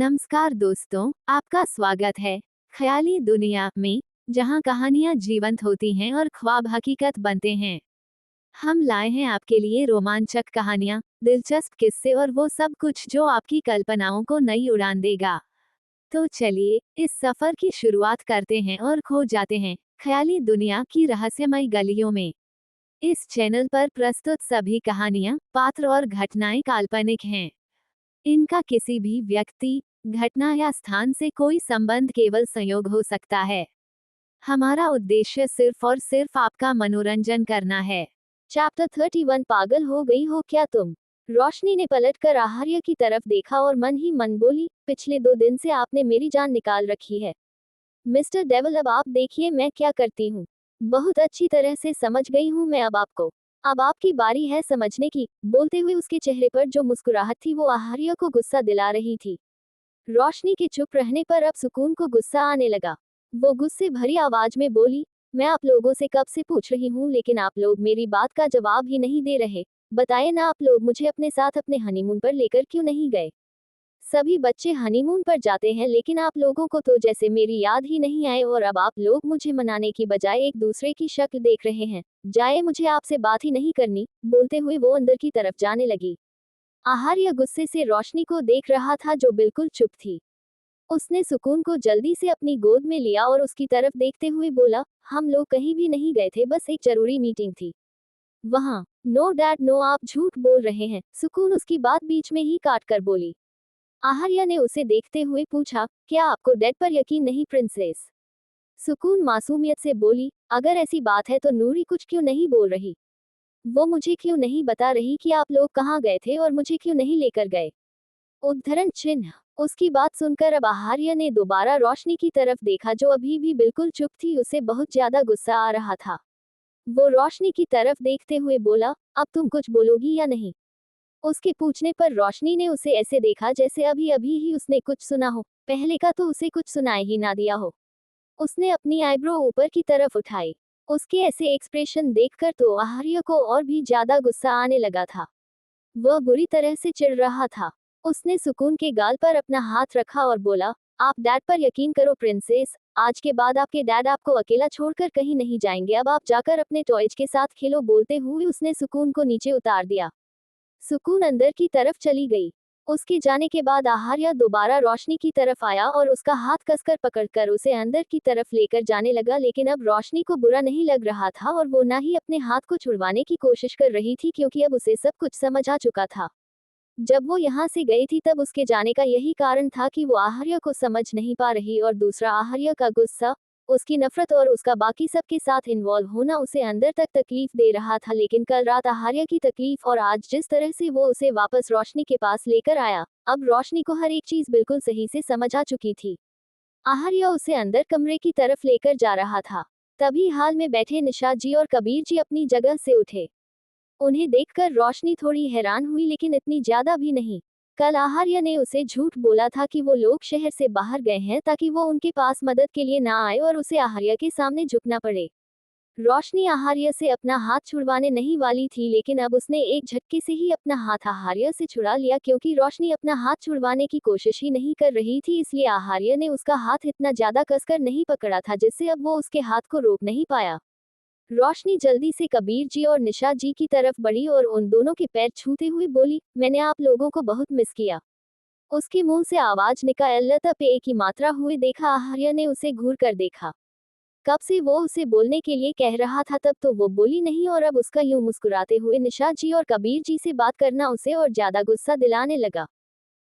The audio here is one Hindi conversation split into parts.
नमस्कार दोस्तों, आपका स्वागत है ख्याली दुनिया में, जहां कहानियां जीवंत होती हैं और ख्वाब हकीकत बनते हैं। हम लाए हैं आपके लिए रोमांचक कहानियां, दिलचस्प किस्से और वो सब कुछ जो आपकी कल्पनाओं को नई उड़ान देगा। तो चलिए इस सफर की शुरुआत करते हैं और खो जाते हैं ख्याली दुनिया की रहस्यमय गलियों में। इस चैनल पर प्रस्तुत सभी कहानियां, पात्र और घटनाएं काल्पनिक हैं। इनका किसी भी व्यक्ति, घटना या स्थान से कोई संबंध केवल संयोग हो सकता है। हमारा उद्देश्य सिर्फ और सिर्फ आपका मनोरंजन करना है। चैप्टर 31 पागल हो गई हो क्या तुम? रोशनी ने पलटकर आहार्य की तरफ देखा और मन ही मन बोली, पिछले 2 दिन से आपने मेरी जान निकाल रखी है। मिस्टर डेवल, अब आप देखिए मैं क्या करती हूँ। बहुत अच्छी तरह से समझ गई हूँ मैं अब आपको। अब आपकी बारी है समझने की। बोलते हुए उसके चेहरे पर जो मुस्कुराहट थी वो आहार्य को गुस्सा दिला रही थी। रोशनी के चुप रहने पर अब सुकून को गुस्सा आने लगा। वो गुस्से भरी आवाज में बोली, मैं आप लोगों से कब से पूछ रही हूँ लेकिन आप लोग मेरी बात का जवाब ही नहीं दे रहे। बताइए ना, आप लोग मुझे अपने साथ अपने हनीमून पर लेकर क्यों नहीं गए? सभी बच्चे हनीमून पर जाते हैं लेकिन आप लोगों को तो जैसे मेरी याद ही नहीं आए और अब आप लोग मुझे मनाने की बजाय एक दूसरे की शक्ल देख रहे हैं। जाए, मुझे आपसे बात ही नहीं करनी। बोलते हुए वो अंदर की तरफ जाने लगी। आहार्य गुस्से से रोशनी को देख रहा था जो बिल्कुल चुप थी। उसने सुकून को जल्दी से अपनी गोद में लिया और उसकी तरफ देखते हुए बोला, हम लोग कहीं भी नहीं गए थे, बस एक जरूरी मीटिंग थी वहाँ। नो डैड नो, आप झूठ बोल रहे हैं। सुकून उसकी बात बीच में ही काट कर बोली। आहार्य ने उसे देखते हुए पूछा, क्या आपको डैड पर यकीन नहीं प्रिंसेस? सुकून मासूमियत से बोली, अगर ऐसी बात है तो नूरी कुछ क्यों नहीं बोल रही? वो मुझे क्यों नहीं बता रही कि आप लोग कहाँ गए थे और मुझे क्यों नहीं लेकर गए? उद्धरण चिन्ह। उसकी बात सुनकर अब आहार्य ने दोबारा रोशनी की तरफ देखा जो अभी भी बिल्कुल चुप थी। उसे बहुत ज्यादा गुस्सा आ रहा था। वो रोशनी की तरफ देखते हुए बोला, अब तुम कुछ बोलोगी या नहीं? उसके पूछने पर रोशनी ने उसे ऐसे देखा जैसे अभी अभी ही उसने कुछ सुना हो, पहले का तो उसे कुछ सुनाई ही ना दिया हो। उसने अपनी आईब्रो ऊपर की तरफ उठाई। उसके ऐसे एक्सप्रेशन देखकर तो आहार्य को और भी ज्यादा गुस्सा आने लगा था। वह बुरी तरह से चिढ़ रहा था। उसने सुकून के गाल पर अपना हाथ रखा और बोला, आप डैड पर यकीन करो प्रिंसेस। आज के बाद आपके डैड आपको अकेला छोड़कर कहीं नहीं जाएंगे। अब आप जाकर अपने टॉयज के साथ खेलो। बोलते हुए उसने सुकून को नीचे उतार दिया। सुकून अंदर की तरफ चली गई। उसके जाने के बाद आहार्य दोबारा रोशनी की तरफ आया और उसका हाथ कसकर पकड़कर उसे अंदर की तरफ लेकर जाने लगा। लेकिन अब रोशनी को बुरा नहीं लग रहा था और वो ना ही अपने हाथ को छुड़वाने की कोशिश कर रही थी क्योंकि अब उसे सब कुछ समझ आ चुका था। जब वो यहाँ से गई थी तब उसके जाने का यही कारण था कि वो आहार्य को समझ नहीं पा रही और दूसरा आहार्य का गुस्सा, उसकी नफरत और उसका बाकी सबके साथ इन्वॉल्व होना उसे अंदर तक तकलीफ दे रहा था। लेकिन कल रात आहार्य की तकलीफ और आज जिस तरह से वो उसे वापस रोशनी के पास लेकर आया, अब रोशनी को हर एक चीज बिल्कुल सही से समझ आ चुकी थी। आहार्य उसे अंदर कमरे की तरफ लेकर जा रहा था। तभी हाल में बैठे निशाद जी और कबीर जी अपनी जगह से उठे। उन्हें देखकर रोशनी थोड़ी हैरान हुई लेकिन इतनी ज्यादा भी नहीं। कल आहार्य ने उसे झूठ बोला था कि वो लोग शहर से बाहर गए हैं ताकि वो उनके पास मदद के लिए ना आए और उसे आहार्य के सामने झुकना पड़े। रोशनी आहार्य से अपना हाथ छुड़वाने नहीं वाली थी लेकिन अब उसने एक झटके से ही अपना हाथ आहार्य से छुड़ा लिया क्योंकि रोशनी अपना हाथ छुड़वाने की कोशिश ही नहीं कर रही थी। इसलिए आहार्य ने उसका हाथ इतना ज्यादा कसकर नहीं पकड़ा था जिससे अब वो उसके हाथ को रोक नहीं पाया। रोशनी जल्दी से कबीर जी और निशा जी की तरफ बढ़ी और उन दोनों के पैर छूते हुए बोली, मैंने आप लोगों को बहुत मिस किया। उसके मुंह से आवाज निकाल तब एक ही मात्रा हुए देखा। आहार्य ने उसे घूर कर देखा। कब से वो उसे बोलने के लिए कह रहा था तब तो वो बोली नहीं और अब उसका यूं मुस्कुराते हुए निशा जी और कबीर जी से बात करना उसे और ज्यादा गुस्सा दिलाने लगा।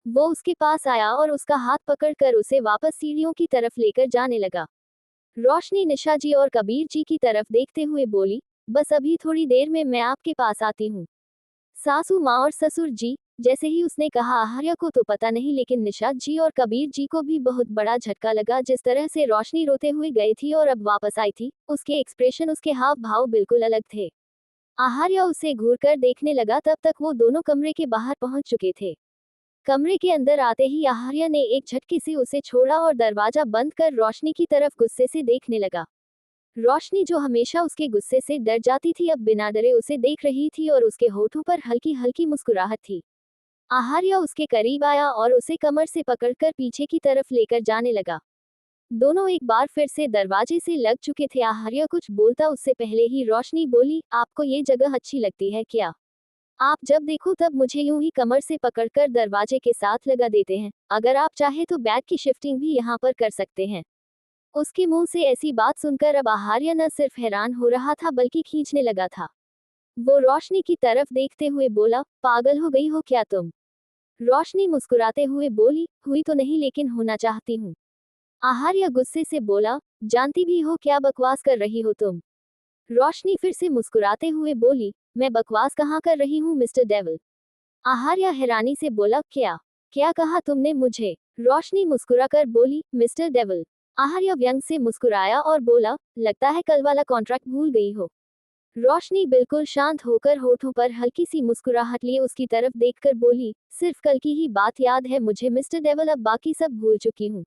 वो उसके पास आया और उसका हाथ पकड़कर उसे वापस सीढ़ियों की तरफ लेकर जाने लगा। रोशनी निशा जी और कबीर जी की तरफ देखते हुए बोली, बस अभी थोड़ी देर में मैं आपके पास आती हूँ। सासू माँ और ससुर जी। जैसे ही उसने कहा आहार्य को तो पता नहीं लेकिन निशा जी और कबीर जी को भी बहुत बड़ा झटका लगा। जिस तरह से रोशनी रोते हुए गई थी और अब वापस आई थी, उसके एक्सप्रेशन, उसके हाव भाव बिल्कुल अलग थे। आहार्य उसे घूर कर देखने लगा। तब तक वो दोनों कमरे के बाहर पहुंच चुके थे। कमरे के अंदर आते ही आहार्य ने एक झटके से उसे छोड़ा और दरवाजा बंद कर रोशनी की तरफ गुस्से से देखने लगा। रोशनी जो हमेशा उसके गुस्से से डर जाती थी अब बिना डरे उसे देख रही थी और उसके होठों पर हल्की हल्की मुस्कुराहट थी। आहार्य उसके करीब आया और उसे कमर से पकड़कर पीछे की तरफ लेकर जाने लगा। दोनों एक बार फिर से दरवाजे से लग चुके थे। आहार्य कुछ बोलता उससे पहले ही रोशनी बोली, आपको ये जगह अच्छी लगती है क्या? आप जब देखो तब मुझे यूं ही कमर से पकड़कर दरवाजे के साथ लगा देते हैं। अगर आप चाहे तो बैग की शिफ्टिंग भी यहाँ पर कर सकते हैं। उसके मुंह से ऐसी बात सुनकर अब आहार्य न सिर्फ हैरान हो रहा था बल्कि खींचने लगा था। वो रोशनी की तरफ देखते हुए बोला, पागल हो गई हो क्या तुम? रोशनी मुस्कुराते हुए बोली, हुई तो नहीं लेकिन होना चाहती हूँ। आहार्य गुस्से से बोला, जानती भी हो क्या बकवास कर रही हो तुम? रोशनी फिर से मुस्कुराते हुए बोली, मैं बकवास कहाँ कर रही हूँ मिस्टर डेविल? आहार्य हैरानी से बोला, क्या क्या कहा तुमने मुझे? रोशनी मुस्कुराकर बोली, मिस्टर डेविल। आहार्य व्यंग से मुस्कुराया और बोला, लगता है कल वाला कॉन्ट्रैक्ट भूल गई हो। रोशनी बिल्कुल शांत होकर होठों पर हल्की सी मुस्कुराहट लिए उसकी तरफ देखकर बोली, सिर्फ कल की ही बात याद है मुझे मिस्टर डेविल, अब बाकी सब भूल चुकी हूँ।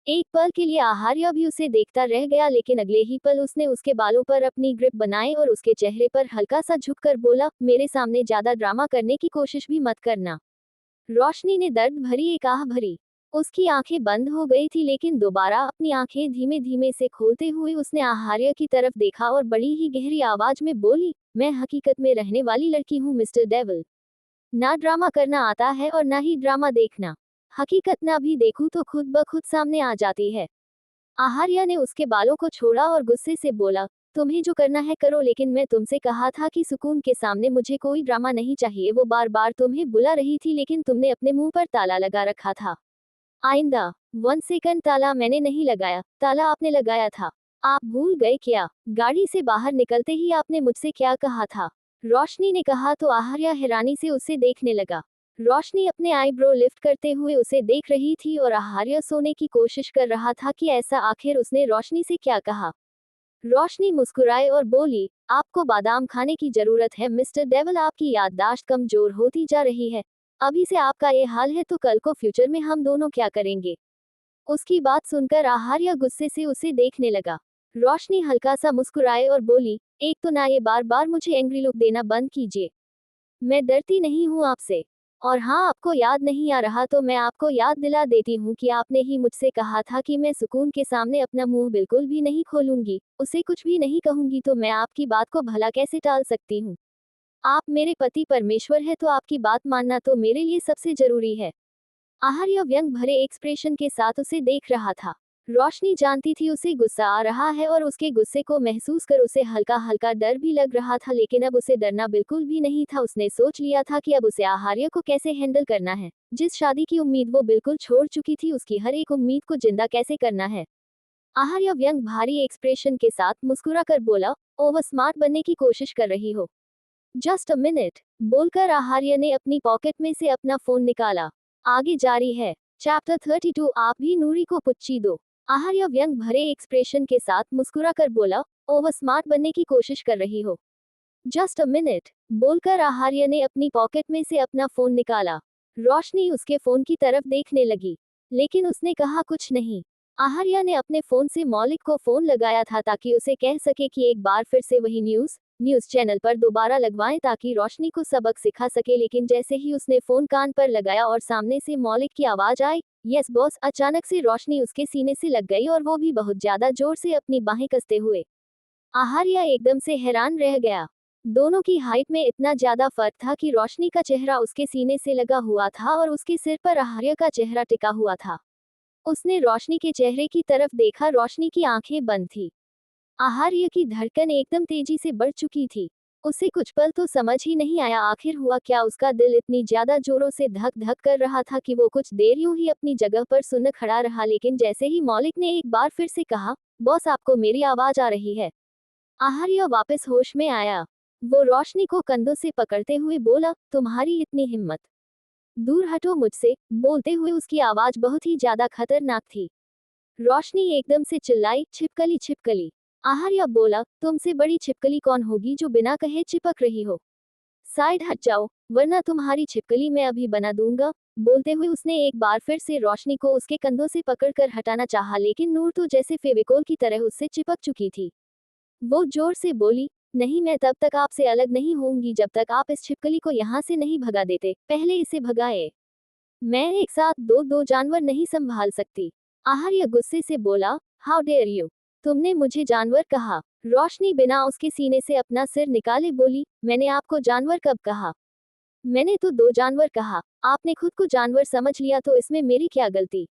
एक पल के लिए आहार्य भी उसे देखता रह गया, लेकिन अगले ही पल उसने उसके बालों पर अपनी ग्रिप बनाई और उसके चेहरे पर हल्का सा झुककर बोला, मेरे सामने ज्यादा ड्रामा करने की कोशिश भी मत करना। रोशनी ने दर्द भरी एक आह भरी। उसकी आंखें बंद हो गई थी, लेकिन दोबारा अपनी आंखें धीमे धीमे से खोलते हुए उसने आहार्य की तरफ देखा और बड़ी ही गहरी आवाज में बोली, मैं हकीकत में रहने वाली लड़की हूँ मिस्टर डेविल। ना ड्रामा करना आता है और ना ही ड्रामा देखना। हकीकत ना भी देखूं तो खुद ब खुद सामने आ जाती है। आहार्य ने उसके बालों को छोड़ा और गुस्से से बोला, तुम्हें जो करना है करो, लेकिन मैं तुमसे कहा था कि सुकून के सामने मुझे कोई ड्रामा नहीं चाहिए। वो बार बार तुम्हें बुला रही थी, लेकिन तुमने अपने मुंह पर ताला लगा रखा था। आइंदा 1 सेकंड, ताला मैंने नहीं लगाया, ताला आपने लगाया था। आप भूल गए क्या? गाड़ी से बाहर निकलते ही आपने मुझसे क्या कहा था? रोशनी ने कहा तो आहार्य हैरानी से उसे देखने लगा। रोशनी अपने आईब्रो लिफ्ट करते हुए उसे देख रही थी और आहार्य सोने की कोशिश कर रहा था कि ऐसा आखिर उसने रोशनी से क्या कहा। रोशनी मुस्कुराए और बोली, आपको बादाम खाने की जरूरत है मिस्टर डेविल, आपकी याददाश्त कमजोर होती जा रही है। अभी से आपका ये हाल है तो कल को फ्यूचर में हम दोनों क्या करेंगे? उसकी बात सुनकर आहार्य गुस्से से उसे देखने लगा। रोशनी हल्का सा मुस्कुराए और बोली, एक तो ना ये बार बार मुझे एंग्री लुक देना बंद कीजिए। मैं डरती नहीं हूँ आपसे। और हाँ, आपको याद नहीं आ रहा तो मैं आपको याद दिला देती हूँ कि आपने ही मुझसे कहा था कि मैं सुकून के सामने अपना मुंह बिल्कुल भी नहीं खोलूंगी, उसे कुछ भी नहीं कहूंगी, तो मैं आपकी बात को भला कैसे टाल सकती हूँ? आप मेरे पति परमेश्वर है तो आपकी बात मानना तो मेरे लिए सबसे जरूरी है। आहार्य व्यंग भरे एक्सप्रेशन के साथ उसे देख रहा था। रोशनी जानती थी उसे गुस्सा आ रहा है और उसके गुस्से को महसूस कर उसे हल्का हल्का डर भी लग रहा था, लेकिन अब उसे डरना बिल्कुल भी नहीं था। उसने सोच लिया था कि अब उसे आहार्य को कैसे हैंडल करना है। जिस शादी की उम्मीद वो बिल्कुल छोड़ चुकी थी, उसकी हर एक उम्मीद को जिंदा कैसे करना है। आहार्य व्यंग भारी एक्सप्रेशन के साथ मुस्कुरा कर बोला, ओवर स्मार्ट बनने की कोशिश कर रही हो? जस्ट अ मिनट, बोलकर आहार्य ने अपनी पॉकेट में से अपना फोन निकाला। आगे जारी है। चैप्टर 32, आप भी नूरी को पुच्ची दो। आहार्य व्यंग भरे एक्सप्रेशन के साथ मुस्कुरा कर बोला, ओवर स्मार्ट बनने की कोशिश कर रही हो? जस्ट अ मिनट, बोलकर आहार्य ने अपनी पॉकेट में से अपना फोन निकाला। रोशनी उसके फोन की तरफ देखने लगी, लेकिन उसने कहा कुछ नहीं। आहार्य ने अपने फोन से मौलिक को फोन लगाया था ताकि उसे कह सके कि एक बार फिर से वही न्यूज चैनल पर दोबारा लगवाएं ताकि रोशनी को सबक सिखा सके, लेकिन जैसे ही उसने फोन कान पर लगाया और सामने से मौलिक की आवाज आई, यस बॉस, अचानक से रोशनी उसके सीने से लग गई और वो भी बहुत ज्यादा जोर से अपनी बाहें कसते हुए। आहार्य एकदम से हैरान रह गया। दोनों की हाइट में इतना ज्यादा फर्क था कि रोशनी का चेहरा उसके सीने से लगा हुआ था और उसके सिर पर आहार्य का चेहरा टिका हुआ था। उसने रोशनी के चेहरे की तरफ देखा, रोशनी की आंखें बंद थी। आहार्य की धड़कन एकदम तेजी से बढ़ चुकी थी। उसे कुछ पल तो समझ ही नहीं आया आखिर हुआ क्या। उसका दिल इतनी ज्यादा जोरों से धक धक कर रहा था कि वो कुछ देर यूं ही अपनी जगह पर सुन्न खड़ा रहा, लेकिन जैसे ही मौलिक ने एक बार फिर से कहा, बॉस आपको मेरी आवाज आ रही है, आहार्य वापस होश में आया। वो रोशनी को कंधों से पकड़ते हुए बोला, तुम्हारी इतनी हिम्मत, दूर हटो मुझसे। बोलते हुए उसकी आवाज बहुत ही ज्यादा खतरनाक थी। रोशनी एकदम से चिल्लाई, छिपकली छिपकली। आहार्य बोला, तुमसे बड़ी छिपकली कौन होगी जो बिना कहे चिपक रही हो? साइड हट जाओ, वरना तुम्हारी छिपकली मैं अभी बना दूंगा। बोलते हुए उसने एक बार फिर से रोशनी को उसके कंधों से पकड़कर हटाना चाहा, लेकिन नूर तो जैसे फेविकोल की तरह उससे चिपक चुकी थी। वो जोर से बोली, नहीं, मैं तब तक आपसे अलग नहीं होंगी जब तक आप इस छिपकली को यहाँ से नहीं भगा देते, पहले इसे भगाए। मैं एक साथ दो दो जानवर नहीं संभाल सकती। आहार्य गुस्से से बोला, हाउ डेयर यू, तुमने मुझे जानवर कहा। रोशनी बिना उसके सीने से अपना सिर निकाले बोली, मैंने आपको जानवर कब कहा? मैंने तो दो जानवर कहा, आपने खुद को जानवर समझ लिया तो इसमें मेरी क्या गलती?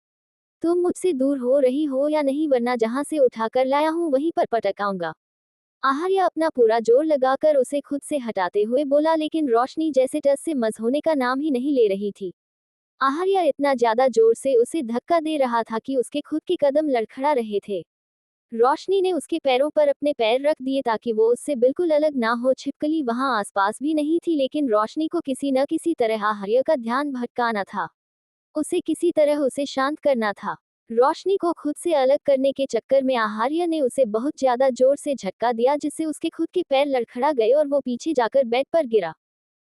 तुम मुझसे दूर हो रही हो या नहीं, वरना जहां से उठाकर लाया हूं वहीं पर पटकाऊंगा। आहार्य अपना पूरा जोर लगाकर उसे खुद से हटाते हुए बोला, लेकिन रोशनी जैसे टस से मस होने का नाम ही नहीं ले रही थी। आहार्य इतना ज्यादा जोर से उसे धक्का दे रहा था कि उसके खुद के कदम लड़खड़ा रहे थे। रोशनी ने उसके पैरों पर अपने पैर रख दिए ताकि वो उससे बिल्कुल अलग ना हो। छिपकली वहां आसपास भी नहीं थी, लेकिन रोशनी को किसी न किसी तरह आहार्य का ध्यान भटकाना था। उसे किसी तरह उसे शांत करना था। रोशनी को खुद से अलग करने के चक्कर में आहार्य ने उसे बहुत ज्यादा जोर से झटका दिया, जिससे उसके खुद के पैर लड़खड़ा गए और वो पीछे जाकर बेड पर गिरा।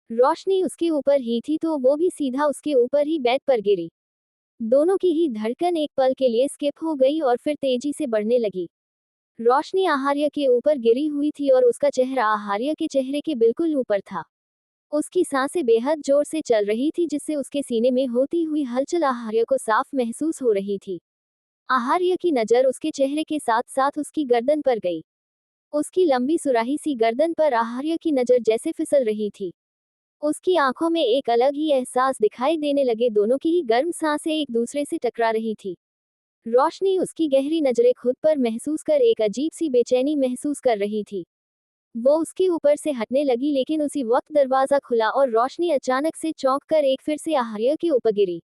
रोशनी उसके ऊपर ही थी तो वो भी सीधा उसके ऊपर ही बेड पर गिरी। दोनों की ही धड़कन एक पल के लिए स्किप हो गई और फिर तेजी से बढ़ने लगी। रोशनी आहार्य के ऊपर गिरी हुई थी और उसका चेहरा आहार्य के चेहरे के बिल्कुल ऊपर था। उसकी सांसें बेहद जोर से चल रही थी, जिससे उसके सीने में होती हुई हलचल आहार्य को साफ महसूस हो रही थी। आहार्य की नजर उसके चेहरे के साथ साथ उसकी गर्दन पर गई। उसकी लंबी सुराही सी गर्दन पर आहार्य की नजर जैसे फिसल रही थी। उसकी आंखों में एक अलग ही एहसास दिखाई देने लगे, दोनों की ही गर्म सांसें एक दूसरे से टकरा रही थी। रोशनी उसकी गहरी नजरें खुद पर महसूस कर एक अजीब सी बेचैनी महसूस कर रही थी। वो उसके ऊपर से हटने लगी, लेकिन उसी वक्त दरवाजा खुला और रोशनी अचानक से चौंक कर एक फिर से आहार्य के ऊपर गिरी।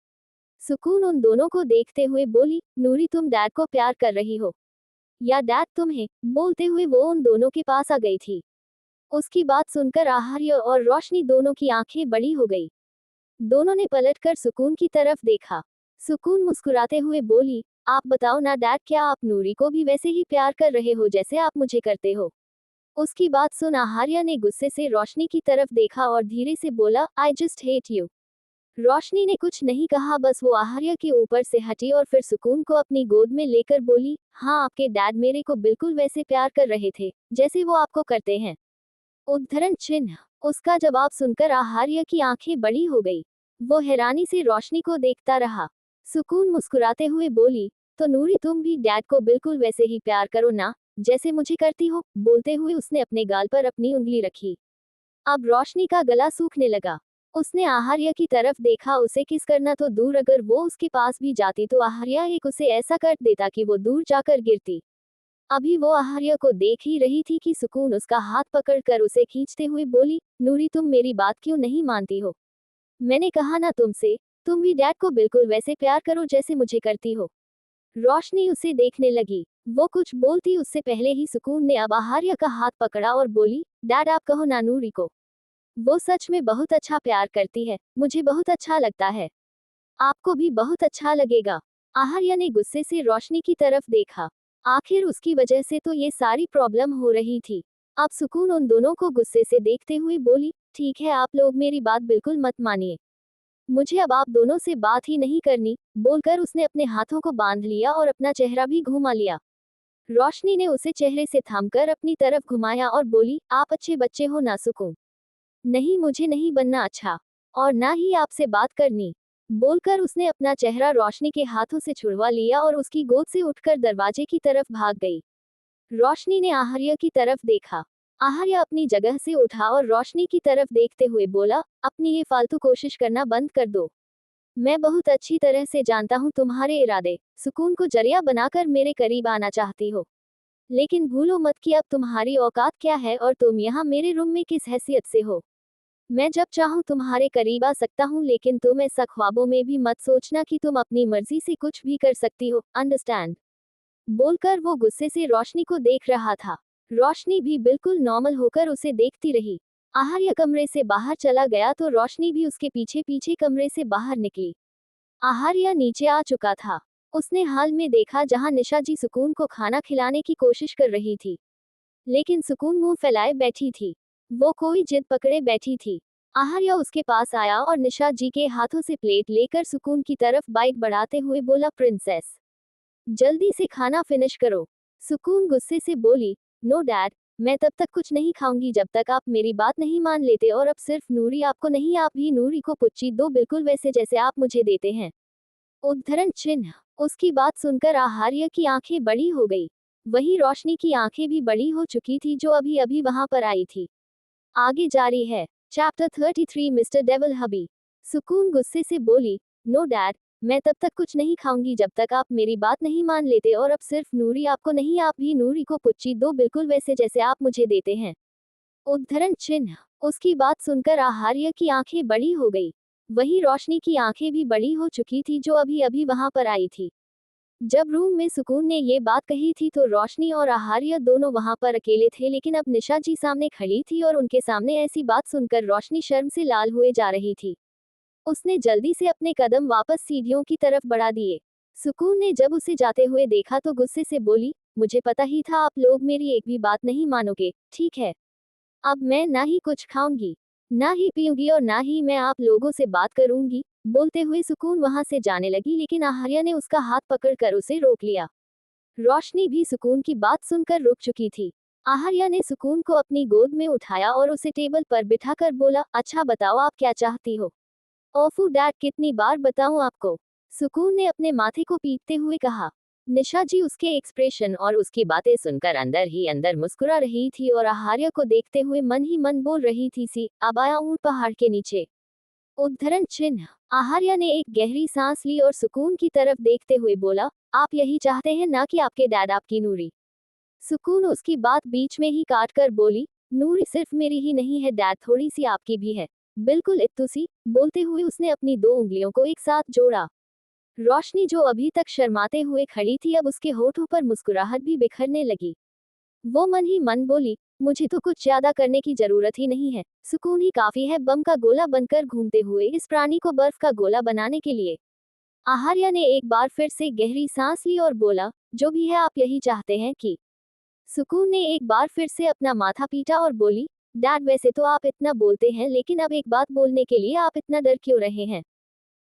सुकून उन दोनों को देखते हुए बोली, नूरी तुम डैड को प्यार कर रही हो या डैड तुम्हें? बोलते हुए वो उन दोनों के पास आ गई थी। उसकी बात सुनकर आहार्य और रोशनी दोनों की आंखें बड़ी हो गई। दोनों ने पलटकर सुकून की तरफ देखा। सुकून मुस्कुराते हुए बोली, आप बताओ ना डैड, क्या आप नूरी को भी वैसे ही प्यार कर रहे हो जैसे आप मुझे करते हो? उसकी बात सुन आहार्य ने गुस्से से रोशनी की तरफ देखा और धीरे से बोला, आई जस्ट हेट यू। रोशनी ने कुछ नहीं कहा, बस वो आहार्य के ऊपर से हटी और फिर सुकून को अपनी गोद में लेकर बोली, हाँ आपके डैड मेरे को बिल्कुल वैसे प्यार कर रहे थे जैसे वो आपको करते हैं। उद्धरण चिन्ह। उसका जवाब सुनकर आहार्य की आंखें बड़ी हो गई। वो हैरानी से रोशनी को देखता रहा। सुकून मुस्कुराते हुए बोली, तो नूरी तुम भी डैड को बिल्कुल वैसे ही प्यार करो ना जैसे मुझे करती हो। बोलते हुए उसने अपने गाल पर अपनी उंगली रखी। अब रोशनी का गला सूखने लगा। उसने आहार्य की तरफ देखा, उसे किस करना तो दूर, अगर वो उसके पास भी जाती तो आहार्य एक उसे ऐसा कर देता कि वो दूर जाकर गिरती। अभी वो आहार्य को देख ही रही थी कि सुकून उसका हाथ पकड़कर उसे खींचते हुए बोली, नूरी तुम मेरी बात क्यों नहीं मानती हो? मैंने कहा ना तुमसे, तुम भी डैड को बिल्कुल वैसे प्यार करो जैसे मुझे करती हो। रोशनी उसे देखने लगी। वो कुछ बोलती उससे पहले ही सुकून ने अब आहार्य का हाथ पकड़ा और बोली, डैड आप कहो ना नूरी को, वो सच में बहुत अच्छा प्यार करती है, मुझे बहुत अच्छा लगता है। आपको भी बहुत अच्छा लगेगा। आहार्य ने गुस्से से रोशनी की तरफ देखा। आखिर उसकी वजह से तो ये सारी प्रॉब्लम हो रही थी। अब सुकून उन दोनों को गुस्से से देखते हुए बोली, ठीक है आप लोग मेरी बात बिल्कुल मत मानिए, मुझे अब आप दोनों से बात ही नहीं करनी। बोलकर उसने अपने हाथों को बांध लिया और अपना चेहरा भी घुमा लिया। रोशनी ने उसे चेहरे से थामकर अपनी तरफ घुमाया और बोली, आप अच्छे बच्चे हो ना सुकून? नहीं मुझे नहीं बनना अच्छा, और ना ही आपसे बात करनी। बोलकर उसने अपना चेहरा रोशनी के हाथों से छुड़वा लिया और उसकी गोद से उठकर दरवाजे की तरफ भाग गई। रोशनी ने आहार्य की तरफ देखा। आहार्य अपनी जगह से उठा और रोशनी की तरफ देखते हुए बोला, अपनी ये फालतू कोशिश करना बंद कर दो। मैं बहुत अच्छी तरह से जानता हूँ तुम्हारे इरादे। सुकून को जरिया बनाकर मेरे करीब आना चाहती हो, लेकिन भूलो मत कि अब तुम्हारी औकात क्या है और तुम यहाँ मेरे रूम में किस हैसियत से हो। मैं जब चाहूँ तुम्हारे करीब आ सकता हूँ, लेकिन तुम ऐसा ख्वाबों में भी मत सोचना कि तुम अपनी मर्जी से कुछ भी कर सकती हो, अंडरस्टैंड? बोलकर वो गुस्से से रोशनी को देख रहा था। रोशनी भी बिल्कुल नॉर्मल होकर उसे देखती रही। आहार्य कमरे से बाहर चला गया तो रोशनी भी उसके पीछे पीछे कमरे से बाहर निकली। आहार्य नीचे आ चुका था। उसने हाल में देखा जहां निशा जी सुकून को खाना खिलाने की कोशिश कर रही थी, लेकिन सुकून मुंह फैलाए बैठी थी। वो कोई जिद पकड़े बैठी थी। आहार्य उसके पास आया और निशा जी के हाथों से प्लेट लेकर सुकून की तरफ बाइट बढ़ाते हुए बोला, प्रिंसेस जल्दी से खाना फिनिश करो। सुकून गुस्से से बोली, नो डैड, मैं तब तक कुछ नहीं खाऊंगी जब तक आप मेरी बात नहीं मान लेते, और अब सिर्फ नूरी आपको नहीं, आप भी नूरी को पुच्ची दो, बिल्कुल वैसे जैसे आप मुझे देते हैं। उद्धरण चिन्ह। उसकी बात सुनकर आहार्य की आंखें बड़ी हो गई। वहीं रोशनी की आंखें भी बड़ी हो चुकी थी, जो अभी अभी वहां पर आई थी। आगे जारी है। चैप्टर 33 मिस्टर डेविल हबी। सुकून गुस्से से बोली, नो डैड, मैं तब तक कुछ नहीं खाऊंगी जब तक आप मेरी बात नहीं मान लेते, और अब सिर्फ नूरी आपको नहीं, आप भी नूरी को पुच्ची दो, बिल्कुल वैसे जैसे आप मुझे देते हैं। उद्धरण चिन्ह। उसकी बात सुनकर आहार्य की आंखें बड़ी हो गई। वहीं रोशनी की आंखें भी बड़ी हो चुकी थी, जो अभी अभी वहां पर आई थी। जब रूम में सुकून ने ये बात कही थी तो रोशनी और आहार्य दोनों वहां पर अकेले थे, लेकिन अब निशा जी सामने खड़ी थी और उनके सामने ऐसी बात सुनकर रोशनी शर्म से लाल हुए जा रही थी। उसने जल्दी से अपने कदम वापस सीढ़ियों की तरफ बढ़ा दिए। सुकून ने जब उसे जाते हुए देखा तो गुस्से से बोली, मुझे पता ही था आप लोग मेरी एक भी बात नहीं मानोगे, ठीक है। अब मैं ना ही कुछ खाऊंगी, ना ही पीऊंगी, और ना ही मैं आप लोगों से बात करूंगी। बोलते हुए सुकून वहां से जाने लगी, लेकिन आहार्य ने उसका हाथ पकड़कर उसे रोक लिया। रोशनी भी सुकून की बात सुनकर रुक चुकी थी। आहार्य ने सुकून को अपनी गोद में उठाया और उसे टेबल पर बिठाकर बोला, अच्छा बताओ आप क्या चाहती हो। ओफू डैड, कितनी बार बताऊं आपको, सुकून ने अपने माथे को पीटते हुए कहा। निशा जी उसके एक्सप्रेशन और उसकी बातें सुनकर अंदर ही अंदर मुस्कुरा रही थी और आहार्य को देखते हुए मन ही मन बोल रही थी, सी अब आया ऊंट पहाड़ के नीचे। उद्धरण चिन्ह। आहार्य ने एक गहरी सांस ली और सुकून की तरफ देखते हुए बोला, आप यही चाहते हैं ना कि आपके डैड आपकी नूरी। सुकून उसकी बात बीच में ही काट कर बोली, नूरी सिर्फ मेरी ही नहीं है डैड, थोड़ी सी आपकी भी है, बिल्कुल इत्तू सी। बोलते हुए उसने अपनी दो उंगलियों को एक साथ जोड़ा। रोशनी जो अभी तक शर्माते हुए खड़ी थी, अब उसके होठों पर मुस्कुराहट भी बिखरने लगी। वो मन ही मन बोली, मुझे तो कुछ ज्यादा करने की जरूरत ही नहीं है, सुकून ही काफी है बम का गोला बनकर घूमते हुए इस प्राणी को बर्फ का गोला बनाने के लिए। आहार्य ने एक बार फिर से गहरी सांस ली और बोला, जो भी है आप यही चाहते हैं कि। सुकून ने एक बार फिर से अपना माथा पीटा और बोली, डैड वैसे तो आप इतना बोलते हैं, लेकिन अब एक बात बोलने के लिए आप इतना डर क्यों रहे हैं।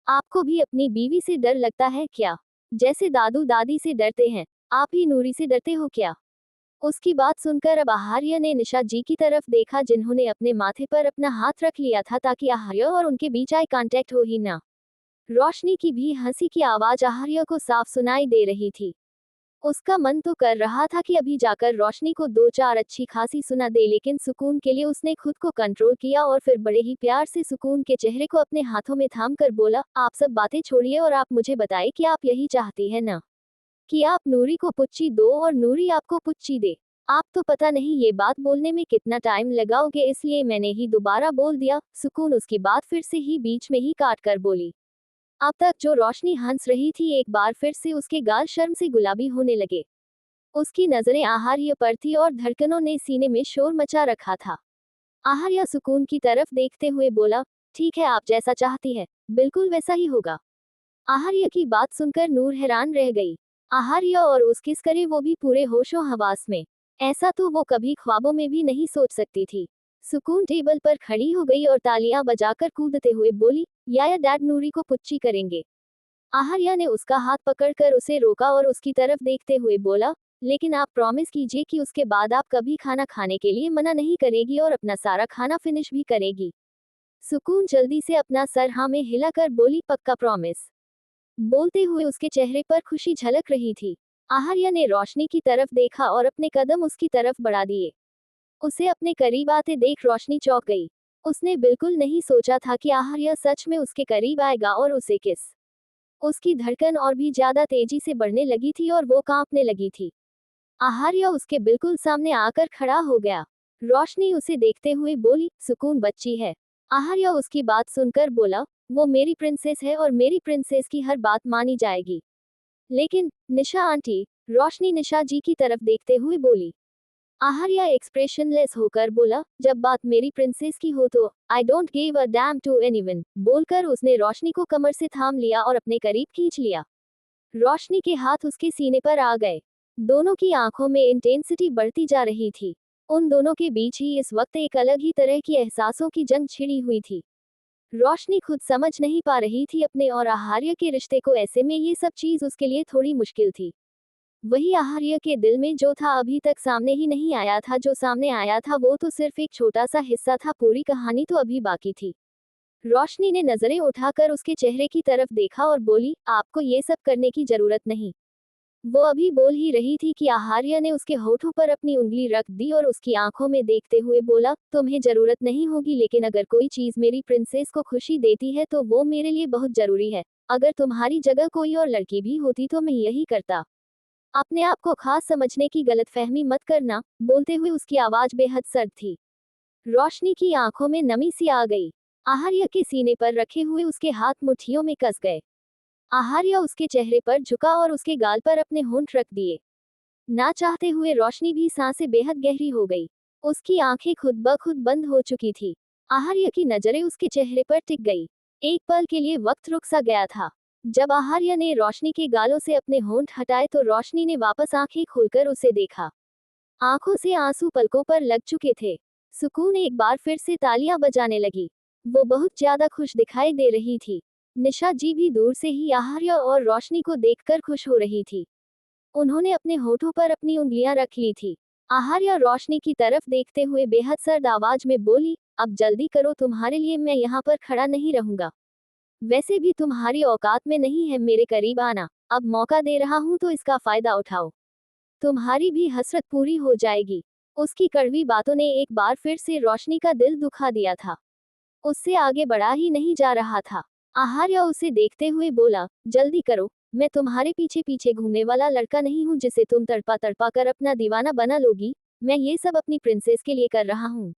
आपको भी अपनी बीवी से डर लगता है क्या, जैसे दादू दादी से डरते हैं, आप ही नूरी से डरते हो क्या। उसकी बात सुनकर अब आहार्य ने निशा जी की तरफ देखा, जिन्होंने अपने माथे पर अपना हाथ रख लिया था ताकि आहार्य और उनके बीच आई कांटेक्ट हो ही ना। रोशनी की भी हंसी की आवाज आहार्य को साफ सुनाई दे रही थी। उसका मन तो कर रहा था कि अभी जाकर रोशनी को दो चार अच्छी खासी सुना दे, लेकिन सुकून के लिए उसने खुद को कंट्रोल किया और फिर बड़े ही प्यार से सुकून के चेहरे को अपने हाथों में थाम कर बोला, आप सब बातें छोड़िए और आप मुझे बताएं कि आप यही चाहती है ना, कि आप नूरी को पुच्ची दो और नूरी आपको पुच्ची दे। आप तो पता नहीं ये बात बोलने में कितना टाइम लगाओगे, इसलिए मैंने ही दोबारा बोल दिया। सुकून उसकी बात फिर से ही बीच में ही काट कर बोली। अब तक जो रोशनी हंस रही थी, एक बार फिर से उसके गाल शर्म से गुलाबी होने लगे। उसकी नजरें आहार्य पर थी और धड़कनों ने सीने में शोर मचा रखा था। आहार्य सुकून की तरफ देखते हुए बोला, ठीक है, आप जैसा चाहती है बिल्कुल वैसा ही होगा। आहार्य की बात सुनकर नूर हैरान रह गई। आहार्य और उस किस करे, वो भी पूरे होशो हवास में। ऐसा तो वो कभी ख्वाबों में भी नहीं सोच सकती थी। सुकून टेबल पर खड़ी हो गई और तालियां बजाकर कूदते हुए बोली, या डैड नूरी को पुच्ची करेंगे। आहार्य ने उसका हाथ पकड़कर उसे रोका और उसकी तरफ देखते हुए बोला, लेकिन आप प्रॉमिस कीजिए कि उसके बाद आप कभी खाना खाने के लिए मना नहीं करेगी और अपना सारा खाना फिनिश भी करेगी। सुकून जल्दी से अपना सर हाँ में हिलाकर बोली, पक्का प्रॉमिस। बोलते हुए उसके चेहरे पर खुशी झलक रही थी। आहार्य ने रोशनी की तरफ देखा और अपने कदम उसकी तरफ बढ़ा दिए। उसे अपने करीब आते देख रोशनी चौंक गई। उसने बिल्कुल नहीं सोचा था कि आहार्य सच में उसके करीब आएगा और उसे किस। उसकी धड़कन और भी ज्यादा तेजी से बढ़ने लगी थी और वो कांपने लगी थी। आहार्य उसके बिल्कुल सामने आकर खड़ा हो गया। रोशनी उसे देखते हुए बोली, सुकून बच्ची है। आहार्य उसकी बात सुनकर बोला, वो मेरी प्रिंसेस है और मेरी प्रिंसेस की हर बात मानी जाएगी। लेकिन निशा आंटी, रोशनी निशा जी की तरफ देखते हुए बोली। आहार्य एक्सप्रेशनलेस होकर बोला, जब बात मेरी प्रिंसेस की हो तो I don't give a damn to anyone. बोलकर उसने रोशनी को कमर से थाम लिया और अपने करीब खींच लिया। रोशनी के हाथ उसके सीने पर आ गए। दोनों की आंखों में इंटेंसिटी बढ़ती जा रही थी। उन दोनों के बीच ही इस वक्त एक अलग ही तरह की एहसासों की जंग छिड़ी हुई थी। रोशनी खुद समझ नहीं पा रही थी अपने और आहार्य के रिश्ते को, ऐसे में ये सब चीज उसके लिए थोड़ी मुश्किल थी। वही आहार्य के दिल में जो था अभी तक सामने ही नहीं आया था, जो सामने आया था वो तो सिर्फ एक छोटा सा हिस्सा था, पूरी कहानी तो अभी बाकी थी। रोशनी ने नजरें उठाकर उसके चेहरे की तरफ देखा और बोली, आपको ये सब करने की जरूरत नहीं। वो अभी बोल ही रही थी कि आहार्य ने उसके होठों पर अपनी उंगली रख दी और उसकी आंखों में देखते हुए बोला, तुम्हें जरूरत नहीं होगी, लेकिन अगर कोई चीज मेरी प्रिंसेस को खुशी देती है तो वो मेरे लिए बहुत जरूरी है। अगर तुम्हारी जगह कोई और लड़की भी होती तो मैं यही करता। अपने आप को खास समझने की गलतफहमी मत करना। बोलते हुए उसकी आवाज बेहद सर्द थी। रोशनी की आंखों में नमी सी आ गई। आहार्य के सीने पर रखे हुए उसके हाथ मुट्ठियों में कस गए। आहार्य उसके चेहरे पर झुका और उसके गाल पर अपने होंठ रख दिए। ना चाहते हुए रोशनी भी सांसें बेहद गहरी हो गई। उसकी आंखें खुद ब खुद बंद हो चुकी थी। आहार्य की नजरें उसके चेहरे पर टिक गई। एक पल के लिए वक्त रुक सा गया था। जब आहार्य ने रोशनी के गालों से अपने होंठ हटाए तो रोशनी ने वापस आंखें खोलकर उसे देखा। आंखों से आंसू पलकों पर लग चुके थे। सुकून एक बार फिर से तालियां बजाने लगी। वो बहुत ज्यादा खुश दिखाई दे रही थी। निशा जी भी दूर से ही आहार्य और रोशनी को देखकर खुश हो रही थी। उन्होंने अपने होठों पर अपनी उंगलियां रख ली थी। आहार्य रोशनी की तरफ देखते हुए बेहद सर्द आवाज में बोली, अब जल्दी करो, तुम्हारे लिए मैं यहाँ पर खड़ा नहीं रहूंगा। वैसे भी तुम्हारी औकात में नहीं है मेरे करीब आना। अब मौका दे रहा हूँ तो इसका फायदा उठाओ। तुम्हारी भी हसरत पूरी हो जाएगी। उसकी कड़वी बातों ने एक बार फिर से रोशनी का दिल दुखा दिया था। उससे आगे बढ़ा ही नहीं जा रहा था। आहार्य उसे देखते हुए बोला, जल्दी करो, मैं तुम्हारे पीछे पीछे घूमने वाला लड़का नहीं हूँ जिसे तुम तड़पा तड़पा कर अपना दीवाना बना लोगी। मैं ये सब अपनी प्रिंसेस के लिए कर रहा हूँ।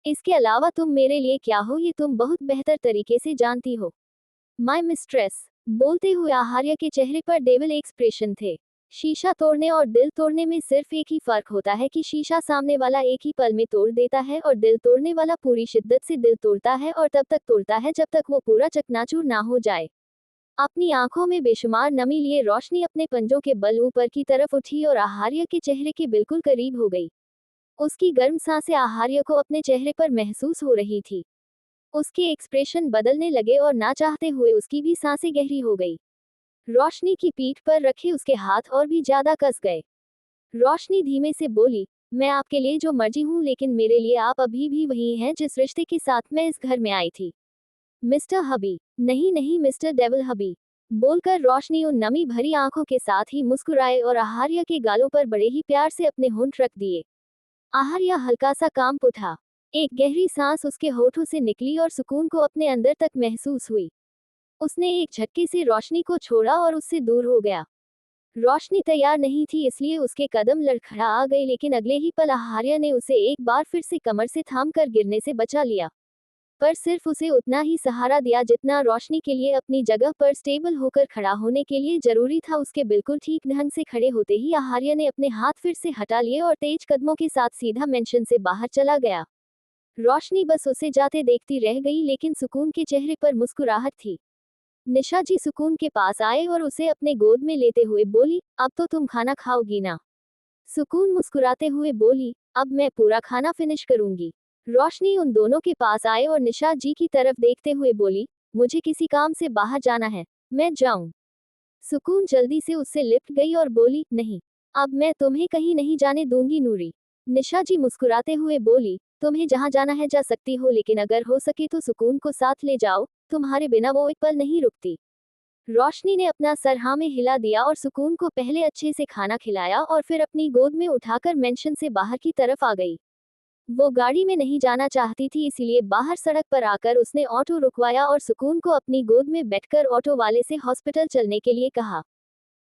इसके अलावा तुम मेरे लिए क्या हो ये तुम बहुत बेहतर तरीके से जानती हो। My mistress. बोलते हुए आहार्य के चेहरे पर डेविल एक्सप्रेशन थे। शीशा तोड़ने और दिल तोड़ने में सिर्फ एक ही फर्क होता है कि शीशा सामने वाला एक ही पल में तोड़ देता है और दिल तोड़ने वाला पूरी शिद्दत से दिल तोड़ता है और तब तक तोड़ता है जब तक वो पूरा चकनाचूर ना हो जाए। अपनी आंखों में बेशुमार नमी लिए रोशनी अपने पंजों के बल ऊपर की तरफ उठी और आहार्य के चेहरे के बिल्कुल करीब हो गई। उसकी गर्म सांसें आहार्य को अपने चेहरे पर महसूस हो रही थी। उसके एक्सप्रेशन बदलने लगे और ना चाहते हुए उसकी भी सांसें गहरी हो गई। रोशनी की पीठ पर रखे उसके हाथ और भी ज्यादा कस गए। रोशनी धीमे से बोली, मैं आपके लिए जो मर्जी हूँ, लेकिन मेरे लिए आप अभी भी वही हैं जिस रिश्ते के साथ मैं इस घर में आई थी। मिस्टर हबी। नहीं नहीं मिस्टर डेविल हबी। बोलकर रोशनी उन नमी भरी आंखों के साथ ही मुस्कुराए और आहार्य के गालों पर बड़े ही प्यार से अपने होंठ रख दिए। आहार्य हल्का सा कांप उठा। एक गहरी सांस उसके होठों से निकली और सुकून को अपने अंदर तक महसूस हुई। उसने एक झटके से रोशनी को छोड़ा और उससे दूर हो गया। रोशनी तैयार नहीं थी इसलिए उसके कदम लड़खड़ा आ गए, लेकिन अगले ही पल आहार्य ने उसे एक बार फिर से कमर से थाम कर गिरने से बचा लिया। पर सिर्फ उसे उतना ही सहारा दिया जितना रोशनी के लिए अपनी जगह पर स्टेबल होकर खड़ा होने के लिए जरूरी था। उसके बिल्कुल ठीक ढंग से खड़े होते ही आहार्य ने अपने हाथ फिर से हटा लिए और तेज कदमों के साथ सीधा मेंशन से बाहर चला गया। रोशनी बस उसे जाते देखती रह गई, लेकिन सुकून के चेहरे पर मुस्कुराहट थी। निशा जी सुकून के पास आए और उसे अपने गोद में लेते हुए बोली, अब तो तुम खाना खाओगी ना। सुकून मुस्कुराते हुए बोली, अब मैं पूरा खाना फिनिश करूंगी। रोशनी उन दोनों के पास आए और निशा जी की तरफ देखते हुए बोली, मुझे किसी काम से बाहर जाना है, मैं जाऊं। सुकून जल्दी से उससे लिपट गई और बोली, नहीं, अब मैं तुम्हें कहीं नहीं जाने दूंगी नूरी। निशा जी मुस्कुराते हुए बोली, तुम्हें जहां जाना है जा सकती हो, लेकिन अगर हो सके तो सुकून को साथ ले जाओ, तुम्हारे बिना वो एक पल नहीं रुकती। रोशनी ने अपना सर हाँ में हिला दिया और सुकून को पहले अच्छे से खाना खिलाया और फिर अपनी गोद में उठाकर मेंशन से बाहर की तरफ आ गई। वो गाड़ी में नहीं जाना चाहती थी, इसीलिए बाहर सड़क पर आकर उसने ऑटो रुकवाया और सुकून को अपनी गोद में बैठकर ऑटो वाले से हॉस्पिटल चलने के लिए कहा।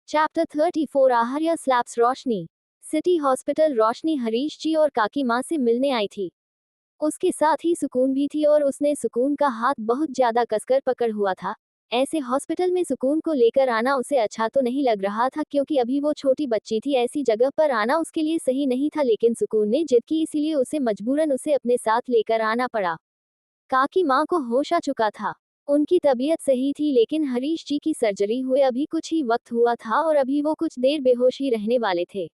Chapter 34 Aaharya slaps Roshni. City hospital. Roshni Harish ji और काकी माँ से मिलने आई थी। उसके साथ ही सुकून भी थी और उसने सुकून का हाथ बहुत ज्यादा कसकर पकड़ हुआ था। ऐसे हॉस्पिटल में सुकून को लेकर आना उसे अच्छा तो नहीं लग रहा था, क्योंकि अभी वो छोटी बच्ची थी, ऐसी जगह पर आना उसके लिए सही नहीं था, लेकिन सुकून ने जिद की इसीलिए उसे मजबूरन उसे अपने साथ लेकर आना पड़ा। काकी माँ को होश आ चुका था। उनकी तबीयत सही थी, लेकिन हरीश जी की सर्जरी हुए अभी कुछ ही वक्त हुआ था और अभी वो कुछ देर बेहोश ही रहने वाले थे।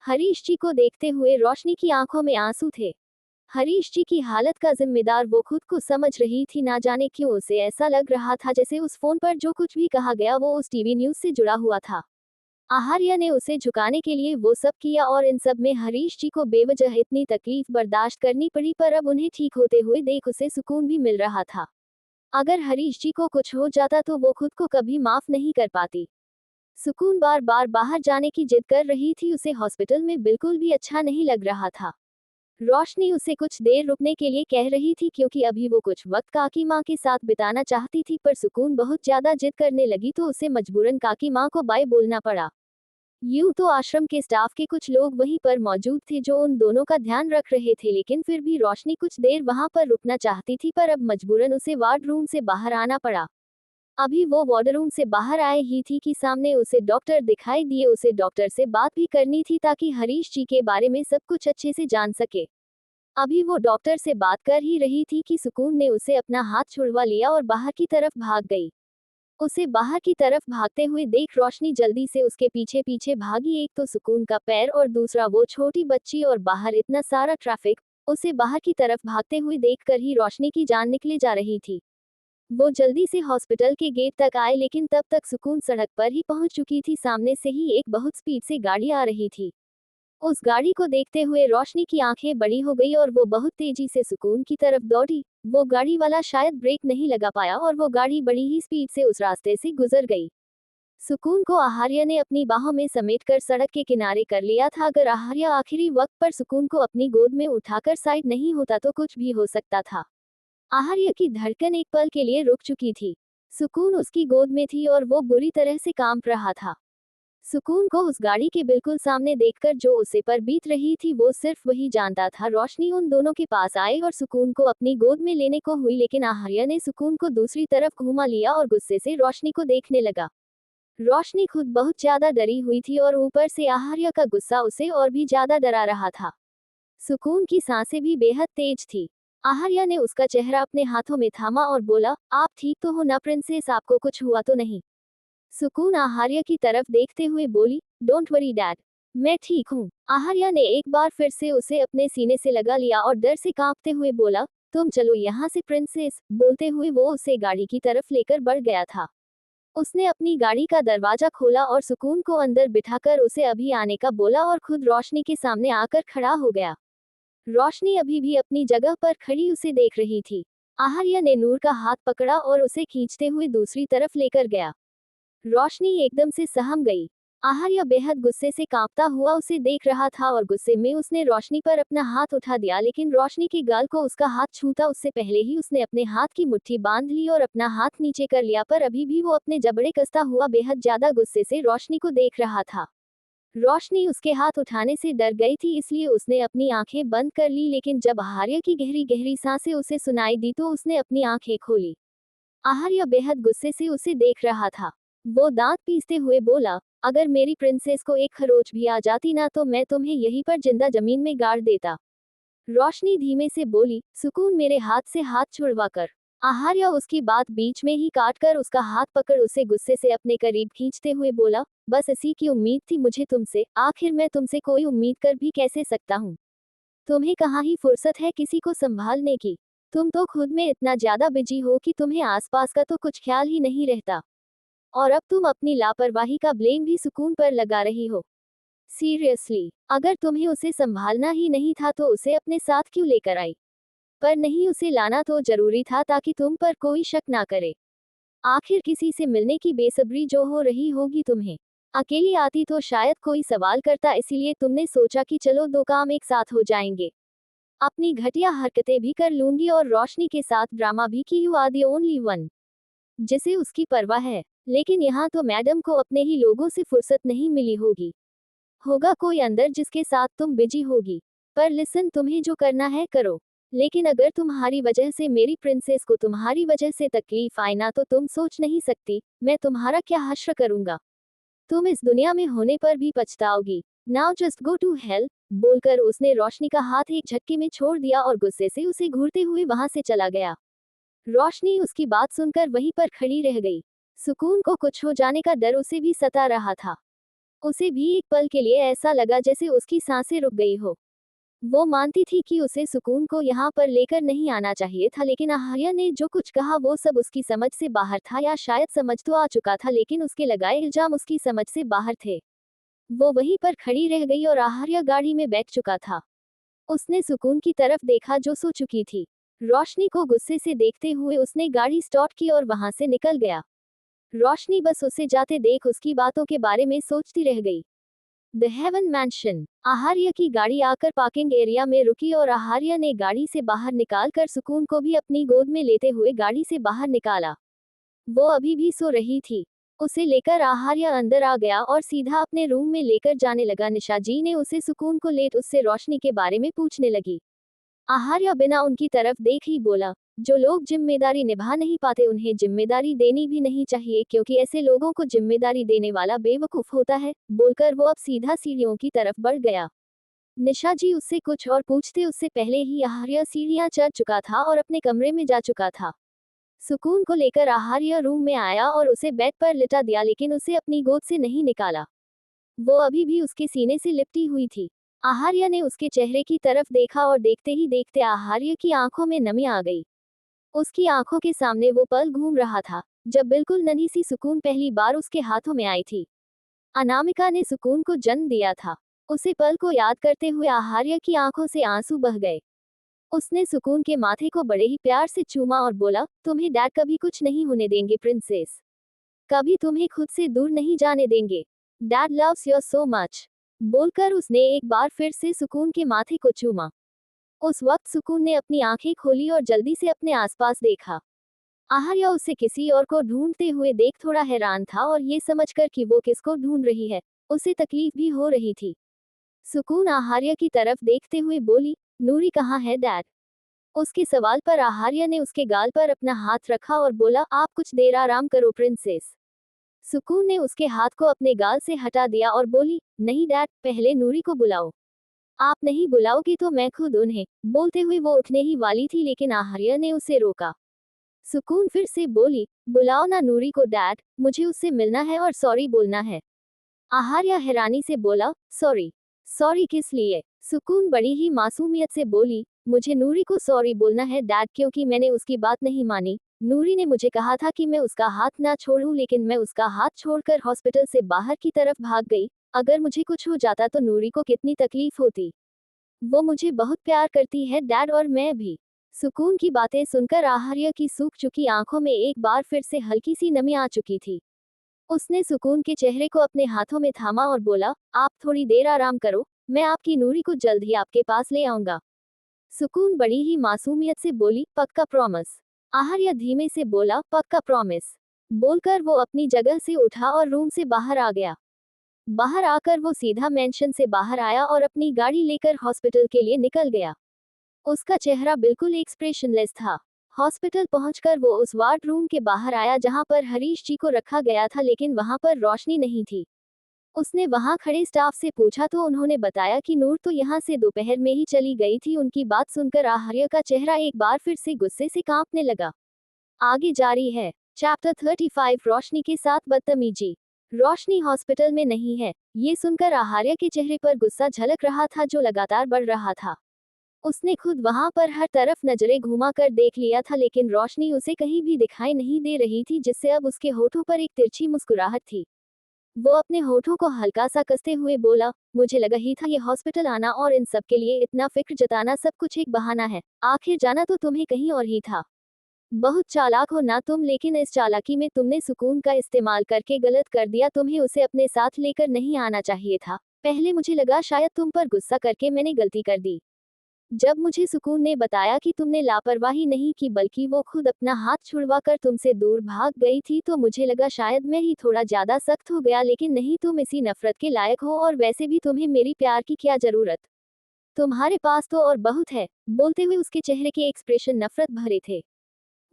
हरीश जी को देखते हुए रोशनी की आंखों में आंसू थे। हरीश जी की हालत का जिम्मेदार वो खुद को समझ रही थी। ना जाने क्यों उसे ऐसा लग रहा था जैसे उस फोन पर जो कुछ भी कहा गया वो उस टीवी न्यूज से जुड़ा हुआ था। आहार्य ने उसे झुकाने के लिए वो सब किया और इन सब में हरीश जी को बेवजह इतनी तकलीफ बर्दाश्त करनी पड़ी, पर अब उन्हें ठीक होते हुए देख उसे सुकून भी मिल रहा था। अगर हरीश जी को कुछ हो जाता तो वो खुद को कभी माफ नहीं कर पाती। सुकून बार बार बाहर जाने की जिद कर रही थी, उसे हॉस्पिटल में बिल्कुल भी अच्छा नहीं लग रहा था। रोशनी उसे कुछ देर रुकने के लिए कह रही थी क्योंकि अभी वो कुछ वक्त काकी माँ के साथ बिताना चाहती थी, पर सुकून बहुत ज्यादा जिद करने लगी तो उसे मजबूरन काकी माँ को बाय बोलना पड़ा। यूं तो आश्रम के स्टाफ के कुछ लोग वहीं पर मौजूद थे जो उन दोनों का ध्यान रख रहे थे, लेकिन फिर भी रोशनी कुछ देर वहां पर रुकना चाहती थी, पर अब मजबूरन उसे वार्ड रूम से बाहर आना पड़ा। अभी वो वार्ड रूम से बाहर आए ही थी कि सामने उसे डॉक्टर दिखाई दिए। उसे डॉक्टर से बात भी करनी थी ताकि हरीश जी के बारे में सब कुछ अच्छे से जान सके। अभी वो डॉक्टर से बात कर ही रही थी कि सुकून ने उसे अपना हाथ छुड़वा लिया और बाहर की तरफ भाग गई। उसे बाहर की तरफ भागते हुए देख रोशनी जल्दी से उसके पीछे पीछे भागी। एक तो सुकून का पैर और दूसरा वो छोटी बच्ची और बाहर इतना सारा ट्रैफिक। उसे बाहर की तरफ भागते हुए देखकर ही रोशनी की जान निकले जा रही थी। वो जल्दी से हॉस्पिटल के गेट तक आए, लेकिन तब तक सुकून सड़क पर ही पहुंच चुकी थी। सामने से ही एक बहुत स्पीड से गाड़ी आ रही थी। उस गाड़ी को देखते हुए रोशनी की आंखें बड़ी हो गई और वो बहुत तेजी से सुकून की तरफ दौड़ी। वो गाड़ी वाला शायद ब्रेक नहीं लगा पाया और वो गाड़ी बड़ी ही स्पीड से उस रास्ते से गुजर गई। सुकून को आहार्य ने अपनी बाहों में समेटकर सड़क के किनारे कर लिया था। अगर आहार्य आखिरी वक्त पर सुकून को अपनी गोद में उठाकर साइड नहीं होता तो कुछ भी हो सकता था। आहार्य की धड़कन एक पल के लिए रुक चुकी थी। सुकून उसकी गोद में थी और वो बुरी तरह से कांप रहा था। सुकून को उस गाड़ी के बिल्कुल सामने देखकर जो उसे पर बीत रही थी वो सिर्फ वही जानता था। रोशनी उन दोनों के पास आई और सुकून को अपनी गोद में लेने को हुई, लेकिन आहार्य ने सुकून को दूसरी तरफ घुमा लिया और गुस्से से रोशनी को देखने लगा। रोशनी खुद बहुत ज्यादा डरी हुई थी और ऊपर से आहार्य का गुस्सा उसे और भी ज्यादा डरा रहा था। सुकून की सांसें भी बेहद तेज थी। आहार्य ने उसका चेहरा अपने हाथों में थामा और बोला, आप ठीक तो हो ना प्रिंसेस, आपको कुछ हुआ तो नहीं? सुकून आहार्य की तरफ देखते हुए बोली, डोंट वरी डैड, मैं ठीक हूँ। आहार्य ने एक बार फिर से उसे अपने सीने से लगा लिया और डर से कांपते हुए बोला, तुम चलो यहाँ से प्रिंसेस। बोलते हुए वो उसे गाड़ी की तरफ लेकर बढ़ गया था। उसने अपनी गाड़ी का दरवाजा खोला और सुकून को अंदर बिठाकर उसे अभी आने का बोला और खुद रोशनी के सामने आकर खड़ा हो गया। रोशनी अभी भी अपनी जगह पर खड़ी उसे देख रही थी। आहार्य ने नूर का हाथ पकड़ा और उसे खींचते हुए दूसरी तरफ लेकर गया। रोशनी एकदम से सहम गई। आहार्य बेहद गुस्से से कांपता हुआ उसे देख रहा था और गुस्से में उसने रोशनी पर अपना हाथ उठा दिया, लेकिन रोशनी के गाल को उसका हाथ छूता उससे पहले ही उसने अपने हाथ की मुट्ठी बांध ली और अपना हाथ नीचे कर लिया, पर अभी भी वो अपने जबड़े कसता हुआ बेहद ज्यादा गुस्से से रोशनी को देख रहा था। रोशनी उसके हाथ उठाने से डर गई थी, इसलिए उसने अपनी आंखें बंद कर ली, लेकिन जब आहार्य की गहरी गहरी सांसें उसे सुनाई दी तो उसने अपनी आंखें खोली। आहार्य बेहद गुस्से से उसे देख रहा था। वो दांत पीसते हुए बोला, अगर मेरी प्रिंसेस को एक खरोच भी आ जाती ना तो मैं तुम्हें यहीं पर जिंदा जमीन में गाड़ देता। रोशनी धीमे से बोली, सुकून मेरे हाथ से हाथ छुड़वा कर। आहार्य उसकी बात बीच में ही काट कर उसका हाथ पकड़ उसे गुस्से से अपने करीब खींचते हुए बोला, बस इसी की उम्मीद थी मुझे तुमसे, आखिर मैं तुमसे कोई उम्मीद कर भी कैसे सकता हूँ? तुम्हें कहाँ ही फुर्सत है किसी को संभालने की। तुम तो खुद में इतना ज्यादा बिजी हो कि तुम्हें आसपास का तो कुछ ख्याल ही नहीं रहता। और अब तुम अपनी लापरवाही का ब्लेम भी सुकून पर लगा रही हो। सीरियसली, अगर तुम्हें उसे संभालना ही नहीं था तो उसे अपने साथ क्यों लेकर आई? पर नहीं, उसे लाना तो जरूरी था ताकि तुम पर कोई शक ना करे। आखिर किसी से मिलने की बेसब्री जो हो रही होगी तुम्हें। अकेली आती तो शायद कोई सवाल करता, इसीलिए तुमने सोचा कि चलो दो काम एक साथ हो जाएंगे। अपनी घटिया हरकतें भी कर लूंगी और रोशनी के साथ ड्रामा भी की। You are the only one जिसे उसकी परवाह है। लेकिन यहाँ तो मैडम को अपने ही लोगों से फुर्सत नहीं मिली होगी। होगा कोई अंदर जिसके साथ तुम बिजी होगी। पर लिसन, तुम्हें जो करना है करो, लेकिन अगर तुम्हारी वजह से मेरी प्रिंसेस को तुम्हारी वजह से तकलीफ आए ना तो तुम सोच नहीं सकती मैं तुम्हारा क्या हश्र करूंगा। तुम इस दुनिया में होने पर भी पछताओगी। Now just go to hell. बोलकर उसने रोशनी का हाथ एक झटके में छोड़ दिया और गुस्से से उसे घूरते हुए वहां से चला गया। रोशनी उसकी बात सुनकर वहीं पर खड़ी रह गई। सुकून को कुछ हो जाने का डर उसे भी सता रहा था। उसे भी एक पल के लिए ऐसा लगा जैसे उसकी सांसें रुक गई हो। वो मानती थी कि उसे सुकून को यहाँ पर लेकर नहीं आना चाहिए था, लेकिन आहार्य ने जो कुछ कहा वो सब उसकी समझ से बाहर था, या शायद समझ तो आ चुका था लेकिन उसके लगाए इल्जाम उसकी समझ से बाहर थे। वो वहीं पर खड़ी रह गई और आहार्य गाड़ी में बैठ चुका था। उसने सुकून की तरफ देखा जो सो चुकी थी। रोशनी को गुस्से से देखते हुए उसने गाड़ी स्टार्ट की और वहां से निकल गया। रोशनी बस उसे जाते देख उसकी बातों के बारे में सोचती रह गई। The haven mention. आहार्य की गाड़ी आकर पार्किंग एरिया में रुकी और आहार्य ने गाड़ी से बाहर निकालकर सुकून को भी अपनी गोद में लेते हुए गाड़ी से बाहर निकाला। वो अभी भी सो रही थी। उसे लेकर आहार्य अंदर आ गया और सीधा अपने रूम में लेकर जाने लगा। निशा जी ने उसे सुकून को लेट उससे रोशनी के बारे में पूछने लगी। आहार्य बिना उनकी तरफ देख ही बोला, जो लोग जिम्मेदारी निभा नहीं पाते उन्हें जिम्मेदारी देनी भी नहीं चाहिए, क्योंकि ऐसे लोगों को जिम्मेदारी देने वाला बेवकूफ होता है। बोलकर वो अब सीधा सीढ़ियों की तरफ बढ़ गया। निशा जी उससे कुछ और पूछते उससे पहले ही आहार्य सीढ़ियां चढ़ चुका था और अपने कमरे में जा चुका था। सुकून को लेकर आहार्य रूम में आया और उसे बेड पर लिटा दिया, लेकिन उसे अपनी गोद से नहीं निकाला। वो अभी भी उसके सीने से लिपटी हुई थी। आहार्य ने उसके चेहरे की तरफ देखा और देखते ही देखते आहार्य की आंखों में नमी आ गई। उसकी आंखों के सामने वो पल घूम रहा था जब बिल्कुल नन्ही सी सुकून पहली बार उसके हाथों में आई थी। अनामिका ने सुकून को जन्म दिया था। उसे पल को याद करते हुए आहार्य की आंखों से आंसू बह गए। उसने सुकून के माथे को बड़े ही प्यार से चूमा और बोला, तुम्हें डैड कभी कुछ नहीं होने देंगे प्रिंसेस। कभी तुम्हें खुद से दूर नहीं जाने देंगे। Dad loves you so much. बोलकर उसने एक बार फिर से सुकून के माथे को चूमा। उस वक्त सुकून ने अपनी आंखें खोली और जल्दी से अपने आसपास देखा। आहार्य उसे किसी और को ढूंढते हुए देख थोड़ा हैरान था और ये समझकर कि वो किसको ढूंढ रही है, उसे तकलीफ भी हो रही थी। सुकून आहार्य की तरफ देखते हुए बोली, नूरी कहाँ है डैड? उसके सवाल पर आहार्य ने उसके गाल पर अपना हाथ रखा और बोला, आप कुछ देर आराम करो प्रिंसेस। सुकून ने उसके हाथ को अपने गाल से हटा दिया और बोली, नहीं डैड, पहले नूरी को बुलाओ। आप नहीं बुलाओगी तो मैं खुद उन्हें। बोलते हुए वो उठने ही वाली थी, लेकिन आहार्य ने उसे रोका। सुकून फिर से बोली, बुलाओ ना नूरी को डैड, मुझे उससे मिलना है और सॉरी बोलना है। आहार्य हैरानी से बोला, सॉरी? सॉरी किस लिए? सुकून बड़ी ही मासूमियत से बोली, मुझे नूरी को सॉरी बोलना है डैड, क्योंकि मैंने उसकी बात नहीं मानी। नूरी ने मुझे कहा था कि मैं उसका हाथ ना छोड़ूं, लेकिन मैं उसका हाथ छोड़कर हॉस्पिटल से बाहर की तरफ भाग गई। अगर मुझे कुछ हो जाता तो नूरी को कितनी तकलीफ होती। वो मुझे बहुत प्यार करती है डैड, और मैं भी। सुकून की बातें सुनकर आहार्य की सूख चुकी आंखों में एक बार फिर से हल्की सी नमी आ चुकी थी। उसने सुकून के चेहरे को अपने हाथों में थामा और बोला, आप थोड़ी देर आराम करो, मैं आपकी नूरी को जल्द ही आपके पास ले आऊंगा। सुकून बड़ी ही मासूमियत से बोली, पक्का प्रॉमिस? आहार्य धीमे से बोला, पक्का प्रॉमिस। बोलकर वो अपनी जगह से उठा और रूम से बाहर आ गया। बाहर आकर वो सीधा मेंशन से बाहर आया और अपनी गाड़ी लेकर हॉस्पिटल के लिए निकल गया। उसका चेहरा बिल्कुल एक्सप्रेशनलेस था। हॉस्पिटल पहुंचकर वो उस वार्ड रूम के बाहर आया जहां पर हरीश जी को रखा गया था, लेकिन वहां पर रोशनी नहीं थी। उसने वहां खड़े स्टाफ से पूछा तो उन्होंने बताया कि नूर तो यहां से दोपहर में ही चली गई थी। उनकी बात सुनकर आहार्य का चेहरा एक बार फिर से गुस्से से कांपने लगा। आगे जारी है। चैप्टर 35, रोशनी के साथ बदतमीजी। रोशनी हॉस्पिटल में नहीं है। ये सुनकर आहार्य के चेहरे पर गुस्सा झलक रहा था जो लगातार बढ़ रहा था। उसने खुद वहां पर हर तरफ नजरें घुमा कर देख लिया था, लेकिन रोशनी उसे कहीं भी दिखाई नहीं दे रही थी, जिससे अब उसके होठों पर एक तिरछी मुस्कुराहट थी। वो अपने होठों को हल्का सा कसते हुए बोला, मुझे लगा ही था ये हॉस्पिटल आना और इन सब के लिए इतना फिक्र जताना सब कुछ एक बहाना है। आखिर जाना तो तुम्हें कहीं और ही था। बहुत चालाक हो ना तुम, लेकिन इस चालाकी में तुमने सुकून का इस्तेमाल करके गलत कर दिया। तुम्हें उसे अपने साथ लेकर नहीं आना चाहिए था। पहले मुझे लगा शायद तुम पर गुस्सा करके मैंने गलती कर दी। जब मुझे सुकून ने बताया कि तुमने लापरवाही नहीं की बल्कि वो खुद अपना हाथ छुड़वा कर तुमसे दूर भाग गई थी, तो मुझे लगा शायद मैं ही थोड़ा ज्यादा सख्त हो गया, लेकिन नहीं, तुम इसी नफरत के लायक हो, और वैसे भी तुम्हें मेरी प्यार की क्या जरूरत। तुम्हारे पास तो और बहुत है। बोलते हुए उसके चेहरे के एक्सप्रेशन नफरत भरे थे।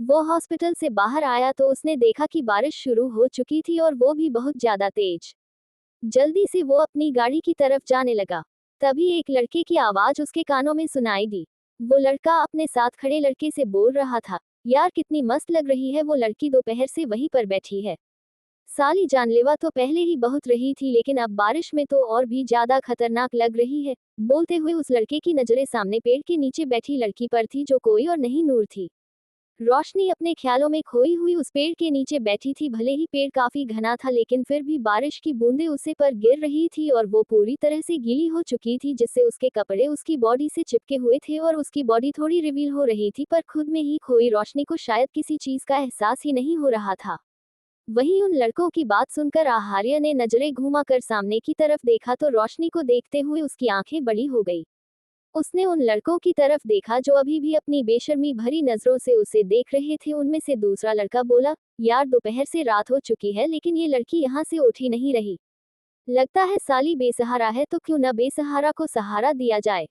वो हॉस्पिटल से बाहर आया तो उसने देखा कि बारिश शुरू हो चुकी थी और वो भी बहुत ज्यादा तेज। जल्दी से वो अपनी गाड़ी की तरफ जाने लगा। तभी एक लड़के की आवाज उसके कानों में सुनाई दी। वो लड़का अपने साथ खड़े लड़के से बोल रहा था, यार कितनी मस्त लग रही है वो लड़की, दोपहर से वहीं पर बैठी है। साली जानलेवा तो पहले ही बहुत रही थी, लेकिन अब बारिश में तो और भी ज्यादा खतरनाक लग रही है। बोलते हुए उस लड़के की नजरें सामने पेड़ के नीचे बैठी लड़की पर थी, जो कोई और नहीं नूर थी। रोशनी अपने ख्यालों में खोई हुई उस पेड़ के नीचे बैठी थी। भले ही पेड़ काफी घना था, लेकिन फिर भी बारिश की बूंदें उसे पर गिर रही थी और वो पूरी तरह से गीली हो चुकी थी, जिससे उसके कपड़े उसकी बॉडी से चिपके हुए थे और उसकी बॉडी थोड़ी रिवील हो रही थी, पर खुद में ही खोई रोशनी को शायद किसी चीज का एहसास ही नहीं हो रहा था। वहीं उन लड़कों की बात सुनकर आहार्य ने नजरें घुमाकर सामने की तरफ देखा तो रोशनी को देखते हुए उसकी आंखें बड़ी हो गई। उसने उन लड़कों की तरफ देखा जो अभी भी अपनी बेशर्मी भरी नजरों से उसे देख रहे थे। उनमें से दूसरा लड़का बोला, यार दोपहर से रात हो चुकी है, लेकिन ये लड़की यहाँ से उठ ही नहीं रही। लगता है साली बेसहारा है, तो क्यों न बेसहारा को सहारा दिया जाए।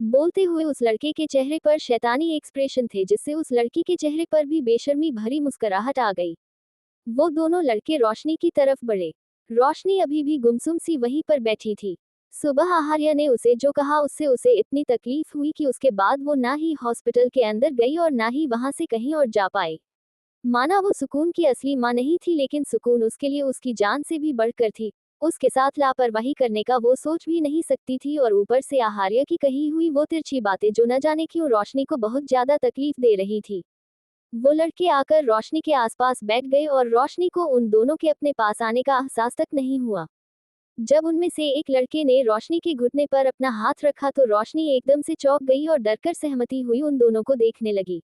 बोलते हुए उस लड़के के चेहरे पर शैतानी एक्सप्रेशन थे, जिससे उस लड़की के चेहरे पर भी बेशर्मी भरी मुस्कुराहट आ गई। वो दोनों लड़के रोशनी की तरफ बढ़े। रोशनी अभी भी गुमसुम सी वहीं पर बैठी थी। सुबह आहार्य ने उसे जो कहा उससे उसे इतनी तकलीफ हुई कि उसके बाद वो ना ही हॉस्पिटल के अंदर गई और ना ही वहां से कहीं और जा पाई। माना वो सुकून की असली मां नहीं थी, लेकिन सुकून उसके लिए उसकी जान से भी बढ़कर थी। उसके साथ लापरवाही करने का वो सोच भी नहीं सकती थी, और ऊपर से आहार्य की कही हुई वो तिरछी बातें जो न जाने क्यों रोशनी को बहुत ज्यादा तकलीफ दे रही थी। वो लड़के आकर रोशनी के आसपास बैठ गए और रोशनी को उन दोनों के अपने पास आने का एहसास तक नहीं हुआ। जब उनमें से एक लड़के ने रोशनी के घुटने पर अपना हाथ रखा तो रोशनी एकदम से चौंक गई और डरकर सहमती हुई उन दोनों को देखने लगी।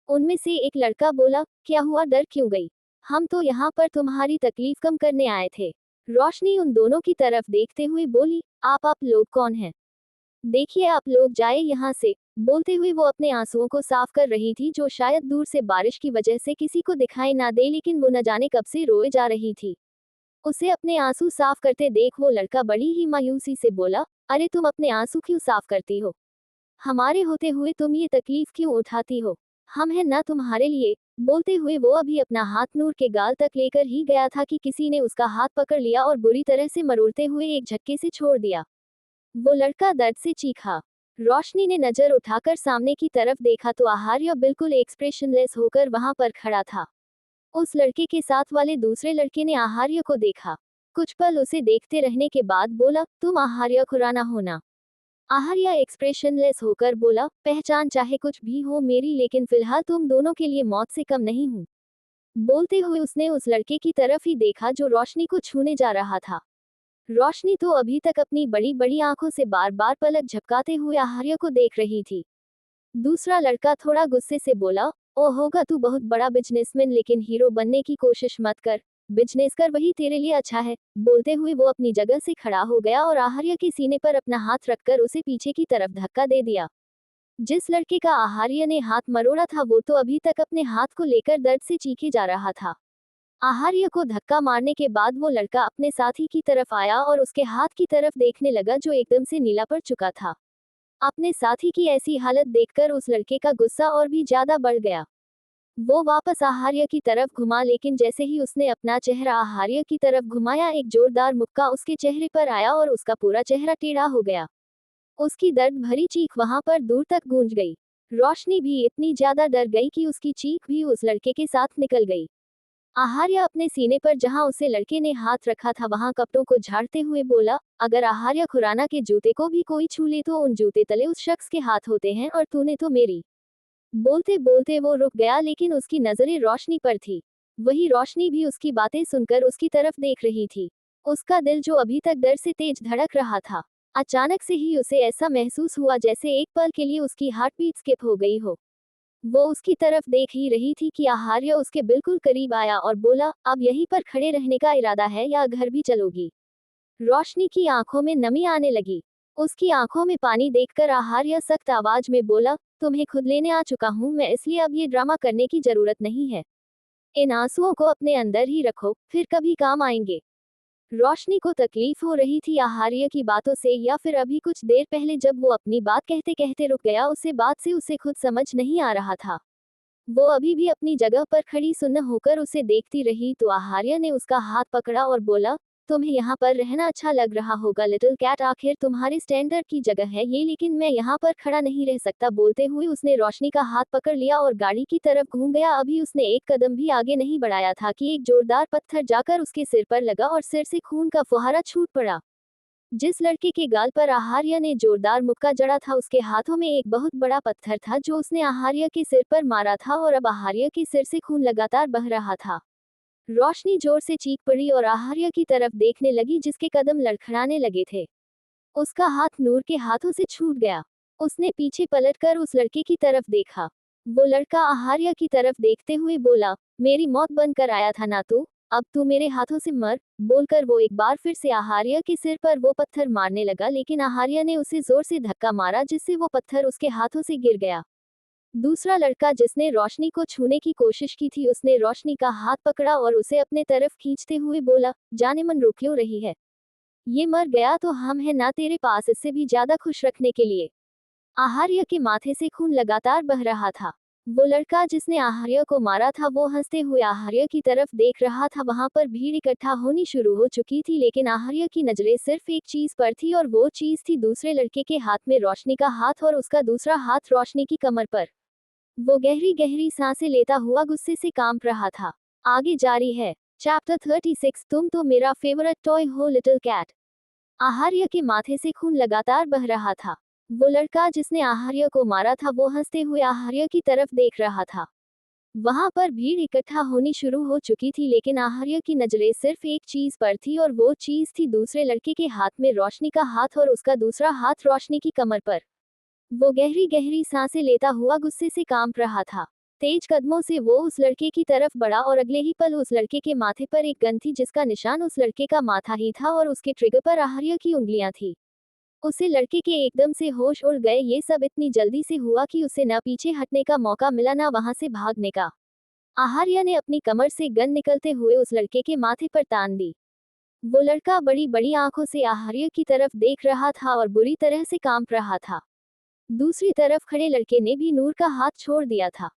उनमें से एक लड़का बोला, क्या हुआ, डर क्यों गई? हम तो यहाँ पर तुम्हारी तकलीफ कम करने आए थे। रोशनी उन दोनों की तरफ देखते हुए बोली, आप लोग कौन हैं? देखिए, आप लोग जाए यहाँ से। बोलते हुए वो अपने आंसुओं को साफ कर रही थी, जो शायद दूर से बारिश की वजह से किसी को दिखाई ना दे, लेकिन वो न जाने कब से रोए जा रही थी। उसे अपने आंसू साफ करते देख वो लड़का बड़ी ही मायूसी से बोला, अरे तुम अपने आंसू क्यों साफ करती हो? हमारे होते हुए तुम ये तकलीफ क्यों उठाती हो? हम हैं ना तुम्हारे लिए। बोलते हुए वो अभी अपना हाथ नूर के गाल तक लेकर ही गया था कि किसी ने उसका हाथ पकड़ लिया और बुरी तरह से मरोड़ते हुए एक झटके से छोड़ दिया। वो लड़का दर्द से चीखा। रोशनी ने नजर उठाकर सामने की तरफ देखा तो आहार्य बिल्कुल एक्सप्रेशनलेस होकर वहां पर खड़ा था। उस लड़के के साथ वाले दूसरे लड़के ने आहार्य को देखा। कुछ पल उसे देखते रहने के बाद बोला, तुम आहार्य खुराना हो ना? आहार्य एक्सप्रेशनलेस होकर बोला, पहचान चाहे कुछ भी हो मेरी, लेकिन फिलहाल तुम दोनों के लिए मौत से कम नहीं हूँ। बोलते हुए उसने उस लड़के की तरफ ही देखा जो रोशनी को छूने जा रहा था। रोशनी तो अभी तक अपनी बड़ी बड़ी आंखों से बार बार पलक झपकाते हुए आहार्य को देख रही थी। दूसरा लड़का थोड़ा गुस्से से बोला, ओ होगा तू बहुत बड़ा बिजनेसमैन, लेकिन हीरो बनने की कोशिश मत कर। बिजनेस कर, वही तेरे लिए अच्छा है। बोलते हुए वो अपनी जगह से खड़ा हो गया और आहार्य के सीने पर अपना हाथ रखकर उसे पीछे की तरफ धक्का दे दिया। जिस लड़के का आहार्य ने हाथ मरोड़ा था वो तो अभी तक अपने हाथ को लेकर दर्द से चीखे जा रहा था। आहार्य को धक्का मारने के बाद वो लड़का अपने साथी की तरफ आया और उसके हाथ की तरफ देखने लगा, जो एकदम से नीला पड़ चुका था। अपने साथी की ऐसी हालत देखकर उस लड़के का गुस्सा और भी ज्यादा बढ़ गया। वो वापस आहार्य की तरफ घुमा, लेकिन जैसे ही उसने अपना चेहरा आहार्य की तरफ घुमाया, एक जोरदार मुक्का उसके चेहरे पर आया और उसका पूरा चेहरा टेढ़ा हो गया। उसकी दर्द भरी चीख वहां पर दूर तक गूंज गई। रोशनी भी इतनी ज्यादा डर गई कि उसकी चीख भी उस लड़के के साथ निकल गई। आहार्य अपने सीने पर जहां उसे लड़के ने हाथ रखा था वहां कपड़ों को झाड़ते हुए बोला, अगर आहार्य खुराना के जूते को भी कोई छू ले तो उन जूते तले उस शख्स के हाथ होते हैं, और तूने तो मेरी। बोलते बोलते वो रुक गया, लेकिन उसकी नजरें रोशनी पर थी। वही रोशनी भी उसकी बातें सुनकर उसकी तरफ देख रही थी। उसका दिल जो अभी तक डर से तेज धड़क रहा था, अचानक से ही उसे ऐसा महसूस हुआ जैसे एक पल के लिए उसकी हार्ट बीट स्किप हो गई हो। वो उसकी तरफ देख ही रही थी कि आहार्य उसके बिल्कुल करीब आया और बोला, अब यहीं पर खड़े रहने का इरादा है या घर भी चलोगी? रोशनी की आंखों में नमी आने लगी। उसकी आंखों में पानी देखकर आहार्य सख्त आवाज में बोला, तुम्हें खुद लेने आ चुका हूं मैं, इसलिए अब ये ड्रामा करने की जरूरत नहीं है। इन आंसुओं को अपने अंदर ही रखो, फिर कभी काम आएंगे। रोशनी को तकलीफ हो रही थी आहार्य की बातों से, या फिर अभी कुछ देर पहले जब वो अपनी बात कहते कहते रुक गया, उसे बात से उसे खुद समझ नहीं आ रहा था। वो अभी भी अपनी जगह पर खड़ी सुन्न होकर उसे देखती रही तो आहार्य ने उसका हाथ पकड़ा और बोला, तुम्हें यहाँ पर रहना अच्छा लग रहा होगा लिटिल कैट, आखिर तुम्हारे स्टैंडर्ड की जगह है ये, लेकिन मैं यहाँ पर खड़ा नहीं रह सकता। बोलते हुए उसने रोशनी का हाथ पकड़ लिया और गाड़ी की तरफ घूम गया। अभी उसने एक कदम भी आगे नहीं बढ़ाया था कि एक जोरदार पत्थर जाकर उसके सिर पर लगा और सिर से खून का फुहारा छूट पड़ा। जिस लड़के के गाल पर आहार्य ने जोरदार मुक्का जड़ा था उसके हाथों में एक बहुत बड़ा पत्थर था जो उसने आहार्य के सिर पर मारा था और अब आहार्य के सिर से खून लगातार बह रहा था। रोशनी जोर से चीख पड़ी और आहार्य की तरफ देखने लगी जिसके कदम लड़खड़ाने लगे थे। उसका हाथ नूर के हाथों से छूट गया। उसने पीछे पलटकर उस लड़के की तरफ देखा। वो लड़का आहार्य की तरफ देखते हुए बोला, मेरी मौत बनकर आया था ना तू, अब तू मेरे हाथों से मर। बोलकर वो एक बार फिर से आहार्य के सिर पर वो पत्थर मारने लगा लेकिन आहार्य ने उसे जोर से धक्का मारा जिससे वो पत्थर उसके हाथों से गिर गया। दूसरा लड़का जिसने रोशनी को छूने की कोशिश की थी उसने रोशनी का हाथ पकड़ा और उसे अपने तरफ खींचते हुए बोला, जाने मन रो क्यों रही है? ये मर गया तो हम है ना तेरे पास इससे भी ज्यादा खुश रखने के लिए। आहार्य के माथे से खून लगातार बह रहा था। वो लड़का जिसने आहार्य को मारा था वो हंसते हुए आहार्य की तरफ देख रहा था। वहां पर भीड़ इकट्ठा होनी शुरू हो चुकी थी लेकिन आहार्य की नजरें सिर्फ एक चीज पर थी और वो चीज थी दूसरे लड़के के हाथ में रोशनी का हाथ और उसका दूसरा हाथ रोशनी की कमर पर। वो गहरी गहरी सांसें लेता हुआ गुस्से से कांप रहा था। आगे जारी है। चैप्टर 36 तुम तो मेरा फेवरेट टॉय हो लिटिल कैट। आहार्य के माथे से खून लगातार बह रहा था। वो लड़का जिसने आहार्य को मारा था वो हंसते हुए आहार्य की तरफ देख रहा था। वहां पर भीड़ इकट्ठा होनी शुरू हो चुकी थी लेकिन आहार्य की नजरें सिर्फ एक चीज पर थी और वो चीज थी दूसरे लड़के के हाथ में रोशनी का हाथ और उसका दूसरा हाथ रोशनी की कमर पर। वो गहरी गहरी सांसें लेता हुआ गुस्से से कांप रहा था। तेज कदमों से वो उस लड़के की तरफ बढ़ा और अगले ही पल उस लड़के के माथे पर एक गन थी जिसका निशान उस लड़के का माथा ही था और उसके ट्रिगर पर आहार्य की उंगलियां थी। उसे लड़के के एकदम से होश उड़ गए। ये सब इतनी जल्दी से हुआ कि उसे न पीछे हटने का मौका मिला न वहां से भागने का। आहार्य ने अपनी कमर से गन निकलते हुए उस लड़के के माथे पर तान दी। वो लड़का बड़ी बड़ी आंखों से आहार्य की तरफ देख रहा था और बुरी तरह से कांप रहा था। दूसरी तरफ खड़े लड़के ने भी नूर का हाथ छोड़ दिया था।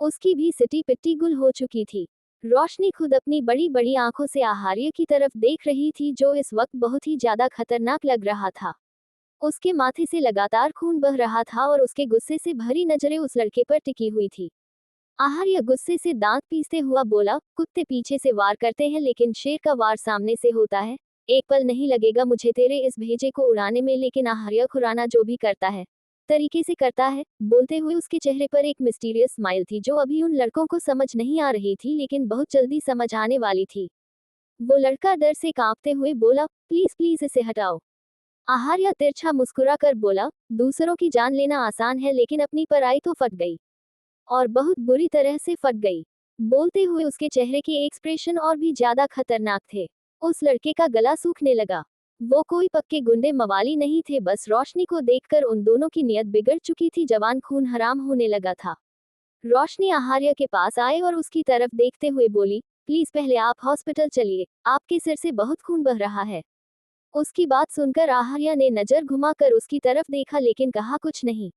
उसकी भी सिटी पिट्टी गुल हो चुकी थी। रोशनी खुद अपनी बड़ी बड़ी आंखों से आहार्य की तरफ देख रही थी जो इस वक्त बहुत ही ज्यादा खतरनाक लग रहा था। उसके माथे से लगातार खून बह रहा था और उसके गुस्से से भरी नजरें उस लड़के पर टिकी हुई थी। आहार्य गुस्से से दांत पीसते हुआ बोला, कुत्ते पीछे से वार करते हैं लेकिन शेर का वार सामने से होता है। एक पल नहीं लगेगा मुझे तेरे इस भेजे को उड़ाने में लेकिन आहार्य खुराना जो भी करता है तरीके से करता है। बोलते हुए उसके चेहरे पर एक मिस्टीरियस स्माइल थी जो अभी उन लड़कों को समझ नहीं आ रही थी लेकिन बहुत जल्दी समझ आने वाली थी। वो लड़का डर से कांपते हुए बोला, प्लीज प्लीज इसे हटाओ। आहार्य तिरछा मुस्कुराकर बोला, दूसरों की जान लेना आसान है लेकिन अपनी पर आई तो फट गई। और बहुत बुरी तरह से फट गई। बोलते हुए उसके चेहरे के एक्सप्रेशन और भी ज्यादा खतरनाक थे। उस लड़के का गला सूखने लगा। वो कोई पक्के गुंडे मवाली नहीं थे, बस रोशनी को देखकर उन दोनों की नीयत बिगड़ चुकी थी। जवान खून हराम होने लगा था। रोशनी आहार्य के पास आए और उसकी तरफ देखते हुए बोली, प्लीज पहले आप हॉस्पिटल चलिए, आपके सिर से बहुत खून बह रहा है। उसकी बात सुनकर आहार्य ने नजर घुमाकर उसकी तरफ देखा लेकिन कहा कुछ नहीं।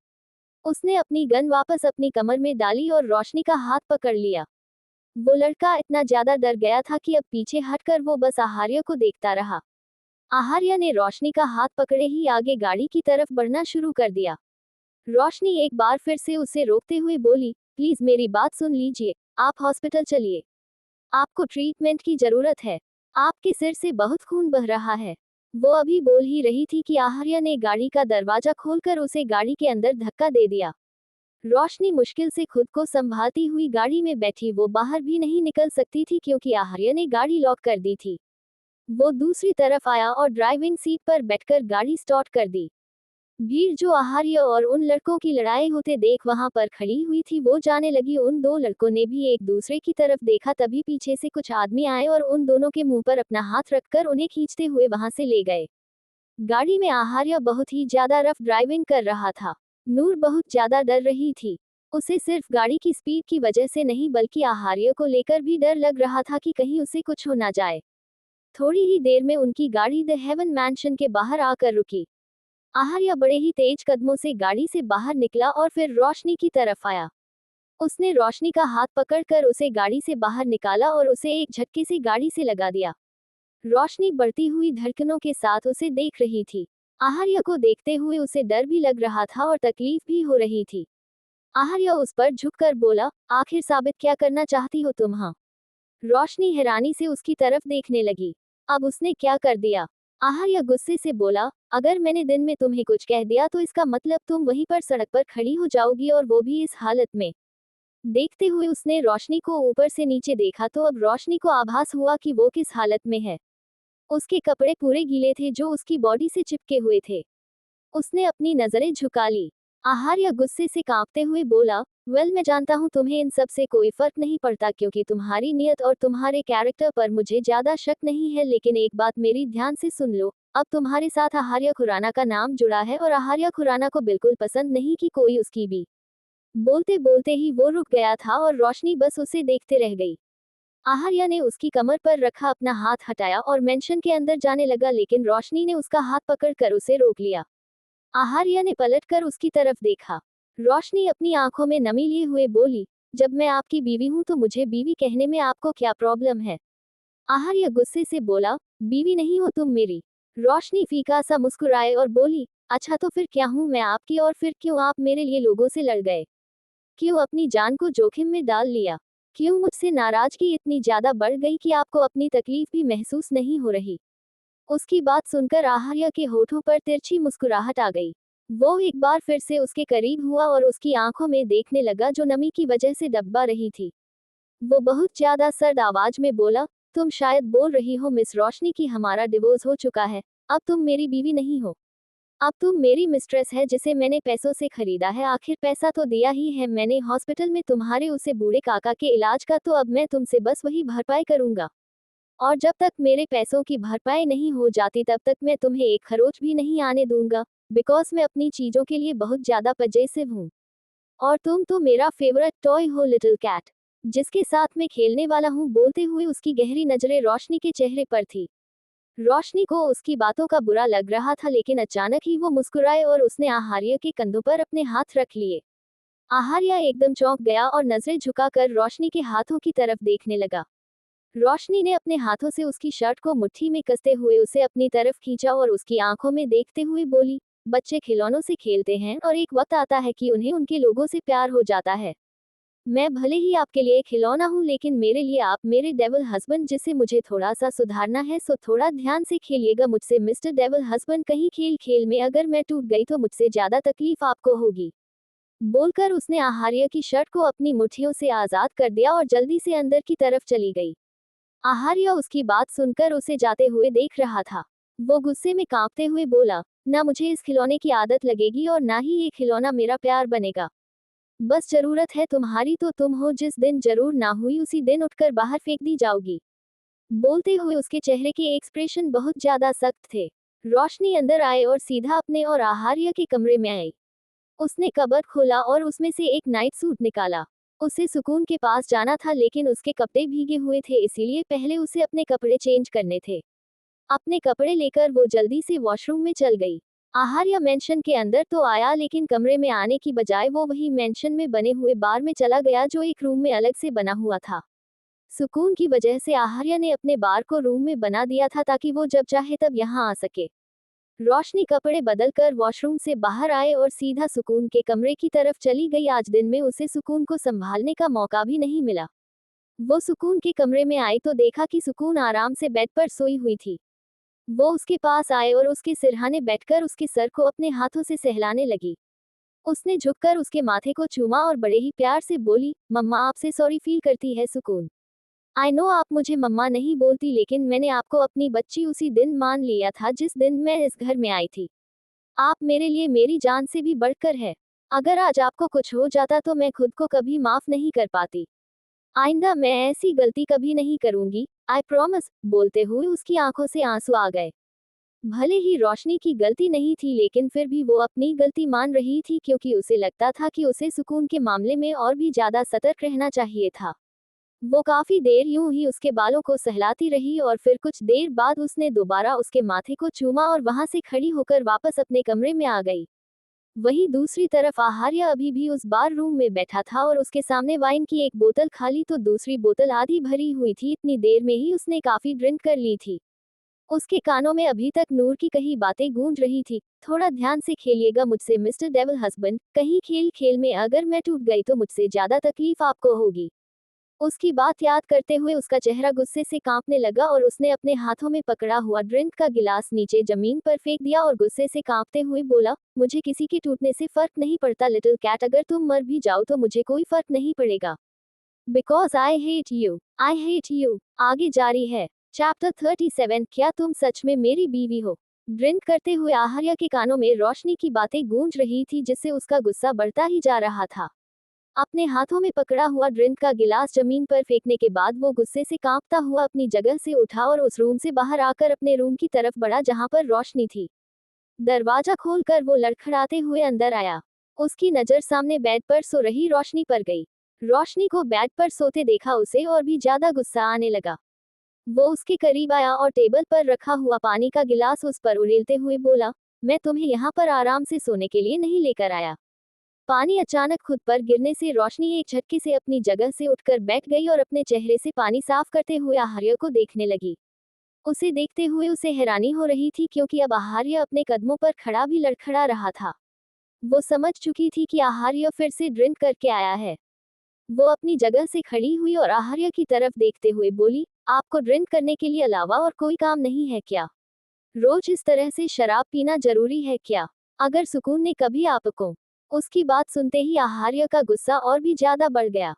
उसने अपनी गन वापस अपनी कमर में डाली और रोशनी का हाथ पकड़ लिया। वो लड़का इतना ज्यादा डर गया था कि अब पीछे हटकर वो बस आहार्य को देखता रहा। आहार्य ने रोशनी का हाथ पकड़े ही आगे गाड़ी की तरफ बढ़ना शुरू कर दिया। रोशनी एक बार फिर से उसे रोकते हुए बोली, प्लीज मेरी बात सुन लीजिए, आप हॉस्पिटल चलिए। आपको ट्रीटमेंट की जरूरत है। आपके सिर से बहुत खून बह रहा है। वो अभी बोल ही रही थी कि आहार्य ने गाड़ी का दरवाजा खोलकर उसे गाड़ी के अंदर धक्का दे दिया। रोशनी मुश्किल से खुद को संभालती हुई गाड़ी में बैठी। वो बाहर भी नहीं निकल सकती थी क्योंकि आहार्य ने गाड़ी लॉक कर दी थी। वो दूसरी तरफ आया और ड्राइविंग सीट पर बैठकर गाड़ी स्टार्ट कर दी। भीड़ जो आहार्य और उन लड़कों की लड़ाई होते देख वहां पर खड़ी हुई थी वो जाने लगी। उन दो लड़कों ने भी एक दूसरे की तरफ देखा। तभी पीछे से कुछ आदमी आए और उन दोनों के मुंह पर अपना हाथ रखकर उन्हें खींचते हुए वहां से ले गए। गाड़ी में आहार्य बहुत ही ज्यादा रफ ड्राइविंग कर रहा था। नूर बहुत ज्यादा डर रही थी। उसे सिर्फ गाड़ी की स्पीड की वजह से नहीं बल्कि आहार्य को लेकर भी डर लग रहा था कि कहीं उसे कुछ हो ना जाए। थोड़ी ही देर में उनकी गाड़ी द हेवन मैंशन के बाहर आकर रुकी। आहार्य बड़े ही तेज कदमों से गाड़ी से बाहर निकला और फिर रोशनी की तरफ आया। उसने रोशनी का हाथ पकड़कर उसे गाड़ी से बाहर निकाला और उसे एक झटके से गाड़ी से लगा दिया। रोशनी बढ़ती हुई धड़कनों के साथ उसे देख रही थी। आहार्य को देखते हुए उसे डर भी लग रहा था और तकलीफ भी हो रही थी। आहार्य उस पर झुककर बोला, आखिर साबित क्या करना चाहती हो तुम? हाँ। रोशनी हैरानी से उसकी तरफ देखने लगी। अब उसने क्या कर दिया? आहार्य गुस्से से बोला, अगर मैंने दिन में तुम्हें कुछ कह दिया तो इसका मतलब तुम वहीं पर सड़क पर खड़ी हो जाओगी और वो भी इस हालत में। देखते हुए उसने रोशनी को ऊपर से नीचे देखा तो अब रोशनी को आभास हुआ कि वो किस हालत में है। उसके कपड़े पूरे गीले थे जो उसकी बॉडी से चिपके हुए थे। उसने अपनी नजरें झुका ली। आहार्य गुस्से से कांपते हुए बोला, वेल मैं जानता हूँ तुम्हें इन सब से कोई फर्क नहीं पड़ता क्योंकि तुम्हारी नियत और तुम्हारे कैरेक्टर पर मुझे ज्यादा शक नहीं है, लेकिन एक बात मेरी ध्यान से सुन लो। अब तुम्हारे साथ आहार्य खुराना का नाम जुड़ा है और आहार्य खुराना को बिल्कुल पसंद नहीं कि कोई उसकी भी। बोलते बोलते ही वो रुक गया था और रोशनी बस उसे देखते रह गई। आहार्य ने उसकी कमर पर रखा अपना हाथ हटाया और मेंशन के अंदर जाने लगा, लेकिन रोशनी ने उसका हाथ पकड़कर उसे रोक लिया। आहार्य ने पलटकर उसकी तरफ देखा। रोशनी अपनी आंखों में नमी लिए हुए बोली, जब मैं आपकी बीवी हूं तो मुझे बीवी कहने में आपको क्या प्रॉब्लम है? आहार्य गुस्से से बोला, बीवी नहीं हो तुम मेरी। रोशनी फीका सा मुस्कुराए और बोली, अच्छा तो फिर क्या हूं मैं आपकी, और फिर क्यों आप मेरे लिए लोगों से लड़ गए? क्यों अपनी जान को जोखिम में डाल लिया? क्यों मुझसे नाराजगी इतनी ज्यादा बढ़ गई कि आपको अपनी तकलीफ भी महसूस नहीं हो रही? उसकी बात सुनकर आहार्य के होठों पर तिरछी मुस्कुराहट आ गई। वो एक बार फिर से उसके करीब हुआ और उसकी आंखों में देखने लगा जो नमी की वजह से डबा रही थी। वो बहुत ज्यादा सर्द आवाज में बोला, तुम शायद बोल रही हो मिस रोशनी कि हमारा डिवोर्स हो चुका है। अब तुम मेरी बीवी नहीं हो। अब तुम मेरी मिस्ट्रेस है जिसे मैंने पैसों से खरीदा है। आखिर पैसा तो दिया ही है मैंने हॉस्पिटल में तुम्हारे उसे बूढ़े काका के इलाज का, तो अब मैं तुमसे बस वही भरपाई करूंगा। और जब तक मेरे पैसों की भरपाई नहीं हो जाती तब तक मैं तुम्हें एक खरोच भी नहीं आने दूंगा, बिकॉज मैं अपनी चीजों के लिए बहुत ज्यादा पजेसिव हूँ। और तुम तो मेरा फेवरेट टॉय हो लिटिल कैट, जिसके साथ मैं खेलने वाला हूँ। बोलते हुए उसकी गहरी नजरें रोशनी के चेहरे पर थी। रोशनी को उसकी बातों का बुरा लग रहा था, लेकिन अचानक ही वो मुस्कुराए और उसने आहार्य के कंधों पर अपने हाथ रख लिए। आहार्य एकदम चौंक गया और नजरें झुकाकर रोशनी के हाथों की तरफ देखने लगा। रोशनी ने अपने हाथों से उसकी शर्ट को मुट्ठी में कसते हुए उसे अपनी तरफ खींचा और उसकी आंखों में देखते हुए बोली, बच्चे खिलौनों से खेलते हैं और एक वक्त आता है कि उन्हें उनके लोगों से प्यार हो जाता है। मैं भले ही आपके लिए खिलौना हूँ, लेकिन मेरे लिए आप मेरे डेविल हस्बैंड, जिसे मुझे थोड़ा सा सुधारना है, सो थोड़ा ध्यान से खेलिएगा मुझसे मिस्टर डेविल हस्बैंड। कहीं खेल खेल में अगर मैं टूट गई तो मुझसे ज्यादा तकलीफ आपको होगी। बोलकर उसने आहार्य की शर्ट को अपनी मुट्ठियों से आजाद कर दिया और जल्दी से अंदर की तरफ चली गई। आहार्य उसकी बात सुनकर उसे जाते हुए देख रहा था। वो गुस्से में कांपते हुए बोला, ना मुझे इस खिलौने की आदत लगेगी और ना ही ये खिलौना मेरा प्यार बनेगा। बस जरूरत है तुम्हारी तो तुम हो, जिस दिन जरूर ना हुई उसी दिन उठकर बाहर फेंक दी जाओगी। बोलते हुए उसके चेहरे के एक्सप्रेशन बहुत ज्यादा सख्त थे। रोशनी अंदर आए और सीधा अपने और आहार्य के कमरे में आई। उसने कबर्ड खोला और उसमें से एक नाइट सूट निकाला। उसे सुकून के पास जाना था, लेकिन उसके कपड़े भीगे हुए थे, इसीलिए पहले उसे अपने कपड़े चेंज करने थे। अपने कपड़े लेकर वो जल्दी से वॉशरूम में चल गई। आहार्य मेंशन के अंदर तो आया, लेकिन कमरे में आने की बजाय वो वही मेंशन में बने हुए बार में चला गया जो एक रूम में अलग से बना हुआ था। सुकून की वजह से आहार्य ने अपने बार को रूम में बना दिया था ताकि वो जब चाहे तब यहाँ आ सके। रोशनी कपड़े बदलकर वॉशरूम से बाहर आए और सीधा सुकून के कमरे की तरफ चली गई। आज दिन में उसे सुकून को संभालने का मौका भी नहीं मिला। वो सुकून के कमरे में आई तो देखा कि सुकून आराम से बेड पर सोई हुई थी। वो उसके पास आए और उसके सिरहाने बैठकर उसके सर को अपने हाथों से सहलाने लगी। उसने झुककर उसके माथे को चूमा और बड़े ही प्यार से बोली, मम्मा आपसे सॉरी फील करती है सुकून। आई नो आप मुझे मम्मा नहीं बोलती, लेकिन मैंने आपको अपनी बच्ची उसी दिन मान लिया था जिस दिन मैं इस घर में आई थी। आप मेरे लिए मेरी जान से भी बढ़कर है। अगर आज आपको कुछ हो जाता तो मैं खुद को कभी माफ नहीं कर पाती। आइंदा मैं ऐसी गलती कभी नहीं करूंगी, आई प्रॉमिस। बोलते हुए उसकी आंखों से आंसू आ गए। भले ही रोशनी की गलती नहीं थी, लेकिन फिर भी वो अपनी गलती मान रही थी क्योंकि उसे लगता था कि उसे सुकून के मामले में और भी ज्यादा सतर्क रहना चाहिए था। वो काफी देर यूं ही उसके बालों को सहलाती रही और फिर कुछ देर बाद उसने दोबारा उसके माथे को चूमा और वहां से खड़ी होकर वापस अपने कमरे में आ गई। वहीं दूसरी तरफ आहार्य अभी भी उस बार रूम में बैठा था और उसके सामने वाइन की एक बोतल खाली तो दूसरी बोतल आधी भरी हुई थी। इतनी देर में ही उसने काफी ड्रिंक कर ली थी। उसके कानों में अभी तक नूर की कही बातें गूंज रही थी। थोड़ा ध्यान से खेलिएगा मुझसे मिस्टर डेविल हस्बैंड, कहीं खेल खेल में अगर मैं टूट गई तो मुझसे ज्यादा तकलीफ आपको होगी। उसकी बात याद करते हुए उसका चेहरा गुस्से से कांपने लगा और उसने अपने हाथों में पकड़ा हुआ ड्रिंक का गिलास नीचे जमीन पर फेंक दिया और गुस्से से कांपते हुए बोला, मुझे किसी के टूटने से फर्क नहीं पड़ता लिटिल कैट, अगर तुम मर भी जाओ तो मुझे कोई फर्क नहीं पड़ेगा। Because I hate you, I hate you. आगे जारी है। चैप्टर 37। क्या तुम सच में मेरी बीवी हो? ड्रिंक करते हुए आहार्य के कानों में रोशनी की बातें गूंज रही थी जिससे उसका गुस्सा बढ़ता ही जा रहा था। अपने हाथों में पकड़ा हुआ ड्रिंक का गिलास जमीन पर फेंकने के बाद वो गुस्से से कांपता हुआ अपनी जगह से उठा और उस रूम से बाहर आकर अपने रूम की तरफ बढ़ा जहां पर रोशनी थी। दरवाजा खोलकर वो लड़खड़ाते हुए अंदर आया। उसकी नजर सामने बेड पर सो रही रोशनी पर गई। रोशनी को बेड पर सोते देखा उसे और भी ज्यादा गुस्सा आने लगा। वो उसके करीब आया और टेबल पर रखा हुआ पानी का गिलास उस पर उड़ेलते हुए बोला, मैं तुम्हें यहाँ पर आराम से सोने के लिए नहीं लेकर आया। पानी अचानक खुद पर गिरने से रोशनी एक झटके से अपनी जगह से उठकर बैठ गई और अपने चेहरे से पानी साफ करते हुए आहार्य को देखने लगी। उसे देखते हुए उसे हैरानी हो रही थी क्योंकि अब आहार्य अपने कदमों पर खड़ा भी लड़खड़ा रहा था। वो समझ चुकी थी कि आहार्य फिर से ड्रिंक करके आया है। वो अपनी जगह से खड़ी हुई और आहार्य की तरफ देखते हुए बोली, आपको ड्रिंक करने के लिए अलावा और कोई काम नहीं है क्या? रोज इस तरह से शराब पीना जरूरी है क्या? अगर सुकून ने कभी आपको। उसकी बात सुनते ही आहार्य का गुस्सा और भी ज्यादा बढ़ गया।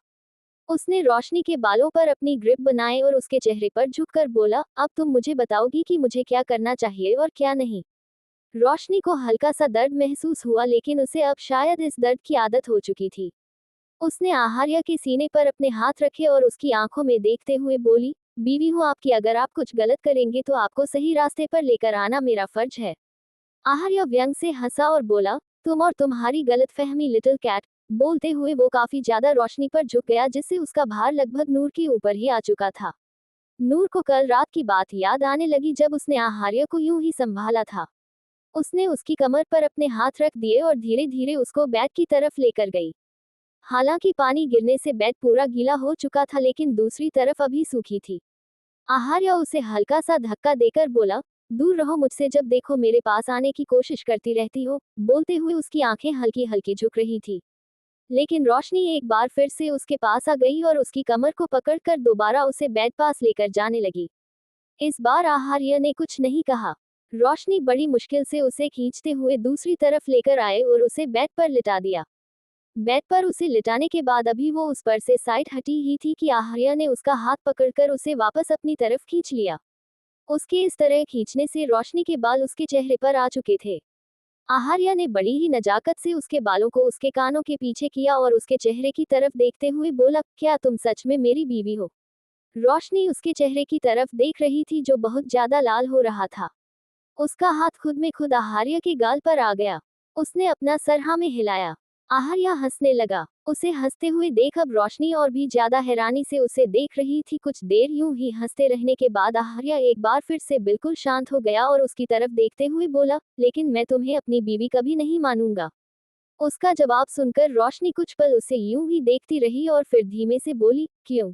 उसने रोशनी के बालों पर अपनी ग्रिप बनाए और उसके चेहरे पर झुककर बोला, अब तुम मुझे बताओगी कि मुझे क्या करना चाहिए और क्या नहीं। रोशनी को हल्का सा दर्द महसूस हुआ लेकिन उसे अब शायद इस दर्द की आदत हो चुकी थी। उसने आहार्य के सीने पर अपने हाथ रखे और उसकी आंखों में देखते हुए बोली, बीवी हूँ आपकी, अगर आप कुछ गलत करेंगे तो आपको सही रास्ते पर लेकर आना मेरा फर्ज है। आहार्य व्यंग से हंसा और बोला, तुम और तुम्हारी गलतफहमी लिटिल कैट। बोलते हुए वो काफी ज्यादा रोशनी पर झुक गया जिससे उसका भार लगभग नूर के ऊपर ही आ चुका था। नूर को कल रात की बात याद आने लगी जब उसने आहार्य को यूं ही संभाला था। उसने उसकी कमर पर अपने हाथ रख दिए और धीरे धीरे उसको बेड की तरफ लेकर गई। हालांकि पानी गिरने से बेड पूरा गीला हो चुका था लेकिन दूसरी तरफ अभी सूखी थी। आहार्य उसे हल्का सा धक्का देकर बोला, दूर रहो मुझसे, जब देखो मेरे पास आने की कोशिश करती रहती हो। बोलते हुए उसकी आंखें हल्की हल्की झुक रही थी। लेकिन रोशनी एक बार फिर से उसके पास आ गई और उसकी कमर को पकड़कर दोबारा उसे बेड पास लेकर जाने लगी। इस बार आहार्य ने कुछ नहीं कहा। रोशनी बड़ी मुश्किल से उसे खींचते हुए दूसरी तरफ लेकर आए और उसे बेड पर लिटा दिया। बेड पर उसे लिटाने के बाद अभी वो उस पर से साइड हटी ही थी कि आहार्य ने उसका हाथ पकड़कर उसे वापस अपनी तरफ खींच लिया। उसके इस तरह खींचने से रोशनी के बाल उसके चेहरे पर आ चुके थे। आहार्य ने बड़ी ही नजाकत से उसके बालों को उसके कानों के पीछे किया और उसके चेहरे की तरफ देखते हुए बोला, क्या तुम सच में मेरी बीवी हो? रोशनी उसके चेहरे की तरफ देख रही थी जो बहुत ज्यादा लाल हो रहा था। उसका हाथ खुद में खुद आहार्य के गाल पर आ गया। उसने अपना सर हाँ में हिलाया। आहार्य हंसने लगा। उसे हंसते हुए देख अब रोशनी और भी ज्यादा हैरानी से उसे देख रही थी। कुछ देर यूं ही हंसते रहने के बाद आहार्य एक बार फिर से बिल्कुल शांत हो गया और उसकी तरफ देखते हुए बोला, लेकिन मैं तुम्हें अपनी बीवी कभी नहीं मानूंगा। उसका जवाब सुनकर रोशनी कुछ पल उसे यूं ही देखती रही और फिर धीमे से बोली, क्यों?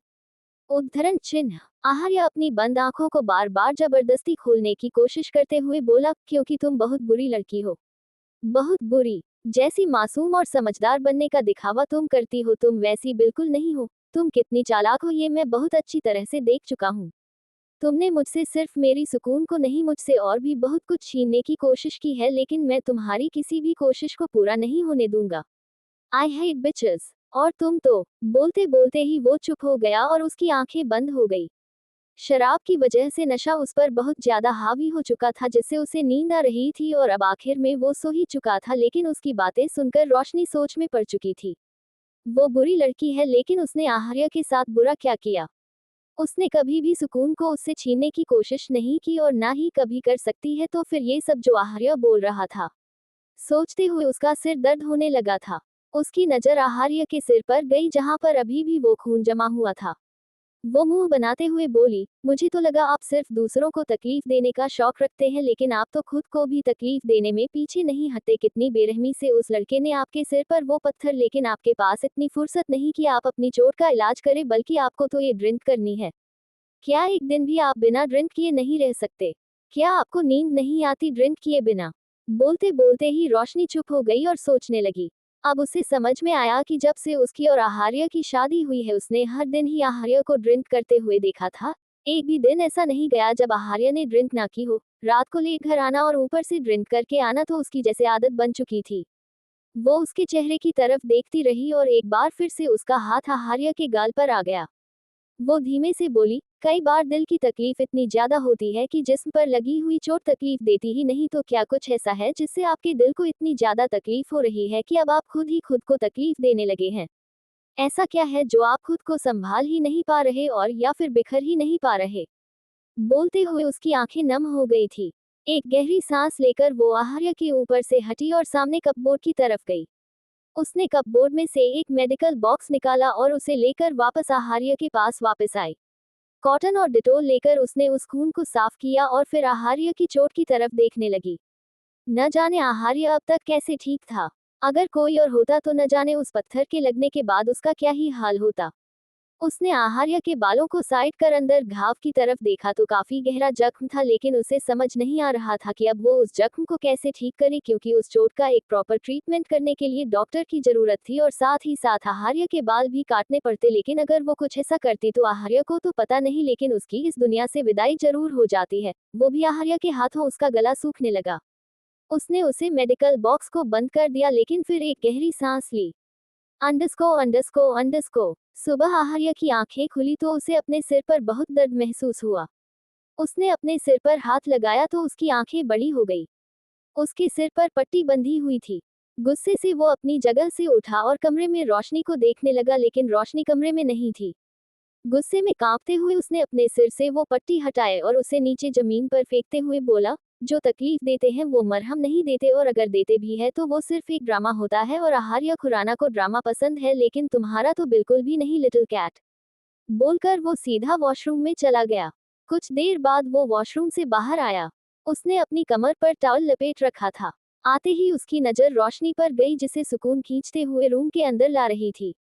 उद्धरण चिन्ह। आहार्य अपनी बंद आंखों को बार बार जबरदस्ती खोलने की कोशिश करते हुए बोला, क्योंकि तुम बहुत बुरी लड़की हो। बहुत बुरी। जैसी मासूम और समझदार बनने का दिखावा तुम करती हो तुम वैसी बिल्कुल नहीं हो। तुम कितनी चालाक हो ये मैं बहुत अच्छी तरह से देख चुका हूँ। तुमने मुझसे सिर्फ मेरी सुकून को नहीं मुझसे और भी बहुत कुछ छीनने की कोशिश की है लेकिन मैं तुम्हारी किसी भी कोशिश को पूरा नहीं होने दूंगा। I hate bitches. और तुम तो। बोलते बोलते ही वो चुप हो गया और उसकी आंखें बंद हो गई। शराब की वजह से नशा उस पर बहुत ज्यादा हावी हो चुका था जिससे उसे नींद आ रही थी और अब आखिर में वो सो ही चुका था लेकिन उसकी बातें सुनकर रोशनी सोच में पड़ चुकी थी। वो बुरी लड़की है लेकिन उसने आहार्य के साथ बुरा क्या किया? उसने कभी भी सुकून को उससे छीनने की कोशिश नहीं की और ना ही कभी कर सकती है तो फिर ये सब जो आहार्य बोल रहा था। सोचते हुए उसका सिर दर्द होने लगा था। उसकी नजर आहार्य के सिर पर गई जहां पर अभी भी वो खून जमा हुआ था। वो मुंह बनाते हुए बोली, मुझे तो लगा आप सिर्फ दूसरों को तकलीफ देने का शौक रखते हैं लेकिन आप तो खुद को भी तकलीफ देने में पीछे नहीं हटते। कितनी बेरहमी से उस लड़के ने आपके सिर पर वो पत्थर लेकिन आपके पास इतनी फुर्सत नहीं कि आप अपनी चोट का इलाज करें बल्कि आपको तो ये ड्रिंक करनी है। क्या एक दिन भी आप बिना ड्रिंक किए नहीं रह सकते? क्या आपको नींद नहीं आती ड्रिंक किए बिना? बोलते बोलते ही रोशनी चुप हो गई और सोचने लगी। अब उसे समझ में आया कि जब से उसकी और आहार्य की शादी हुई है उसने हर दिन ही आहार्य को ड्रिंक करते हुए देखा था। एक भी दिन ऐसा नहीं गया जब आहार्य ने ड्रिंक ना की हो। रात को लेट घर आना और ऊपर से ड्रिंक करके आना तो उसकी जैसे आदत बन चुकी थी। वो उसके चेहरे की तरफ देखती रही और एक बार फिर से उसका हाथ आहार्य के गाल पर आ गया। वो धीमे से बोली, कई बार दिल की तकलीफ इतनी ज्यादा होती है कि जिस्म पर लगी हुई चोट तकलीफ देती ही नहीं, तो क्या कुछ ऐसा है जिससे आपके दिल को इतनी ज्यादा तकलीफ हो रही है कि अब आप खुद ही खुद को तकलीफ देने लगे हैं? ऐसा क्या है जो आप खुद को संभाल ही नहीं पा रहे और या फिर बिखर ही नहीं पा रहे? बोलते हुए उसकी आंखें नम हो गई थी। एक गहरी सांस लेकर वो आहार्य के ऊपर से हटी और सामने कपबोर्ड की तरफ गई। उसने कपबोर्ड में से एक मेडिकल बॉक्स निकाला और उसे लेकर वापस आहार्य के पास वापस आई। कॉटन और डिटोल लेकर उसने उस खून को साफ किया और फिर आहार्य की चोट की तरफ देखने लगी। न जाने आहार्य अब तक कैसे ठीक था। अगर कोई और होता तो न जाने उस पत्थर के लगने के बाद उसका क्या ही हाल होता। उसने आहार्य के बालों को साइड कर अंदर घाव की तरफ देखा तो काफी गहरा जख्म था, लेकिन उसे समझ नहीं आ रहा था कि अब वो उस जख्म को कैसे ठीक करे, क्योंकि उस चोट का एक प्रॉपर ट्रीटमेंट करने के लिए डॉक्टर की जरूरत थी और साथ ही साथ आहार्य के बाल भी काटने पड़ते। लेकिन अगर वो कुछ ऐसा करती तो आहार्य को तो पता नहीं, लेकिन उसकी इस दुनिया से विदाई जरूर हो जाती है। वो भी आहार्य के हाथों उसका गला सूखने लगा। उसने उसे मेडिकल बॉक्स को बंद कर दिया, लेकिन फिर एक गहरी सांस ली। अंडस्को अंडस्को अंडस्को। सुबह आहार्य की आंखें खुली तो उसे अपने सिर पर बहुत दर्द महसूस हुआ। उसने अपने सिर पर हाथ लगाया तो उसकी आंखें बड़ी हो गई। उसके सिर पर पट्टी बंधी हुई थी। गुस्से से वो अपनी जगह से उठा और कमरे में रोशनी को देखने लगा, लेकिन रोशनी कमरे में नहीं थी। गुस्से में कांपते हुए उसने अपने सिर से वो पट्टी हटाए और उसे नीचे जमीन पर फेंकते हुए बोला, जो तकलीफ देते हैं वो मरहम नहीं देते, और अगर देते भी है तो वो सिर्फ एक ड्रामा होता है। और आहार्य खुराना को ड्रामा पसंद है, लेकिन तुम्हारा तो बिल्कुल भी नहीं, लिटिल कैट। बोलकर वो सीधा वॉशरूम में चला गया। कुछ देर बाद वो वॉशरूम से बाहर आया। उसने अपनी कमर पर टॉवल लपेट रखा था। आते ही उसकी नजर रोशनी पर गई, जिसे सुकून खींचते हुए रूम के अंदर ला रही थी।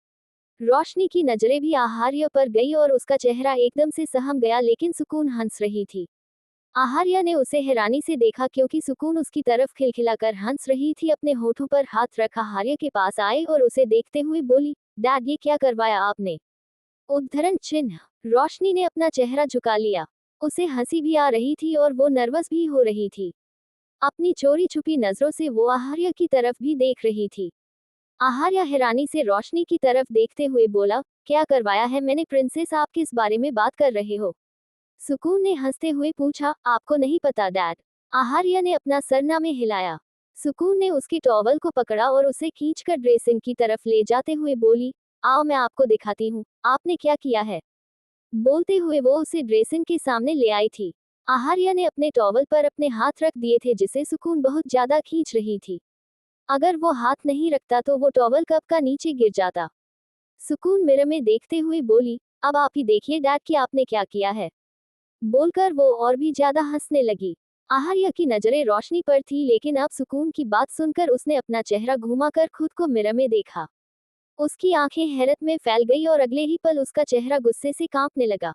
रोशनी की नजरें भी आहार्य पर गई और उसका चेहरा एकदम से सहम गया, लेकिन सुकून हंस रही थी। आहार्य ने उसे हैरानी से देखा, क्योंकि सुकून उसकी तरफ खिलखिलाकर हंस रही थी। अपने होठों पर हाथ रख आहार्य के पास आए और उसे देखते हुए बोली, डैड ये क्या करवाया आपने? उद्धरण चिन्ह। रोशनी ने अपना चेहरा झुका लिया। उसे हंसी भी आ रही थी और वो नर्वस भी हो रही थी। अपनी चोरी छुपी नजरों से वो आहार्य की तरफ भी देख रही थी। आहार्य हैरानी से रोशनी की तरफ देखते हुए बोला, क्या करवाया है मैंने प्रिंसेस, आप किस बारे में बात कर रहे हो? सुकून ने हंसते हुए पूछा, आपको नहीं पता डैड? आहार्य ने अपना सरना में हिलाया। सुकून ने उसके टॉवल को पकड़ा और उसे खींचकर ड्रेसिंग की तरफ ले जाते हुए बोली, आओ मैं आपको दिखाती हूँ आपने क्या किया है। बोलते हुए वो उसे ड्रेसिंग के सामने ले आई थी। आहार्य ने अपने टॉवल पर अपने हाथ रख दिए थे, जिसे सुकून बहुत ज्यादा खींच रही थी। अगर वो हाथ नहीं रखता तो वो टॉवल कप का नीचे गिर जाता। सुकून मिरर में देखते हुए बोली, अब आप ही देखिए डैड कि आपने क्या किया है। बोलकर वो और भी ज्यादा हंसने लगी। आहार्य की नजरें रोशनी पर थी, लेकिन अब सुकून की बात सुनकर उसने अपना चेहरा घुमाकर खुद को मिरर में देखा। उसकी आंखें हैरत में फैल गई और अगले ही पल उसका चेहरा गुस्से से कांपने लगा।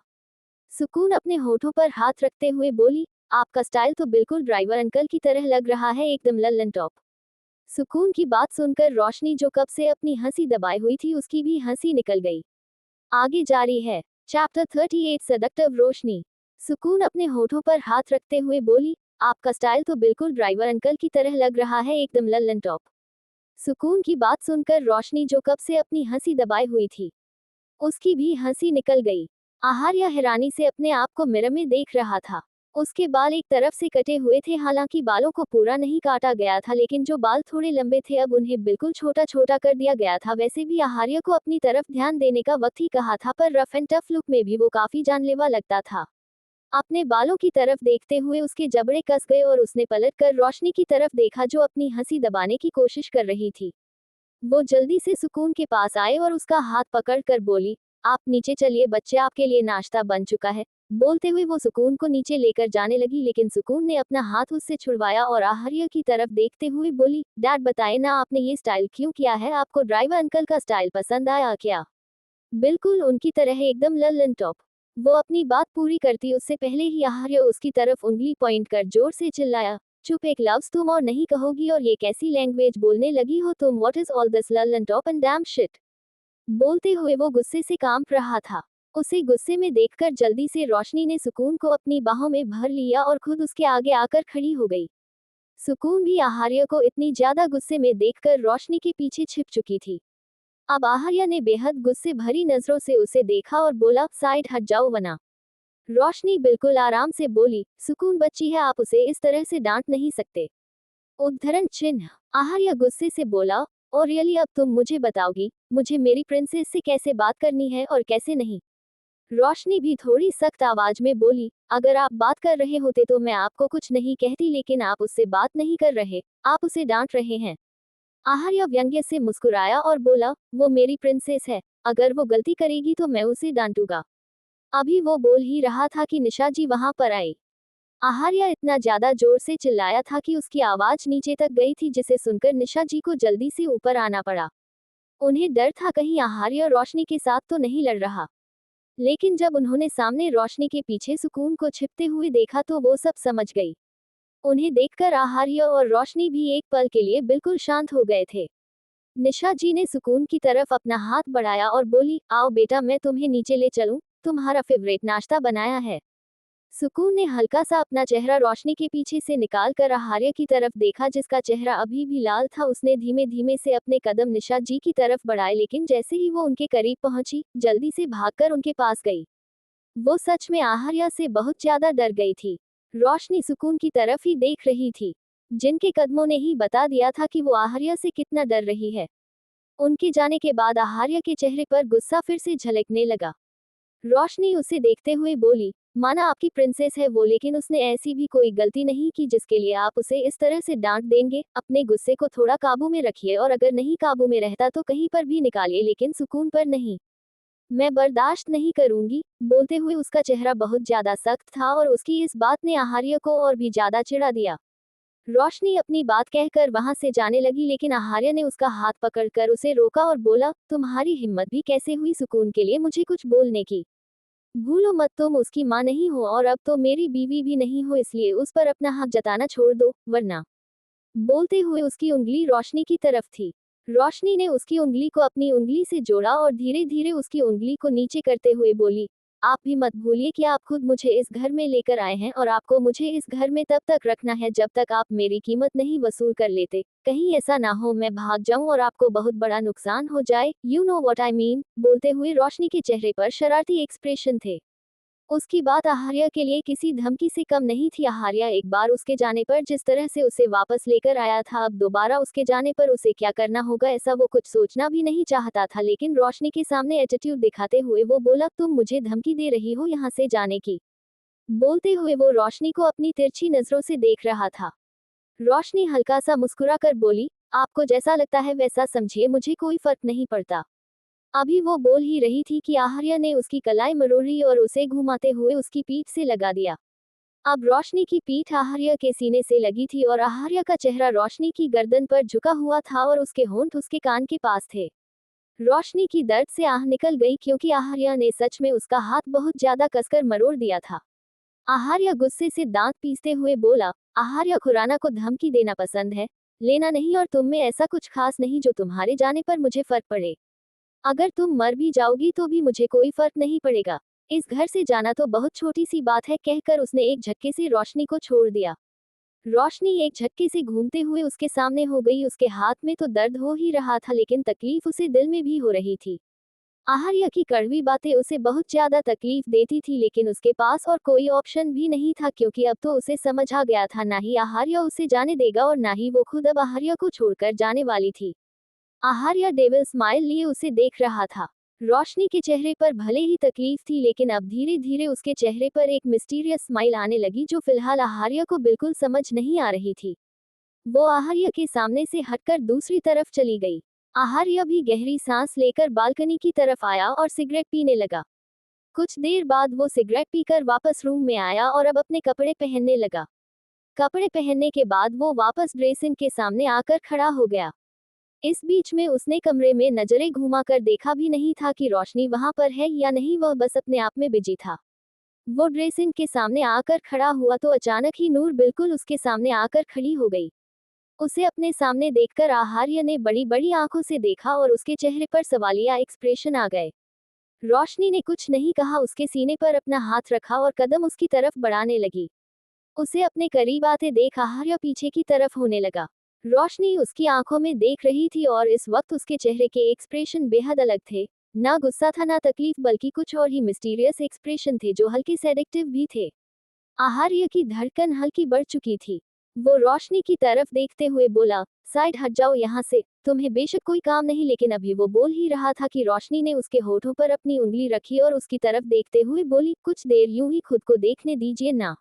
सुकून अपने होठों पर हाथ रखते हुए बोली, आपका स्टाइल तो बिल्कुल ड्राइवर अंकल की तरह लग रहा है, एकदम लल्लन टॉप। सुकून की बात सुनकर रोशनी, जो कब से अपनी हंसी दबाए हुई थी, उसकी भी हंसी निकल गई। आगे जारी है। चैप्टर 38 सदक्टिव रोशनी। सुकून अपने होठों पर हाथ रखते हुए बोली, आपका स्टाइल तो बिल्कुल ड्राइवर अंकल की तरह लग रहा है, एकदम लल्लन टॉप। सुकून की बात सुनकर रोशनी, जो कब से अपनी हंसी दबाए हुई थी, उसकी भी हंसी निकल गई। आहार्य हैरानी से अपने आप को मिरर में देख रहा था। उसके बाल एक तरफ से कटे हुए थे, हालांकि बालों को पूरा नहीं काटा गया था, लेकिन जो बाल थोड़े लंबे थे अब उन्हें बिल्कुल छोटा छोटा कर दिया गया था। वैसे भी आहार्य को अपनी तरफ ध्यान देने का वक्त ही कहा था, पर रफ एंड टफ लुक में भी वो काफी जानलेवा लगता था। अपने बालों की तरफ देखते हुए उसके जबड़े कस गए और उसने पलटकर रोशनी की तरफ देखा, जो अपनी हंसी दबाने की कोशिश कर रही थी। वो जल्दी से सुकून के पास आए और उसका हाथ पकड़कर बोली, आप नीचे चलिए बच्चे, आपके लिए नाश्ता बन चुका है। बोलते हुए वो सुकून को नीचे लेकर जाने लगी, लेकिन सुकून ने अपना हाथ उससे छुड़वाया और आहार्य की तरफ देखते हुए बोली, डैड बताए ना आपने ये स्टाइल क्यों किया है? आपको ड्राइवर अंकल का स्टाइल पसंद आया क्या? बिल्कुल उनकी तरह, एकदम लल्लन टॉप। वो अपनी बात पूरी करती उससे पहले ही आहार्य उसकी तरफ उंगली पॉइंट कर जोर से चिल्लाया, चुप, एक लव्स तुम और नहीं कहोगी, और ये कैसी लैंग्वेज बोलने लगी हो तुम? व्हाट इज ऑल दिस लल and top and dam shit? बोलते हुए वो गुस्से से कांप रहा था। उसे गुस्से में देखकर जल्दी से रोशनी ने सुकून को अपनी बाहों में भर लिया और खुद उसके आगे आकर खड़ी हो गई। सुकून भी आहार्य को इतनी ज्यादा गुस्से में देखकर रोशनी के पीछे छिप चुकी थी। अब आहार्य ने बेहद गुस्से भरी नजरों से उसे देखा और बोला, साइड हट जाओ वरना। रोशनी बिल्कुल आराम से बोली, सुकून बच्ची है, आप उसे इस तरह से डांट नहीं सकते। उद्धरण चिन्ह। आहार्य गुस्से से बोला, और रियली अब तुम मुझे बताओगी मुझे मेरी प्रिंसेस से कैसे बात करनी है और कैसे नहीं? रोशनी भी थोड़ी सख्त आवाज में बोली, अगर आप बात कर रहे होते तो मैं आपको कुछ नहीं कहती, लेकिन आप उससे बात नहीं कर रहे, आप उसे डांट रहे हैं। आहार्य व्यंग्य से मुस्कुराया और बोला, वो मेरी प्रिंसेस है, अगर वो गलती करेगी तो मैं उसे डांटूंगा। अभी वो बोल ही रहा था कि निशा जी वहां पर आई। आहार्य इतना ज्यादा जोर से चिल्लाया था कि उसकी आवाज नीचे तक गई थी, जिसे सुनकर निशा जी को जल्दी से ऊपर आना पड़ा। उन्हें डर था कहीं आहार्य रोशनी के साथ तो नहीं लड़ रहा। लेकिन जब उन्होंने सामने रोशनी के पीछे सुकून को छिपते हुए देखा तो वो सब समझ गई। उन्हें देखकर आहार्य और रोशनी भी एक पल के लिए बिल्कुल शांत हो गए थे। निशा जी ने सुकून की तरफ अपना हाथ बढ़ाया और बोली, आओ बेटा मैं तुम्हें नीचे ले चलूं, तुम्हारा फेवरेट नाश्ता बनाया है। सुकून ने हल्का सा अपना चेहरा रोशनी के पीछे से निकाल कर आहार्य की तरफ देखा, जिसका चेहरा अभी भी लाल था। उसने धीमे धीमे से अपने कदम निशा जी की तरफ बढ़ाए, लेकिन जैसे ही वो उनके करीब पहुंची, जल्दी से भागकर उनके पास गई। वो सच में आहार्य से बहुत ज्यादा डर गई थी। रोशनी सुकून की तरफ ही देख रही थी, जिनके कदमों ने ही बता दिया था कि वो आहार्य से कितना डर रही है। उनके जाने के बाद आहार्य के चेहरे पर गुस्सा फिर से झलकने लगा। रोशनी उसे देखते हुए बोली, माना आपकी प्रिंसेस है वो, लेकिन उसने ऐसी भी कोई गलती नहीं की जिसके लिए आप उसे इस तरह से डांट देंगे। अपने गुस्से को थोड़ा काबू में रखिए, और अगर नहीं काबू में रहता तो कहीं पर भी निकालिए, लेकिन सुकून पर नहीं। मैं बर्दाश्त नहीं करूंगी। बोलते हुए उसका चेहरा बहुत ज्यादा सख्त था और उसकी इस बात ने आहार्य को और भी ज्यादा चिढ़ा दिया। रोशनी अपनी बात कहकर वहां से जाने लगी, लेकिन आहार्य ने उसका हाथ पकड़कर उसे रोका और बोला, तुम्हारी हिम्मत भी कैसे हुई सुकून के लिए मुझे कुछ बोलने की? भूलो मत, तुम उसकी माँ नहीं हो और अब तो मेरी बीवी भी नहीं हो, इसलिए उस पर अपना हक जताना छोड़ दो वरना। बोलते हुए उसकी उंगली रोशनी की तरफ थी। रोशनी ने उसकी उंगली को अपनी उंगली से जोड़ा और धीरे धीरे उसकी उंगली को नीचे करते हुए बोली, आप भी मत भूलिए कि आप खुद मुझे इस घर में लेकर आए हैं और आपको मुझे इस घर में तब तक रखना है जब तक आप मेरी कीमत नहीं वसूल कर लेते। कहीं ऐसा ना हो मैं भाग जाऊं और आपको बहुत बड़ा नुकसान हो जाए। You know what I mean. बोलते हुए रोशनी के चेहरे पर शरारती एक्सप्रेशन थे। उसकी बात आहार्य के लिए किसी धमकी से कम नहीं थी। आहार्य एक बार उसके जाने पर जिस तरह से उसे वापस लेकर आया था, अब दोबारा उसके जाने पर उसे क्या करना होगा ऐसा वो कुछ सोचना भी नहीं चाहता था। लेकिन रोशनी के सामने एटीट्यूड दिखाते हुए वो बोला, तुम मुझे धमकी दे रही हो यहाँ से जाने की? बोलते हुए वो रोशनी को अपनी तिरछी नजरों से देख रहा था। रोशनी हल्का सा मुस्कुरा कर बोली, आपको जैसा लगता है वैसा समझिए, मुझे कोई फर्क नहीं पड़ता। अभी वो बोल ही रही थी कि आहार्य ने उसकी कलाई मरोड़ी और उसे घुमाते हुए उसकी पीठ से लगा दिया। अब रोशनी की पीठ आहार्य के सीने से लगी थी और आहार्य का चेहरा रोशनी की गर्दन पर झुका हुआ था और उसके होंठ उसके कान के पास थे। रोशनी की दर्द से आह निकल गई, क्योंकि आहार्य ने सच में उसका हाथ बहुत ज्यादा कसकर मरोड़ दिया था। आहार्य गुस्से से दांत पीसते हुए बोला, आहार्य, खुराना को धमकी देना पसंद है, लेना नहीं, और तुम में ऐसा कुछ खास नहीं जो तुम्हारे जाने पर मुझे फर्क पड़े। अगर तुम मर भी जाओगी तो भी मुझे कोई फर्क नहीं पड़ेगा। इस घर से जाना तो बहुत छोटी सी बात है, कहकर उसने एक झटके से रोशनी को छोड़ दिया। रोशनी एक झटके से घूमते हुए उसके सामने हो गई। उसके हाथ में तो दर्द हो ही रहा था, लेकिन तकलीफ उसे दिल में भी हो रही थी। आहार्य की कड़वी बातें उसे बहुत ज्यादा तकलीफ देती थी, लेकिन उसके पास और कोई ऑप्शन भी नहीं था, क्योंकि अब तो उसे समझ आ गया था, ना ही आहार्य उसे जाने देगा और ना ही वो खुद अब आहार्य को छोड़कर जाने वाली थी। आहार्य डेविल स्माइल लिए उसे देख रहा था। रोशनी के चेहरे पर भले ही तकलीफ थी, लेकिन अब धीरे धीरे उसके चेहरे पर एक मिस्टीरियस स्माइल आने लगी, जो फिलहाल आहार्य को बिल्कुल समझ नहीं आ रही थी। वो आहार्य के सामने से हटकर दूसरी तरफ चली गई। आहार्य भी गहरी सांस लेकर बालकनी की तरफ आया और सिगरेट पीने लगा। कुछ देर बाद वो सिगरेट पीकर वापस रूम में आया और अब अपने कपड़े पहनने लगा। कपड़े पहनने के बाद वो वापस ड्रेसिंग के सामने आकर खड़ा हो गया। इस बीच में उसने कमरे में नजरें घुमाकर देखा भी नहीं था कि रोशनी वहां पर है या नहीं, वह बस अपने आप में बिजी था। वो ड्रेसिंग के सामने आकर खड़ा हुआ तो अचानक ही नूर बिल्कुल उसके सामने आकर खड़ी हो गई। उसे अपने सामने देखकर आहार्य ने बड़ी बड़ी आंखों से देखा और उसके चेहरे पर सवालिया एक्सप्रेशन आ गए। रोशनी ने कुछ नहीं कहा, उसके सीने पर अपना हाथ रखा और कदम उसकी तरफ बढ़ाने लगी। उसे अपने करीब आते देख आहार्य पीछे की तरफ होने लगा। रोशनी उसकी आंखों में देख रही थी और इस वक्त उसके चेहरे के एक्सप्रेशन बेहद अलग थे। ना गुस्सा था ना तकलीफ, बल्कि कुछ और ही मिस्टीरियस एक्सप्रेशन थे जो हल्के सेडेक्टिव भी थे। आहार्य की धड़कन हल्की बढ़ चुकी थी। वो रोशनी की तरफ देखते हुए बोला, साइड हट जाओ यहाँ से, तुम्हें बेशक कोई काम नहीं। लेकिन अभी वो बोल ही रहा था कि रोशनी ने उसके होठों पर अपनी उंगली रखी और उसकी तरफ देखते हुए बोली, कुछ देर यूं ही खुद को देखने दीजिए ना।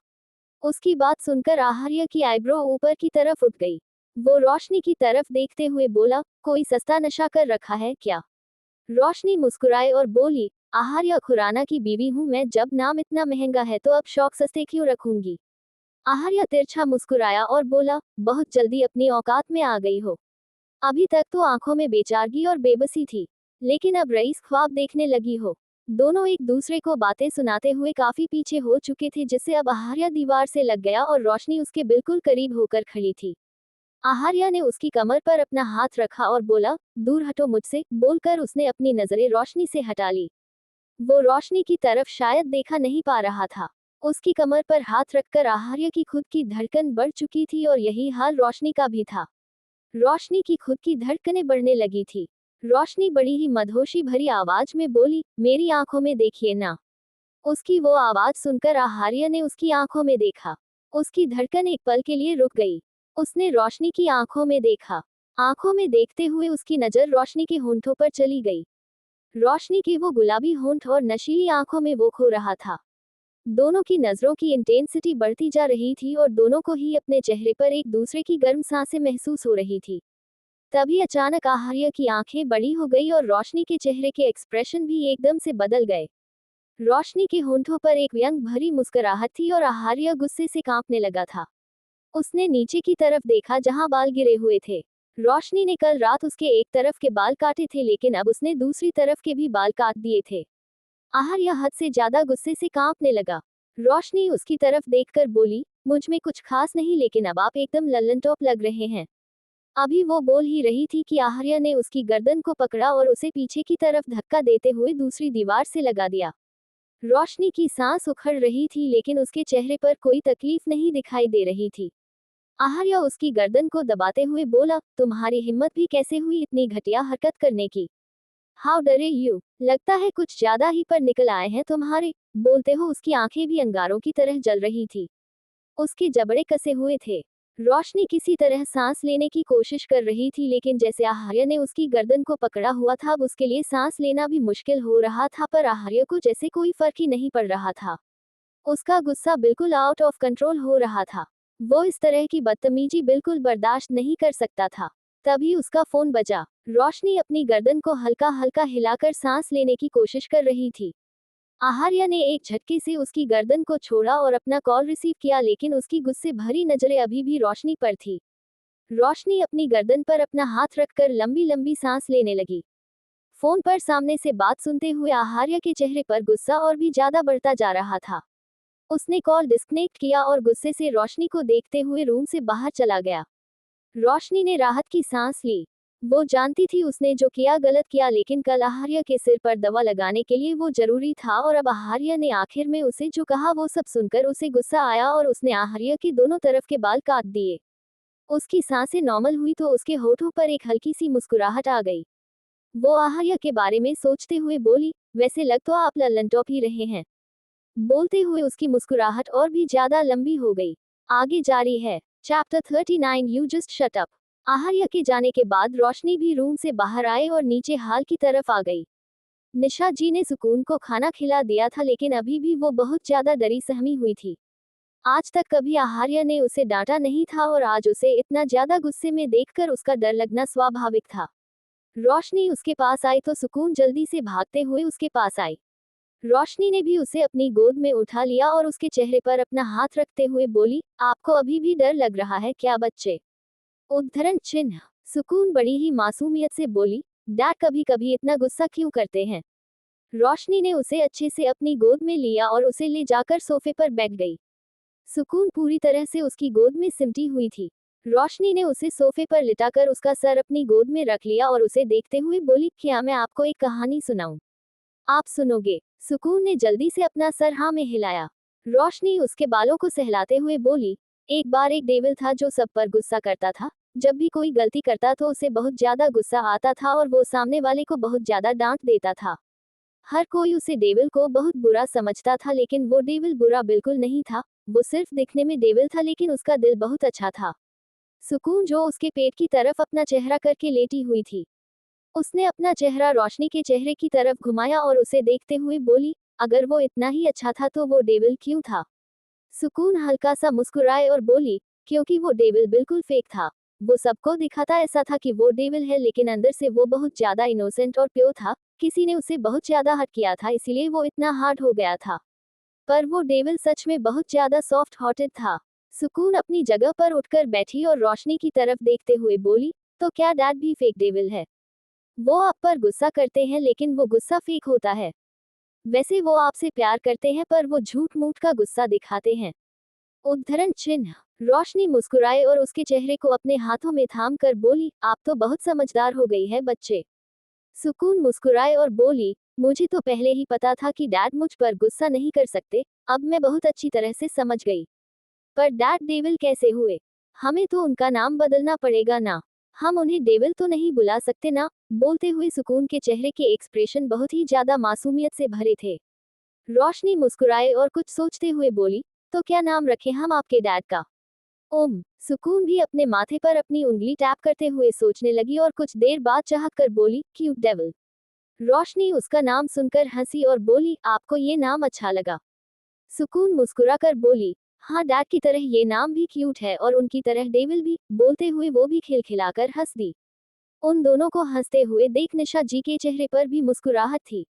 उसकी बात सुनकर आहार्य की आईब्रो ऊपर की तरफ उठ गई। वो रोशनी की तरफ देखते हुए बोला, कोई सस्ता नशा कर रखा है क्या? रोशनी मुस्कुराए और बोली, आहार्य खुराना की बीवी हूं मैं, जब नाम इतना महंगा है तो अब शौक सस्ते क्यों रखूंगी? आहार्य तिरछा मुस्कुराया और बोला, बहुत जल्दी अपनी औकात में आ गई हो। अभी तक तो आंखों में बेचारगी और बेबसी थी, लेकिन अब रईस ख्वाब देखने लगी हो। दोनों एक दूसरे को बातें सुनाते हुए काफी पीछे हो चुके थे, जिससे अब आहार्य दीवार से लग गया और रोशनी उसके बिल्कुल करीब होकर खड़ी थी। आहार्य ने उसकी कमर पर अपना हाथ रखा और बोला, दूर हटो मुझसे, बोलकर उसने अपनी नजरें रोशनी से हटा ली। वो रोशनी की तरफ शायद देखा नहीं पा रहा था। उसकी कमर पर हाथ रखकर आहार्य की खुद की धड़कन बढ़ चुकी थी और यही हाल रोशनी का भी था। रोशनी की खुद की धड़कनें बढ़ने लगी थी। रोशनी बड़ी ही मदहोशी भरी आवाज में बोली, मेरी आंखों में देखिए ना। उसकी वो आवाज सुनकर आहार्य ने उसकी आंखों में देखा। उसकी धड़कन एक पल के लिए रुक गई। उसने रोशनी की आंखों में देखा। आंखों में देखते हुए उसकी नजर रोशनी के होंठों पर चली गई। रोशनी के वो गुलाबी होंठ और नशीली आंखों में वो खो रहा था। दोनों की नजरों की इंटेंसिटी बढ़ती जा रही थी और दोनों को ही अपने चेहरे पर एक दूसरे की गर्म सांसें महसूस हो रही थी। तभी अचानक आहार्य की आंखें बड़ी हो गई और रोशनी के चेहरे के एक्सप्रेशन भी एकदम से बदल गए। रोशनी के होंठों पर एक व्यंग भरी मुस्कुराहट थी और आहार्य गुस्से से कांपने लगा था। उसने नीचे की तरफ देखा जहां बाल गिरे हुए थे। रोशनी ने कल रात उसके एक तरफ के बाल काटे थे, लेकिन अब उसने दूसरी तरफ के भी बाल काट दिए थे। आहार्य हद से ज्यादा गुस्से से कांपने लगा। रोशनी उसकी तरफ देखकर बोली, मुझ में कुछ खास नहीं, लेकिन अब आप एकदम लल्लन टॉप लग रहे हैं। अभी वो बोल ही रही थी कि आहार्य ने उसकी गर्दन को पकड़ा और उसे पीछे की तरफ धक्का देते हुए दूसरी दीवार से लगा दिया। रोशनी की सांस उखड़ रही थी, लेकिन उसके चेहरे पर कोई तकलीफ नहीं दिखाई दे रही थी। आहार्य उसकी गर्दन को दबाते हुए बोला, तुम्हारी हिम्मत भी कैसे हुई इतनी घटिया हरकत करने की? हाउ डरे यू, लगता है कुछ ज्यादा ही पर निकल आए हैं तुम्हारे। बोलते हो उसकी आंखें भी अंगारों की तरह जल रही थी। उसके जबड़े कसे हुए थे। रोशनी किसी तरह सांस लेने की कोशिश कर रही थी, लेकिन जैसे आहार्य ने उसकी गर्दन को पकड़ा हुआ था, अब उसके लिए सांस लेना भी मुश्किल हो रहा था। पर आहार्य को जैसे कोई फर्क ही नहीं पड़ रहा था। उसका गुस्सा बिल्कुल आउट ऑफ कंट्रोल हो रहा था। वो इस तरह की बदतमीजी बिल्कुल बर्दाश्त नहीं कर सकता था। तभी उसका फोन बजा। रोशनी अपनी गर्दन को हल्का हल्का हिलाकर सांस लेने की कोशिश कर रही थी। आहार्य ने एक झटके से उसकी गर्दन को छोड़ा और अपना कॉल रिसीव किया, लेकिन उसकी गुस्से भरी नजरें अभी भी रोशनी पर थी। रोशनी अपनी गर्दन पर अपना हाथ रखकर लंबी लंबी सांस लेने लगी। फोन पर सामने से बात सुनते हुए आहार्य के चेहरे पर गुस्सा और भी ज्यादा बढ़ता जा रहा था। उसने कॉल डिस्कनेक्ट किया और गुस्से से रोशनी को देखते हुए रूम से बाहर चला गया। रोशनी ने राहत की सांस ली। वो जानती थी उसने जो किया गलत किया, लेकिन कल आहार्य के सिर पर दवा लगाने के लिए वो जरूरी था। और अब आहार्य ने आखिर में उसे जो कहा वो सब सुनकर उसे गुस्सा आया और उसने आहार्य के दोनों तरफ के बाल काट दिए। उसकी सांसें नॉर्मल हुई तो उसके होठों पर एक हल्की सी मुस्कुराहट आ गई। वो आहार्य के बारे में सोचते हुए बोली, वैसे लग तो आप लल्लन टॉप ही रहे हैं। बोलते हुए उसकी मुस्कुराहट और भी ज्यादा लंबी हो गई। आगे जारी है। Chapter 39 you just shut up. Aaharya के जाने के बाद रोशनी भी रूम से बाहर आए और नीचे हाल की तरफ आ गई। निशा जी ने सुकून को खाना खिला दिया था, लेकिन अभी भी वो बहुत ज्यादा डरी सहमी हुई थी। आज तक कभी आहार्य ने उसे डांटा नहीं था और आज उसे इतना ज्यादा गुस्से में देखकर उसका डर लगना स्वाभाविक था। रोशनी उसके पास आई तो सुकून जल्दी से भागते हुए उसके पास आई। रोशनी ने भी उसे अपनी गोद में उठा लिया और उसके चेहरे पर अपना हाथ रखते हुए बोली, आपको अभी भी डर लग रहा है क्या बच्चे? उद्धरण चिन्ह। सुकून बड़ी ही मासूमियत से बोली, डैड कभी कभी इतना गुस्सा क्यों करते हैं? रोशनी ने उसे अच्छे से अपनी गोद में लिया और उसे ले जाकर सोफे पर बैठ गई। सुकून पूरी तरह से उसकी गोद में सिमटी हुई थी। रोशनी ने उसे सोफे पर लिटाकर उसका सर अपनी गोद में रख लिया और उसे देखते हुए बोली, क्या मैं आपको एक कहानी सुनाऊं? आप सुनोगे? सुकून ने जल्दी से अपना सर हाँ में हिलाया। रोशनी उसके बालों को सहलाते हुए बोली, एक बार एक डेविल था जो सब पर गुस्सा करता था। जब भी कोई गलती करता तो उसे बहुत ज्यादा गुस्सा आता था और वो सामने वाले को बहुत ज्यादा डांट देता था। हर कोई उसे डेविल को बहुत बुरा समझता था, लेकिन वो डेविल बुरा बिल्कुल नहीं था। वो सिर्फ दिखने में डेविल था, लेकिन उसका दिल बहुत अच्छा था। सुकून जो उसके पेट की तरफ अपना चेहरा करके लेटी हुई थी, उसने अपना चेहरा रोशनी के चेहरे की तरफ घुमाया और उसे देखते हुए बोली, अगर वो इतना ही अच्छा था तो वो डेविल क्यों था? सुकून हल्का सा मुस्कुराए और बोली, क्योंकि वो डेविल बिल्कुल फेक था। वो सबको दिखाता ऐसा था कि वो डेविल है, लेकिन अंदर से वो बहुत ज्यादा इनोसेंट और प्योर था। किसी ने उसे बहुत ज्यादा हर्ट किया था, इसीलिए वो इतना हार्ड हो गया था। पर वो डेविल सच में बहुत ज्यादा सॉफ्ट हार्टेड था। सुकून अपनी जगह पर उठकर बैठी और रोशनी की तरफ देखते हुए बोली, तो क्या डैड भी फेक डेविल है? वो आप पर गुस्सा करते हैं, लेकिन वो गुस्सा फेक होता है। वैसे वो आपसे प्यार करते हैं, पर वो झूठ मूठ का गुस्सा दिखाते हैं। उद्धरण चिन्ह। रोशनी मुस्कुराए और उसके चेहरे को अपने हाथों में थाम कर बोली, आप तो बहुत समझदार हो गई है बच्चे। सुकून मुस्कुराए और बोली, मुझे तो पहले ही पता था कि डैड मुझ पर गुस्सा नहीं कर सकते। अब मैं बहुत अच्छी तरह से समझ गई। पर डैड डेविल कैसे हुए? हमें तो उनका नाम बदलना पड़ेगा ना। हम उन्हें डेविल तो नहीं बुला सकते ना? बोलते हुए सुकून के चेहरे के एक्सप्रेशन बहुत ही ज्यादा मासूमियत से भरे थे। रोशनी मुस्कुराए और कुछ सोचते हुए बोली, तो क्या नाम रखें हम आपके डैड का? ओम। सुकून भी अपने माथे पर अपनी उंगली टैप करते हुए सोचने लगी और कुछ देर बाद चाहत कर बोली, क्यूट डेविल। रोशनी उसका नाम सुनकर हंसी और बोली, आपको ये नाम अच्छा लगा? सुकून मुस्कुराकर बोली, हाँ डैड की तरह ये नाम भी क्यूट है और उनकी तरह डेविल भी। बोलते हुए वो भी खिलखिलाकर हंस दी। उन दोनों को हंसते हुए देख निशा जी के चेहरे पर भी मुस्कुराहट थी।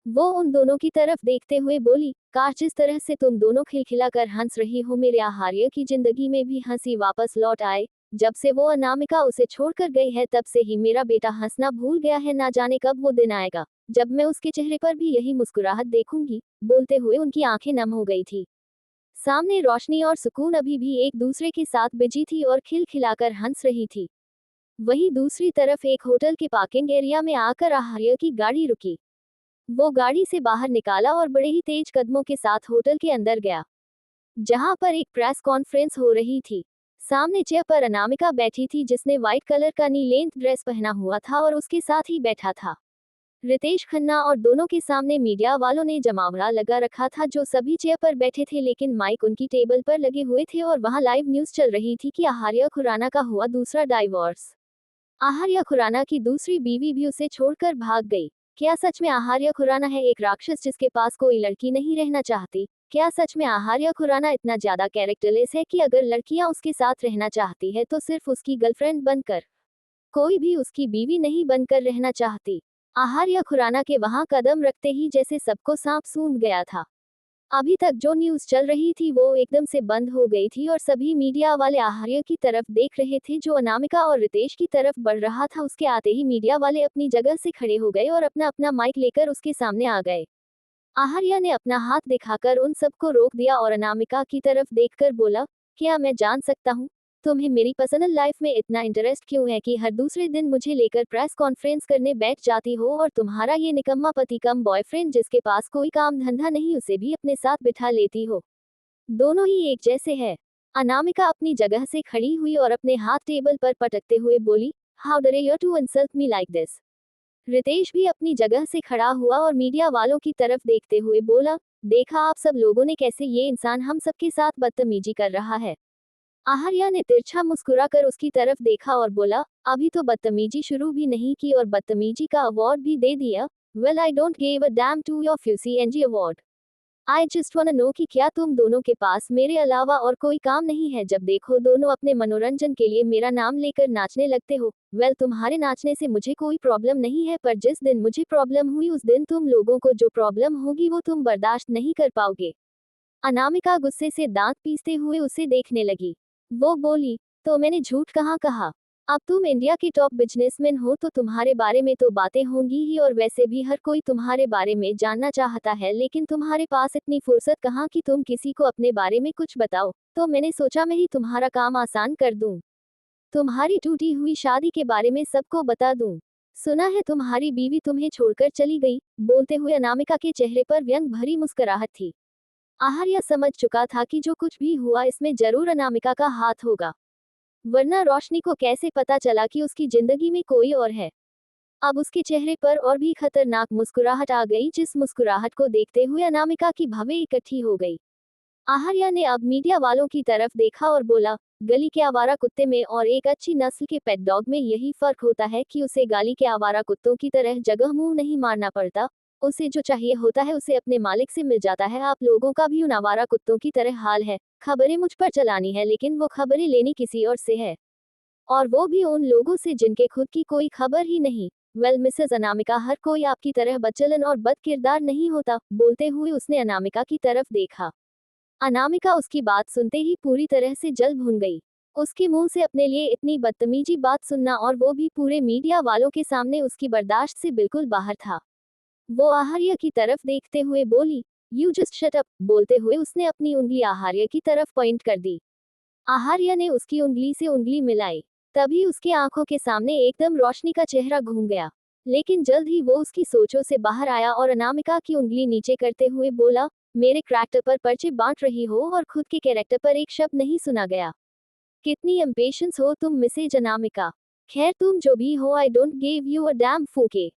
वो उन दोनों की तरफ देखते हुए बोली, काश जिस तरह से तुम दोनों खिलखिलाकर हंस रही हो, मेरे आहार्य की जिंदगी में भी हंसी वापस लौट आए। जब से वो अनामिका उसे छोड़कर गई है, तब से ही मेरा बेटा हंसना भूल गया है। ना जाने कब वो दिन आएगा जब मैं उसके चेहरे पर भी यही मुस्कुराहट देखूंगी। बोलते हुए उनकी आंखें नम हो गई थी। सामने रोशनी और सुकून अभी भी एक दूसरे के साथ बिजी थी और खिलखिलाकर हंस रही थी। वहीं दूसरी तरफ एक होटल के पार्किंग एरिया में आकर आहार्य की गाड़ी रुकी। वो गाड़ी से बाहर निकाला और बड़े ही तेज कदमों के साथ होटल के अंदर गया, जहां पर एक प्रेस कॉन्फ्रेंस हो रही थी। सामने चेयर पर अनामिका बैठी थी, जिसने व्हाइट कलर का नी लेंथ ड्रेस पहना हुआ था और उसके साथ ही बैठा था रितेश खन्ना, और दोनों के सामने मीडिया वालों ने जमावड़ा लगा रखा था, जो सभी चेयर पर बैठे थे, लेकिन माइक उनकी टेबल पर लगे हुए थे और वहां लाइव न्यूज चल रही थी कि आहार्य खुराना का हुआ दूसरा डाइवोर्स। आहार्य खुराना की दूसरी बीवी भी उसे छोड़कर भाग गई। क्या सच में आहार्य खुराना है एक राक्षस जिसके पास कोई लड़की नहीं रहना चाहती? क्या सच में आहार्य खुराना इतना ज्यादा कैरेक्टरलेस है कि अगर लड़कियां उसके साथ रहना चाहती है तो सिर्फ उसकी गर्लफ्रेंड बनकर, कोई भी उसकी बीवी नहीं बनकर रहना चाहती? आहार्य खुराना के वहां कदम रखते ही जैसे सबको सांप सूंघ गया था। अभी तक जो न्यूज चल रही थी वो एकदम से बंद हो गई थी और सभी मीडिया वाले आहार्य की तरफ देख रहे थे, जो अनामिका और रितेश की तरफ बढ़ रहा था। उसके आते ही मीडिया वाले अपनी जगह से खड़े हो गए और अपना अपना माइक लेकर उसके सामने आ गए। आहार्य ने अपना हाथ दिखाकर उन सबको रोक दिया और अनामिका की तरफ देखकर बोला, क्या मैं जान सकता हूँ तुम्हें मेरी पर्सनल लाइफ में इतना इंटरेस्ट क्यों है कि हर दूसरे दिन मुझे लेकर प्रेस कॉन्फ्रेंस करने बैठ जाती हो, और तुम्हारा ये निकम्मा पति कम बॉयफ्रेंड जिसके पास कोई काम धंधा नहीं, उसे भी अपने साथ बिठा लेती हो? दोनों ही एक जैसे है। अनामिका अपनी जगह से खड़ी हुई और अपने हाथ टेबल पर पटकते हुए बोली, how dare you to insult me like this? Ritesh भी अपनी जगह से खड़ा हुआ और मीडिया वालों की तरफ देखते हुए बोला, देखा आप सब लोगों ने कैसे ये इंसान हम सबके साथ बदतमीजी कर रहा है? आहार्य ने तिरछा मुस्कुराकर उसकी तरफ देखा और बोला, अभी तो बदतमीजी शुरू भी नहीं की और बदतमीजी का अवार्ड भी दे दिया। Well I don't give a damn to your fucking award. I just wanna know कि क्या तुम दोनों के पास मेरे अलावा और कोई काम नहीं है? जब देखो दोनों अपने मनोरंजन के लिए मेरा नाम लेकर नाचने लगते हो। वेल तुम्हारे नाचने से मुझे कोई प्रॉब्लम नहीं है, पर जिस दिन मुझे प्रॉब्लम हुई उस दिन तुम लोगों को जो प्रॉब्लम होगी वो तुम बर्दाश्त नहीं कर पाओगे। अनामिका गुस्से से दांत पीसते हुए उसे देखने लगी। वो बोली, तो मैंने झूठ कहाँ कहा? अब तुम इंडिया के टॉप बिजनेसमैन हो तो तुम्हारे बारे में तो बातें होंगी ही, और वैसे भी हर कोई तुम्हारे बारे में जानना चाहता है, लेकिन तुम्हारे पास इतनी फुर्सत कहाँ कि तुम किसी को अपने बारे में कुछ बताओ। तो मैंने सोचा मैं ही तुम्हारा काम आसान कर दूं। तुम्हारी टूटी हुई शादी के बारे में सबको बता दूं। सुना है तुम्हारी बीवी तुम्हें छोड़कर चली गई। बोलते हुए अनामिका के चेहरे पर व्यंग भरी मुस्कुराहट थी। आहार्य समझ चुका था कि जो कुछ भी हुआ इसमें जरूर अनामिका का हाथ होगा, वरना रोशनी को कैसे पता चला कि उसकी जिंदगी में कोई और है। अब उसके चेहरे पर और भी खतरनाक मुस्कुराहट आ गई, जिस मुस्कुराहट को देखते हुए अनामिका की भवें इकट्ठी हो गई। आहार्य ने अब मीडिया वालों की तरफ देखा और बोला, गली के आवारा कुत्ते में और एक अच्छी नस्ल के पेट डॉग में यही फर्क होता है कि उसे गाली के आवारा कुत्तों की तरह जगह मुंह नहीं मारना पड़ता। उसे जो चाहिए होता है उसे अपने मालिक से मिल जाता है। आप लोगों का भी उन आवारा कुत्तों की तरह हाल है। खबरें मुझ पर चलानी है, लेकिन वो खबरें लेनी किसी और से है, और वो भी उन लोगों से जिनके खुद की कोई खबर ही नहीं। वेल मिसेस अनामिका, हर कोई आपकी तरह बदचलन और बद किरदार नहीं होता। बोलते हुए उसने अनामिका की तरफ देखा। अनामिका उसकी बात सुनते ही पूरी तरह से जल भून गई। उसके मुंह से अपने लिए इतनी बदतमीजी बात सुनना, और वो भी पूरे मीडिया वालों के सामने, उसकी बर्दाश्त से बिल्कुल बाहर था। वो आहार्य की तरफ देखते हुए बोली, यू जस्ट शट अप। बोलते हुए उसने अपनी उंगली आहार्य की तरफ पॉइंट कर दी। आहार्य ने उसकी उंगली से उंगली मिलाई। तभी उसके आंखों के सामने एकदम रोशनी का चेहरा घूम गया। लेकिन जल्द ही वो उसकी सोचों से बाहर आया और अनामिका की उंगली नीचे करते हुए बोला, मेरे करैक्टर पर पर्चे बांट रही हो और खुद के कैरेक्टर पर एक शब्द नहीं सुना गया। कितनी इम्पेशंस हो तुम मिसेज अनामिका। खैर तुम जो भी हो, आई don't give you a dam फूके।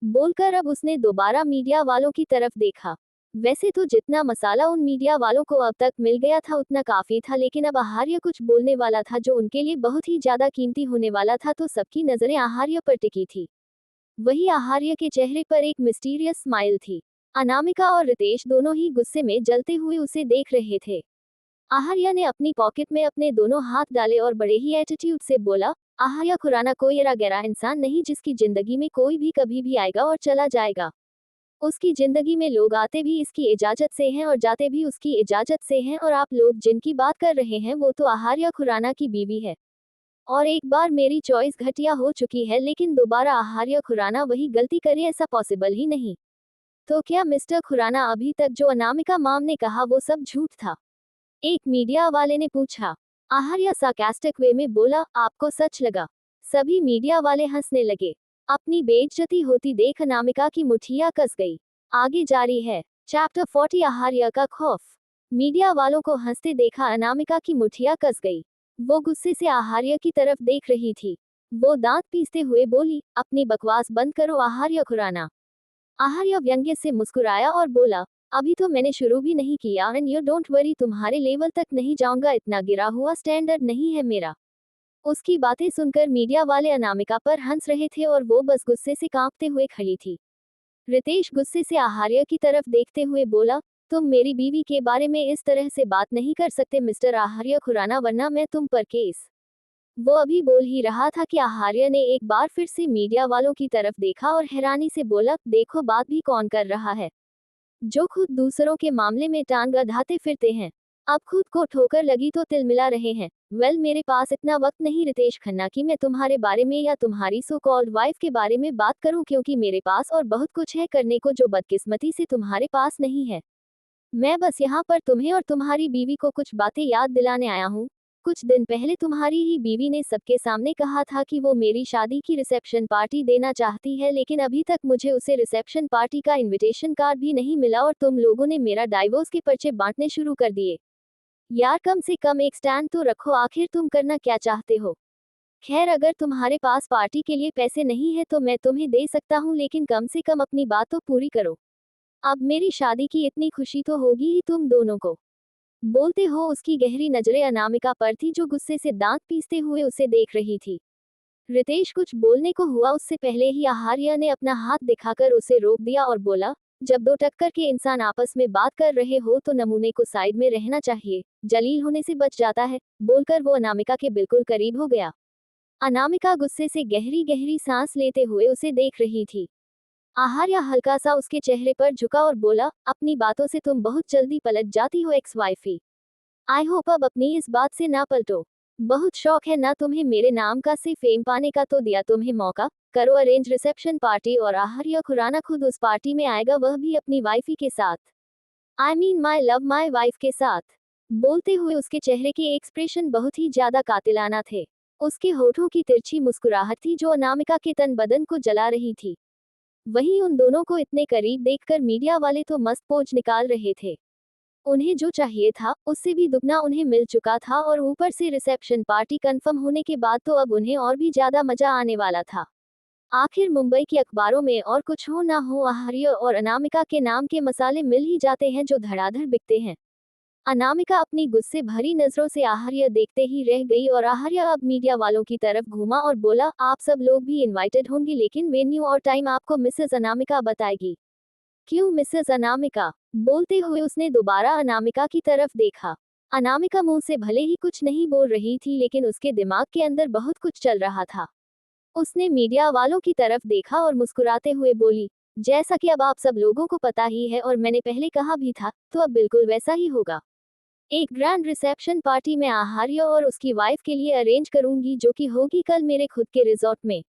बोलकर अब उसने दोबारा मीडिया वालों की तरफ देखा। वैसे तो जितना मसाला उन मीडिया वालों को अब तक मिल गया था उतना काफी था, लेकिन अब आहार्य कुछ बोलने वाला था जो उनके लिए बहुत ही ज्यादा कीमती होने वाला था, तो सबकी नजरें आहार्य पर टिकी थी। वही आहार्य के चेहरे पर एक मिस्टीरियस स्माइल थी। अनामिका और रितेश दोनों ही गुस्से में जलते हुए उसे देख रहे थे। आहार्य ने अपनी पॉकेट में अपने दोनों हाथ डाले और बड़े ही एटीट्यूड से बोला, आहार्य खुराना कोई एरा गहरा इंसान नहीं जिसकी जिंदगी में कोई भी कभी भी आएगा और चला जाएगा। उसकी जिंदगी में लोग आते भी इसकी इजाजत से हैं और जाते भी उसकी इजाजत से हैं, और आप लोग जिनकी बात कर रहे हैं वो तो आहार्य खुराना की बीवी है। और एक बार मेरी चॉइस घटिया हो चुकी है, लेकिन दोबारा आहार्य खुराना वही गलती करे ऐसा पॉसिबल ही नहीं। तो क्या मिस्टर खुराना अभी तक जो अनामिका माम ने कहा वो सब झूठ था? एक मीडिया वाले ने पूछा। आहार्य सार्कास्टिक वे में बोला, आपको सच लगा? सभी मीडिया वाले हंसने लगे। अपनी बेइज्जती होती देख अनामिका की मुठिया कस गई। आगे जारी है। चैप्टर 40 आहार्य का खौफ। मीडिया वालों को हंसते देखा अनामिका की मुठिया कस गई। वो गुस्से से आहार्य की तरफ देख रही थी। वो दांत पीसते हुए बोली, अपनी बकवास बंद करो आहार्य खुराना। आहार्य व्यंग्य से मुस्कुराया और बोला, अभी तो मैंने शुरू भी नहीं किया, एंड यू डोंट वरी, तुम्हारे लेवल तक नहीं जाऊंगा, इतना गिरा हुआ स्टैंडर्ड नहीं है मेरा। उसकी बातें सुनकर मीडिया वाले अनामिका पर हंस रहे थे और वो बस गुस्से से कांपते हुए खड़ी थी। रितेश गुस्से से आहार्य की तरफ देखते हुए बोला, तुम मेरी बीवी के बारे में इस तरह से बात नहीं कर सकते मिस्टर आहार्य खुराना, वरना मैं तुम पर केस। वो अभी बोल ही रहा था कि आहार्य ने एक बार फिर से मीडिया वालों की तरफ देखा और हैरानी से बोला, देखो बात भी कौन कर रहा है, जो खुद दूसरों के मामले में टांग अढ़ाते फिरते हैं, अब खुद को ठोकर लगी तो तिलमिला रहे हैं। वेल मेरे पास इतना वक्त नहीं रितेश खन्ना कि मैं तुम्हारे बारे में या तुम्हारी सो कॉल्ड वाइफ के बारे में बात करूं, क्योंकि मेरे पास और बहुत कुछ है करने को जो बदकिस्मती से तुम्हारे पास नहीं है। मैं बस यहाँ पर तुम्हें और तुम्हारी बीवी को कुछ बातें याद दिलाने आया हूँ। कुछ दिन पहले तुम्हारी ही बीवी ने सबके सामने कहा था कि वो मेरी शादी की रिसेप्शन पार्टी देना चाहती है, लेकिन अभी तक मुझे उसे रिसेप्शन पार्टी का इनविटेशन कार्ड भी नहीं मिला, और तुम लोगों ने मेरा डाइवोर्स के पर्चे बांटने शुरू कर दिए। यार कम से कम एक स्टैंड तो रखो, आखिर तुम करना क्या चाहते हो? खैर अगर तुम्हारे पास पार्टी के लिए पैसे नहीं है तो मैं तुम्हें दे सकता हूँ, लेकिन कम से कम अपनी बात तो पूरी करो। अब मेरी शादी की इतनी खुशी तो होगी ही तुम दोनों को। बोलते हो उसकी गहरी नजरें अनामिका पर थी, जो गुस्से से दांत पीसते हुए उसे देख रही थी। रितेश कुछ बोलने को हुआ उससे पहले ही आहार्य ने अपना हाथ दिखाकर उसे रोक दिया और बोला, जब दो टक्कर के इंसान आपस में बात कर रहे हो तो नमूने को साइड में रहना चाहिए, जलील होने से बच जाता है। बोलकर वो अनामिका के बिल्कुल करीब हो गया। अनामिका गुस्से से गहरी गहरी सांस लेते हुए उसे देख रही थी। आहार्य हल्का सा उसके चेहरे पर झुका और बोला, अपनी बातों से तुम बहुत जल्दी पलट जाती हो एक्स वाइफी। आई होप अब अपनी इस बात से ना पलटो। बहुत शौक है ना तुम्हें मेरे नाम का, से फेम पाने का, तो दिया तुम्हें मौका, करो अरेंज रिसेप्शन पार्टी। और आहार्य खुराना खुद उस पार्टी में आएगा, वह भी अपनी वाइफी के साथ। I mean my love my wife के साथ। बोलते हुए उसके चेहरे के एक्सप्रेशन बहुत ही ज्यादा कातिलाना थे। उसके होठों की तिरछी मुस्कुराहट थी जो अनामिका के तन बदन को जला रही थी। वहीं उन दोनों को इतने करीब देखकर मीडिया वाले तो मस्त पोज निकाल रहे थे। उन्हें जो चाहिए था उससे भी दुगना उन्हें मिल चुका था, और ऊपर से रिसेप्शन पार्टी कंफर्म होने के बाद तो अब उन्हें और भी ज्यादा मजा आने वाला था। आखिर मुंबई के अखबारों में और कुछ हो ना हो, आहार्य और अनामिका के नाम के मसाले मिल ही जाते हैं जो धड़ाधड़ बिकते हैं। अनामिका अपनी गुस्से भरी नजरों से आहार्य देखते ही रह गई, और आहार्य अब मीडिया वालों की तरफ घूमा और बोला, आप सब लोग भी इनवाइटेड होंगे, लेकिन वेन्यू और टाइम आपको मिसेस अनामिका बताएगी। क्यों मिसेस अनामिका? बोलते हुए उसने दोबारा अनामिका की तरफ देखा। अनामिका मुंह से भले ही कुछ नहीं बोल रही थी, लेकिन उसके दिमाग के अंदर बहुत कुछ चल रहा था। उसने मीडिया वालों की तरफ देखा और मुस्कुराते हुए बोली, जैसा कि अब आप सब लोगों को पता ही है और मैंने पहले कहा भी था, तो अब बिल्कुल वैसा ही होगा। एक ग्रैंड रिसेप्शन पार्टी में आहार्य और उसकी वाइफ के लिए अरेंज करूंगी, जो कि होगी कल मेरे खुद के रिजॉर्ट में।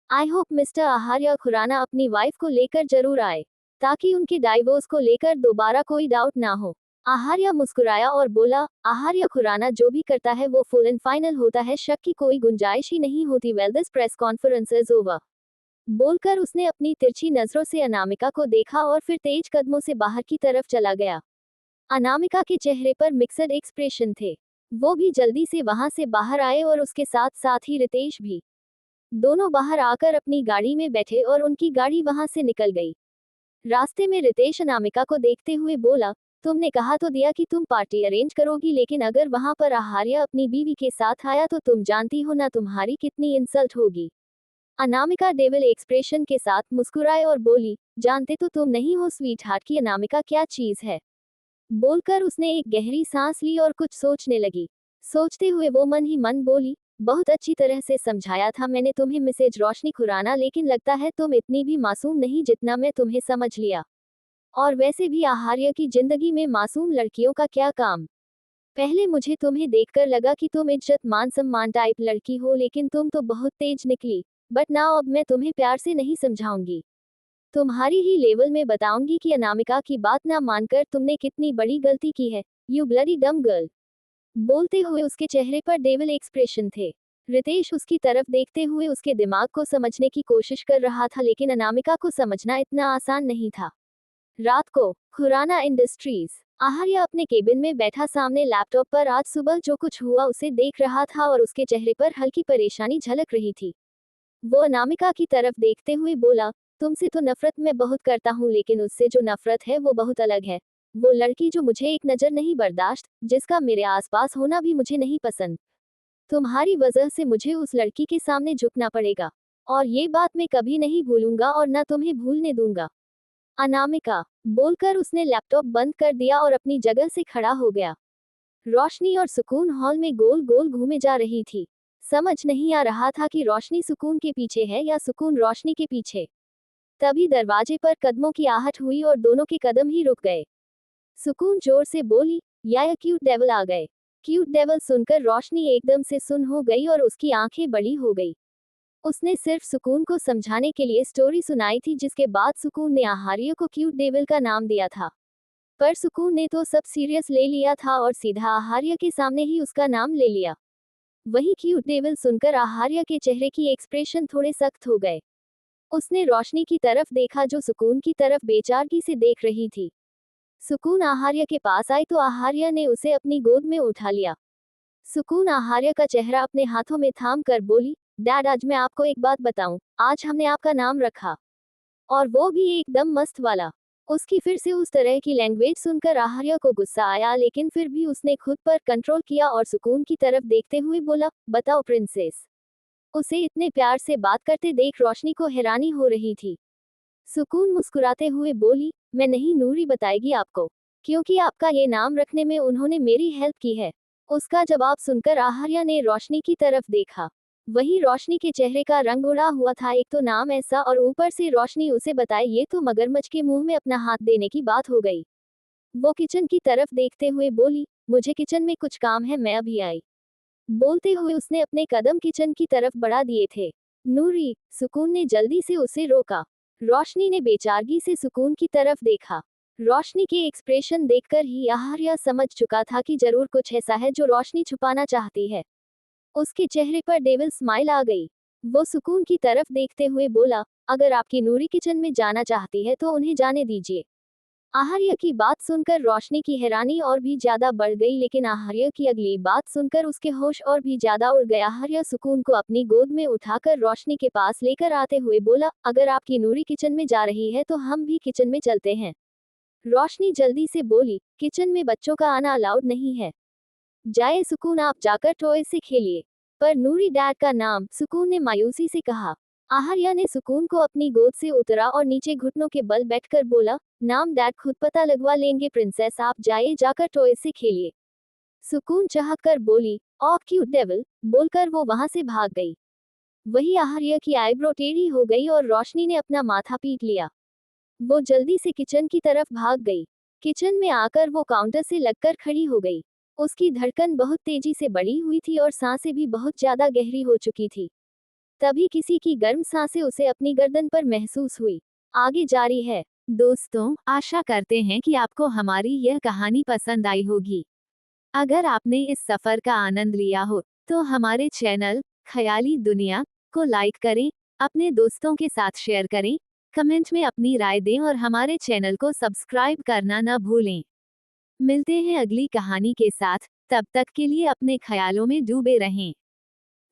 आई होप मिस्टर आहार्य खुराना अपनी वाइफ को लेकर जरूर आए, ताकि उनके डाइवोर्स को लेकर दोबारा कोई डाउट ना हो। आहार्य मुस्कुराया और बोला, आहार्य खुराना जो भी करता है वो फुल एंड फाइनल होता है, शक की कोई गुंजाइश ही नहीं होती। Well this press conference is over. बोलकर उसने अपनी तिरछी नजरों से अनामिका को देखा और फिर तेज कदमों से बाहर की तरफ चला गया। अनामिका के चेहरे पर मिक्सड एक्सप्रेशन थे। वो भी जल्दी से वहां से बाहर आए और उसके साथ साथ ही रितेश भी। दोनों बाहर आकर अपनी गाड़ी में बैठे और उनकी गाड़ी वहां से निकल गई। रास्ते में रितेश अनामिका को देखते हुए बोला, तुमने कहा तो दिया कि तुम पार्टी अरेंज करोगी, लेकिन अगर वहां पर आहार्य अपनी बीवी के साथ आया तो तुम जानती हो ना तुम्हारी कितनी इंसल्ट होगी। अनामिका डेविल एक्सप्रेशन के साथ मुस्कुराए और बोली, जानते तो तुम नहीं हो स्वीट हार्ट की अनामिका क्या चीज है। बोलकर उसने एक गहरी सांस ली और कुछ सोचने लगी। सोचते हुए वो मन ही मन बोली, बहुत अच्छी तरह से समझाया था मैंने तुम्हें मिसेज रोशनी खुराना, लेकिन लगता है तुम इतनी भी मासूम नहीं जितना मैं तुम्हें समझ लिया। और वैसे भी आहार्य की जिंदगी में मासूम लड़कियों का क्या काम। पहले मुझे तुम्हें देखकर लगा कि तुम इज्जत मान सम्मान टाइप लड़की हो, लेकिन तुम तो बहुत तेज निकली। बट नाउ अब मैं तुम्हें प्यार से नहीं समझाऊंगी, तुम्हारी ही लेवल में बताऊंगी कि अनामिका की बात ना मानकर तुमने कितनी बड़ी गलती की है। यू ब्लडी डम गर्ल। बोलते हुए उसके चेहरे पर डेविल एक्सप्रेशन थे। रितेश उसकी तरफ देखते हुए उसके दिमाग को समझने की कोशिश कर रहा था, लेकिन अनामिका को समझना इतना आसान नहीं था। रात को खुराना इंडस्ट्रीज। आहार्य अपने केबिन में बैठा सामने लैपटॉप पर आज सुबह जो कुछ हुआ उसे देख रहा था, और उसके चेहरे पर हल्की परेशानी झलक रही थी। वो अनामिका की तरफ देखते हुए बोला, तुमसे तो नफरत मैं बहुत करता हूँ, लेकिन उससे जो नफरत है वो बहुत अलग है। वो लड़की जो मुझे एक नजर नहीं बर्दाश्त, जिसका मेरे आसपास होना भी मुझे नहीं पसंद। तुम्हारी वजह से मुझे उस लड़की के सामने झुकना पड़ेगा, और ये बात मैं कभी नहीं भूलूंगा और न तुम्हें भूलने दूंगा। अनामिका। बोलकर उसने लैपटॉप बंद कर दिया और अपनी जगह से खड़ा हो गया। रोशनी और सुकून हॉल में गोल गोल घूमे जा रही थी। समझ नहीं आ रहा था कि रोशनी सुकून के पीछे है या सुकून रोशनी के पीछे। तभी दरवाजे पर कदमों की आहट हुई और दोनों के कदम ही रुक गए। सुकून जोर से बोली, या क्यूट डेविल आ गए। क्यूट डेविल सुनकर रोशनी एकदम से सुन्न हो गई और उसकी आंखें बड़ी हो गई। उसने सिर्फ सुकून को समझाने के लिए स्टोरी सुनाई थी, जिसके बाद सुकून ने आहार्य को क्यूट डेविल का नाम दिया था। पर सुकून ने तो सब सीरियस ले लिया था और सीधा आहार्य के सामने ही उसका नाम ले लिया। वही क्यूट डेविल सुनकर आहार्य के चेहरे की एक्सप्रेशन थोड़े सख्त हो गए। उसने रोशनी की तरफ देखा जो सुकून की तरफ बेचारगी से देख रही थी। सुकून आहार्य के पास आई तो आहार्य ने उसे अपनी गोद में उठा लिया। सुकून आहार्य का चेहरा अपने हाथों में थाम कर बोली, डैड आज मैं आपको एक बात बताऊं, आज हमने आपका नाम रखा, और वो भी एकदम मस्त वाला। उसकी फिर से उस तरह की लैंग्वेज सुनकर आहार्य को गुस्सा आया, लेकिन फिर भी उसने खुद पर कंट्रोल किया और सुकून की तरफ देखते हुए बोला, बताओ प्रिंसेस। उसे इतने प्यार से बात करते देख रोशनी को हैरानी हो रही थी। सुकून मुस्कुराते हुए बोली, मैं नहीं, नूरी बताएगी आपको, क्योंकि आपका ये नाम रखने में उन्होंने मेरी हेल्प की है। उसका जवाब सुनकर आहार्य ने रोशनी की तरफ देखा। वही रोशनी के चेहरे का रंग उड़ा हुआ था, एक तो नाम ऐसा और ऊपर से रोशनी उसे बताए, ये तो मगरमच्छ के मुंह में अपना हाथ देने की बात हो गई। वो किचन की तरफ देखते हुए बोली, मुझे किचन में कुछ काम है, मैं अभी आई। बोलते हुए उसने अपने कदम किचन की तरफ बढ़ा दिए थे। नूरी, सुकून ने जल्दी से उसे रोका। रोशनी ने बेचारगी से सुकून की तरफ देखा। रोशनी के एक्सप्रेशन देखकर ही आहार्या समझ चुका था कि जरूर कुछ ऐसा है जो रोशनी छुपाना चाहती है। उसके चेहरे पर डेविल स्माइल आ गई। वो सुकून की तरफ देखते हुए बोला, अगर आपकी नूरी किचन में जाना चाहती है तो उन्हें जाने दीजिए। आहार्य की बात सुनकर रोशनी की हैरानी और भी ज्यादा बढ़ गई, लेकिन आहार्य की अगली बात सुनकर उसके होश और भी ज्यादा उड़ गए। आहार्य सुकून को अपनी गोद में उठाकर रोशनी के पास लेकर आते हुए बोला, अगर आपकी नूरी किचन में जा रही है तो हम भी किचन में चलते हैं। रोशनी जल्दी से बोली, किचन में बच्चों का आना अलाउड नहीं है। जाए सुकून, आप जाकर टॉय से खेलिए। पर नूरी डैड का नाम, सुकून ने मायूसी से कहा। आहार्या ने सुकून को अपनी गोद से उतरा और नीचे घुटनों के बल बैठकर बोला, नाम डैड खुद पता लगवा लेंगे प्रिंसेस, आप जाइए, जाकर टॉय से खेलिए। सुकून चाहकर कर बोली, ऑफ क्यूट डेविल, बोलकर वो वहां से भाग गई। वही आहार्या की आईब्रो टेढ़ी हो गई और रोशनी ने अपना माथा पीट लिया। वो जल्दी से किचन की तरफ भाग गई। किचन में आकर वो काउंटर से लगकर खड़ी हो गई। उसकी धड़कन बहुत तेजी से बढ़ी हुई थी और सांसें भी बहुत ज्यादा गहरी हो चुकी थी। तभी किसी की गर्म सांसें उसे अपनी गर्दन पर महसूस हुई। आगे जारी है। दोस्तों, आशा करते हैं कि आपको हमारी यह कहानी पसंद आई होगी। अगर आपने इस सफर का आनंद लिया हो तो हमारे चैनल ख्याली दुनिया को लाइक करें, अपने दोस्तों के साथ शेयर करें, कमेंट में अपनी राय दें और हमारे चैनल को सब्सक्राइब करना न भूलें। मिलते हैं अगली कहानी के साथ, तब तक के लिए अपने ख्यालों में डूबे रहें।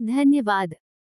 धन्यवाद।